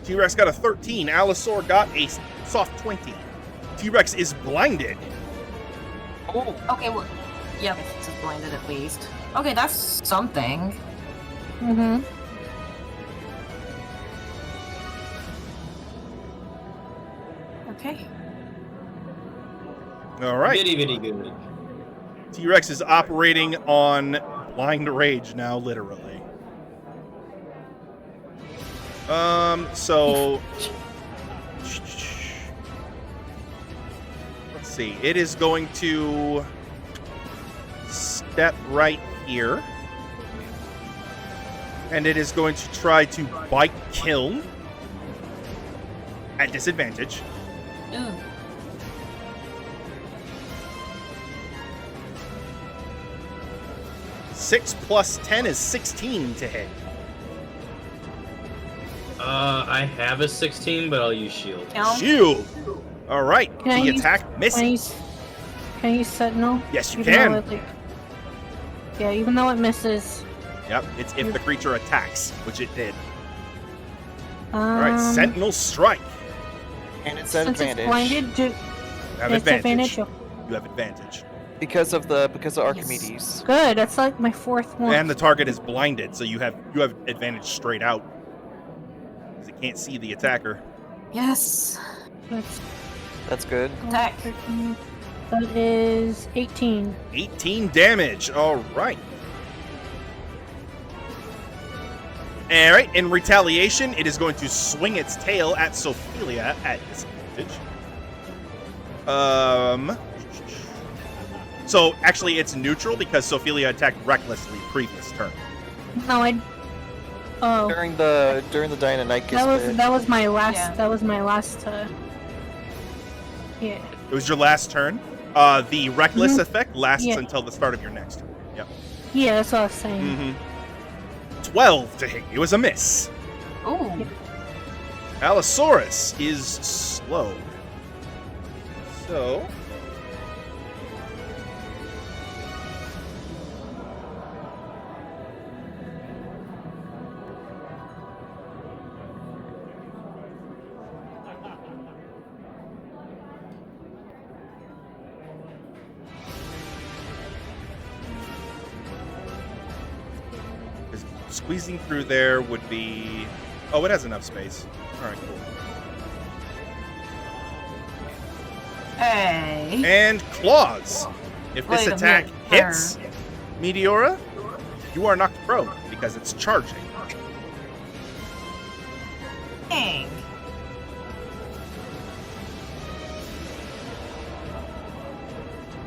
T-Rex got a 13, Allosaur got a soft 20. T-Rex is blinded. oh, Okay, well, yeah, it's just blinded at least. Okay, that's something. Mhm. Okay. All right. Bitty bitty good. T-Rex is operating on blind rage now, literally. So let's see. It is going to step right here, and it is going to try to bite kill at disadvantage. Ooh. Six plus 10 is 16 to hit. I have a 16, but I'll use shield. Count. Shield. All right. Can I The use- attack Can I misses. use, can I use Sentinel? Yes, you Even though can. it, like, yeah, even though it misses. Yep, it's if the creature attacks, which it did. All All right, Sentinel strike. and it's at Since advantage it's blinded, do You have it's advantage. advantage. You have advantage. because of Archimedes. Good. That's like my 4th one. And the target is blinded, so you have advantage straight out. Because it can't see the attacker. Yes. That's That's good. Attack. 13. That is 18. 18 damage. All right. All right, in retaliation, it is going to swing its tail at Sophelia at disadvantage. So actually, it's neutral because Sophelia attacked recklessly previous turn. No, I. Oh, During the Dynamite that was my last. Yeah. That was my last. Yeah. It was your last turn. The reckless Mhm. effect lasts Yeah. until the start of your next turn. Yep. Yeah, that's what I was saying. Mm-hmm. 12 to hit you is a miss. Ooh. Allosaurus is slow. So. Squeezing through there would be... Oh, it has enough space. All right, cool. Hey. And claws. If this Wait a attack minute, hits Meteora, you are knocked prone because it's charging. Dang.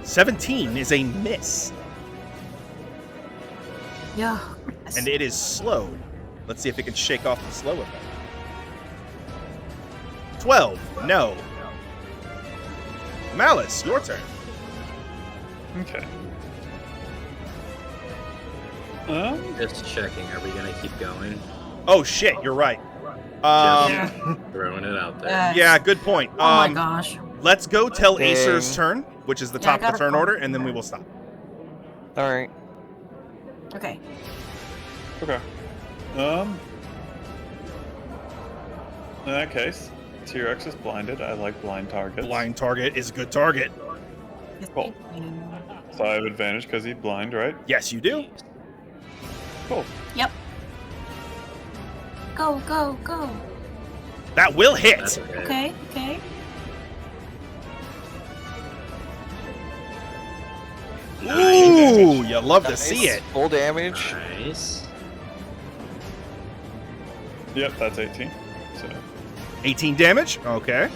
$17 is a miss, Yeah. and it is slow. Let's see if it can shake off the slow effect. 12, no. Malice, your turn. Okay. Just checking. Are we gonna keep going? Oh shit, you're right. Yeah. Throwing it out there. Yeah, good point. Oh my gosh. Let's go tell Dang. Acer's turn, which is the Yeah, I top of the gotta turn go. order, and then we will stop. All right. Okay. Okay. In that case, T-Rex is blinded. I like blind targets. Blind target is a good target. Cool. So I have advantage because he's blind, right? Yes, you do. Cool. Yep. Go, go, go. That will hit. That's okay. Okay, okay. Ooh, you love to see it. Full damage. Nice. Yep, that's 18. So 18 damage. Okay.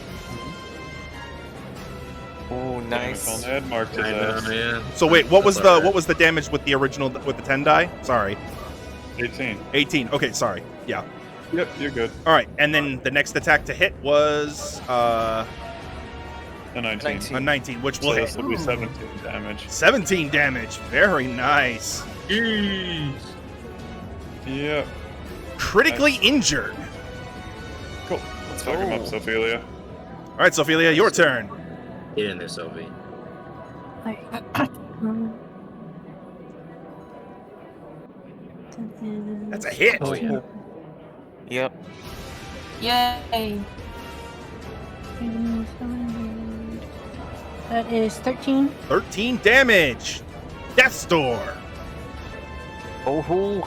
Oh, damage on nice. the head marked his I know, ass. yeah. So wait, what was That's the alright. what was the damage with the original with the 10 die? Sorry. 18. 18. Okay, sorry. Yeah. Yep, you're good. All right, and then the next attack to hit was A 19. 19. a 19, which So will this hit. will be 17 damage. 17 damage. Very nice. Jeez. Yep. Critically injured. Cool. Let's fuck him up, Ophelia. All right, Ophelia, your turn. Get in there, Sophie. That's a hit. Oh, yeah. Yep. Yay. That is 13. 13 damage. Death's Door. Oh,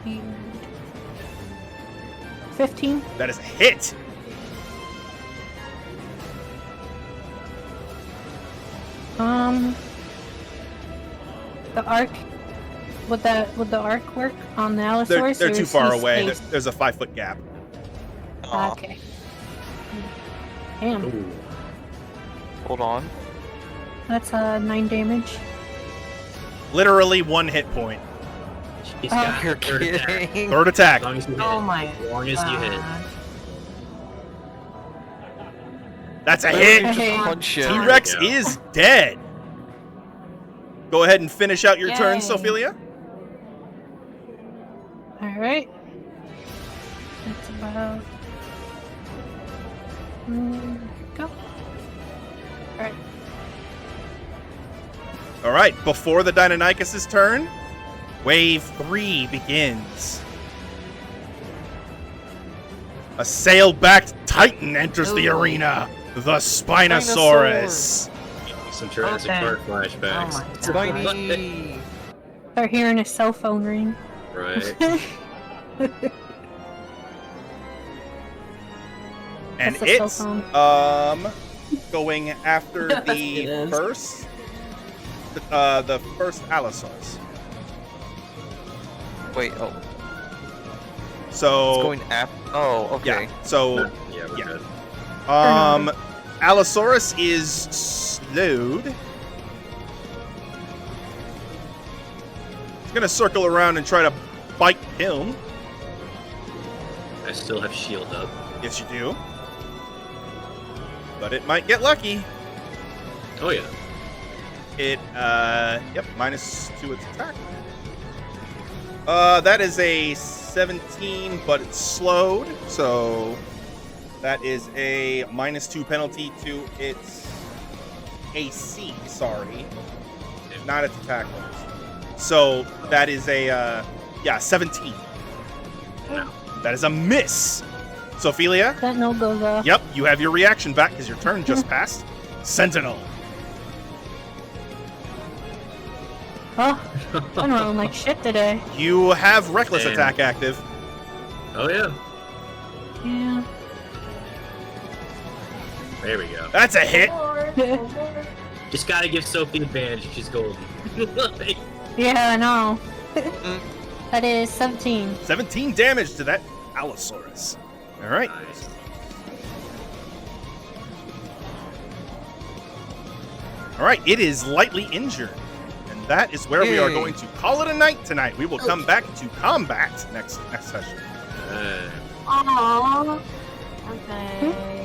Weird. 15. That is a hit. The arc. Would the arc work on the Allosaurus? They're or too is far he away. spaced? There's a 5-foot gap. aw. Okay. Damn. Ooh. Hold on. That's 9 damage. Literally 1 hit point. He's Oh, got You're third attack. kidding. Third attack. As long as you hit. Oh my As long as you hit. god. That's a Hey. hit. Punch him. T-Rex There we go. is dead. Go ahead and finish out your turn, Yay. Ophelia. Alright. That's about. Go. Alright. All right, before the Deinonychus' turn, wave 3 begins. A sail-backed titan enters the Ooh. arena. The Spinosaurus. Some Jurassic Okay. Park flashbacks. Oh my god. Spiny. Start hearing a cell phone ring. Right. And That's a cell it's phone. going after It the is. the first Allosaurus. Wait, oh. So It's going after. Oh, okay. yeah. So Yeah, we're Yeah. good. Allosaurus is slowed. It's gonna circle around and try to bite him. I still have shield up. Yes, you do. But it might get lucky. Oh yeah. It, yep, -2 its attack. That is a 17, but it's slowed, so that is a -2 penalty to its AC, sorry. Not its attack rolls. So that is a, 17. No. That is a miss. Ophelia, That no goes off. yep, you have your reaction back because your turn just passed. Sentinel. Oh, I'm rolling like shit today. You have reckless Damn. attack active. Oh yeah. Yeah. There we go. That's a hit. Just gotta give Sophie advantage. She's golden. Like, Yeah, I know. That is 17. 17 damage to that Allosaurus. All right. nice. All right. It is lightly injured. And that is where we are Yay. going to call it a night tonight. We will come back to combat next session. Uh, Aww. Okay.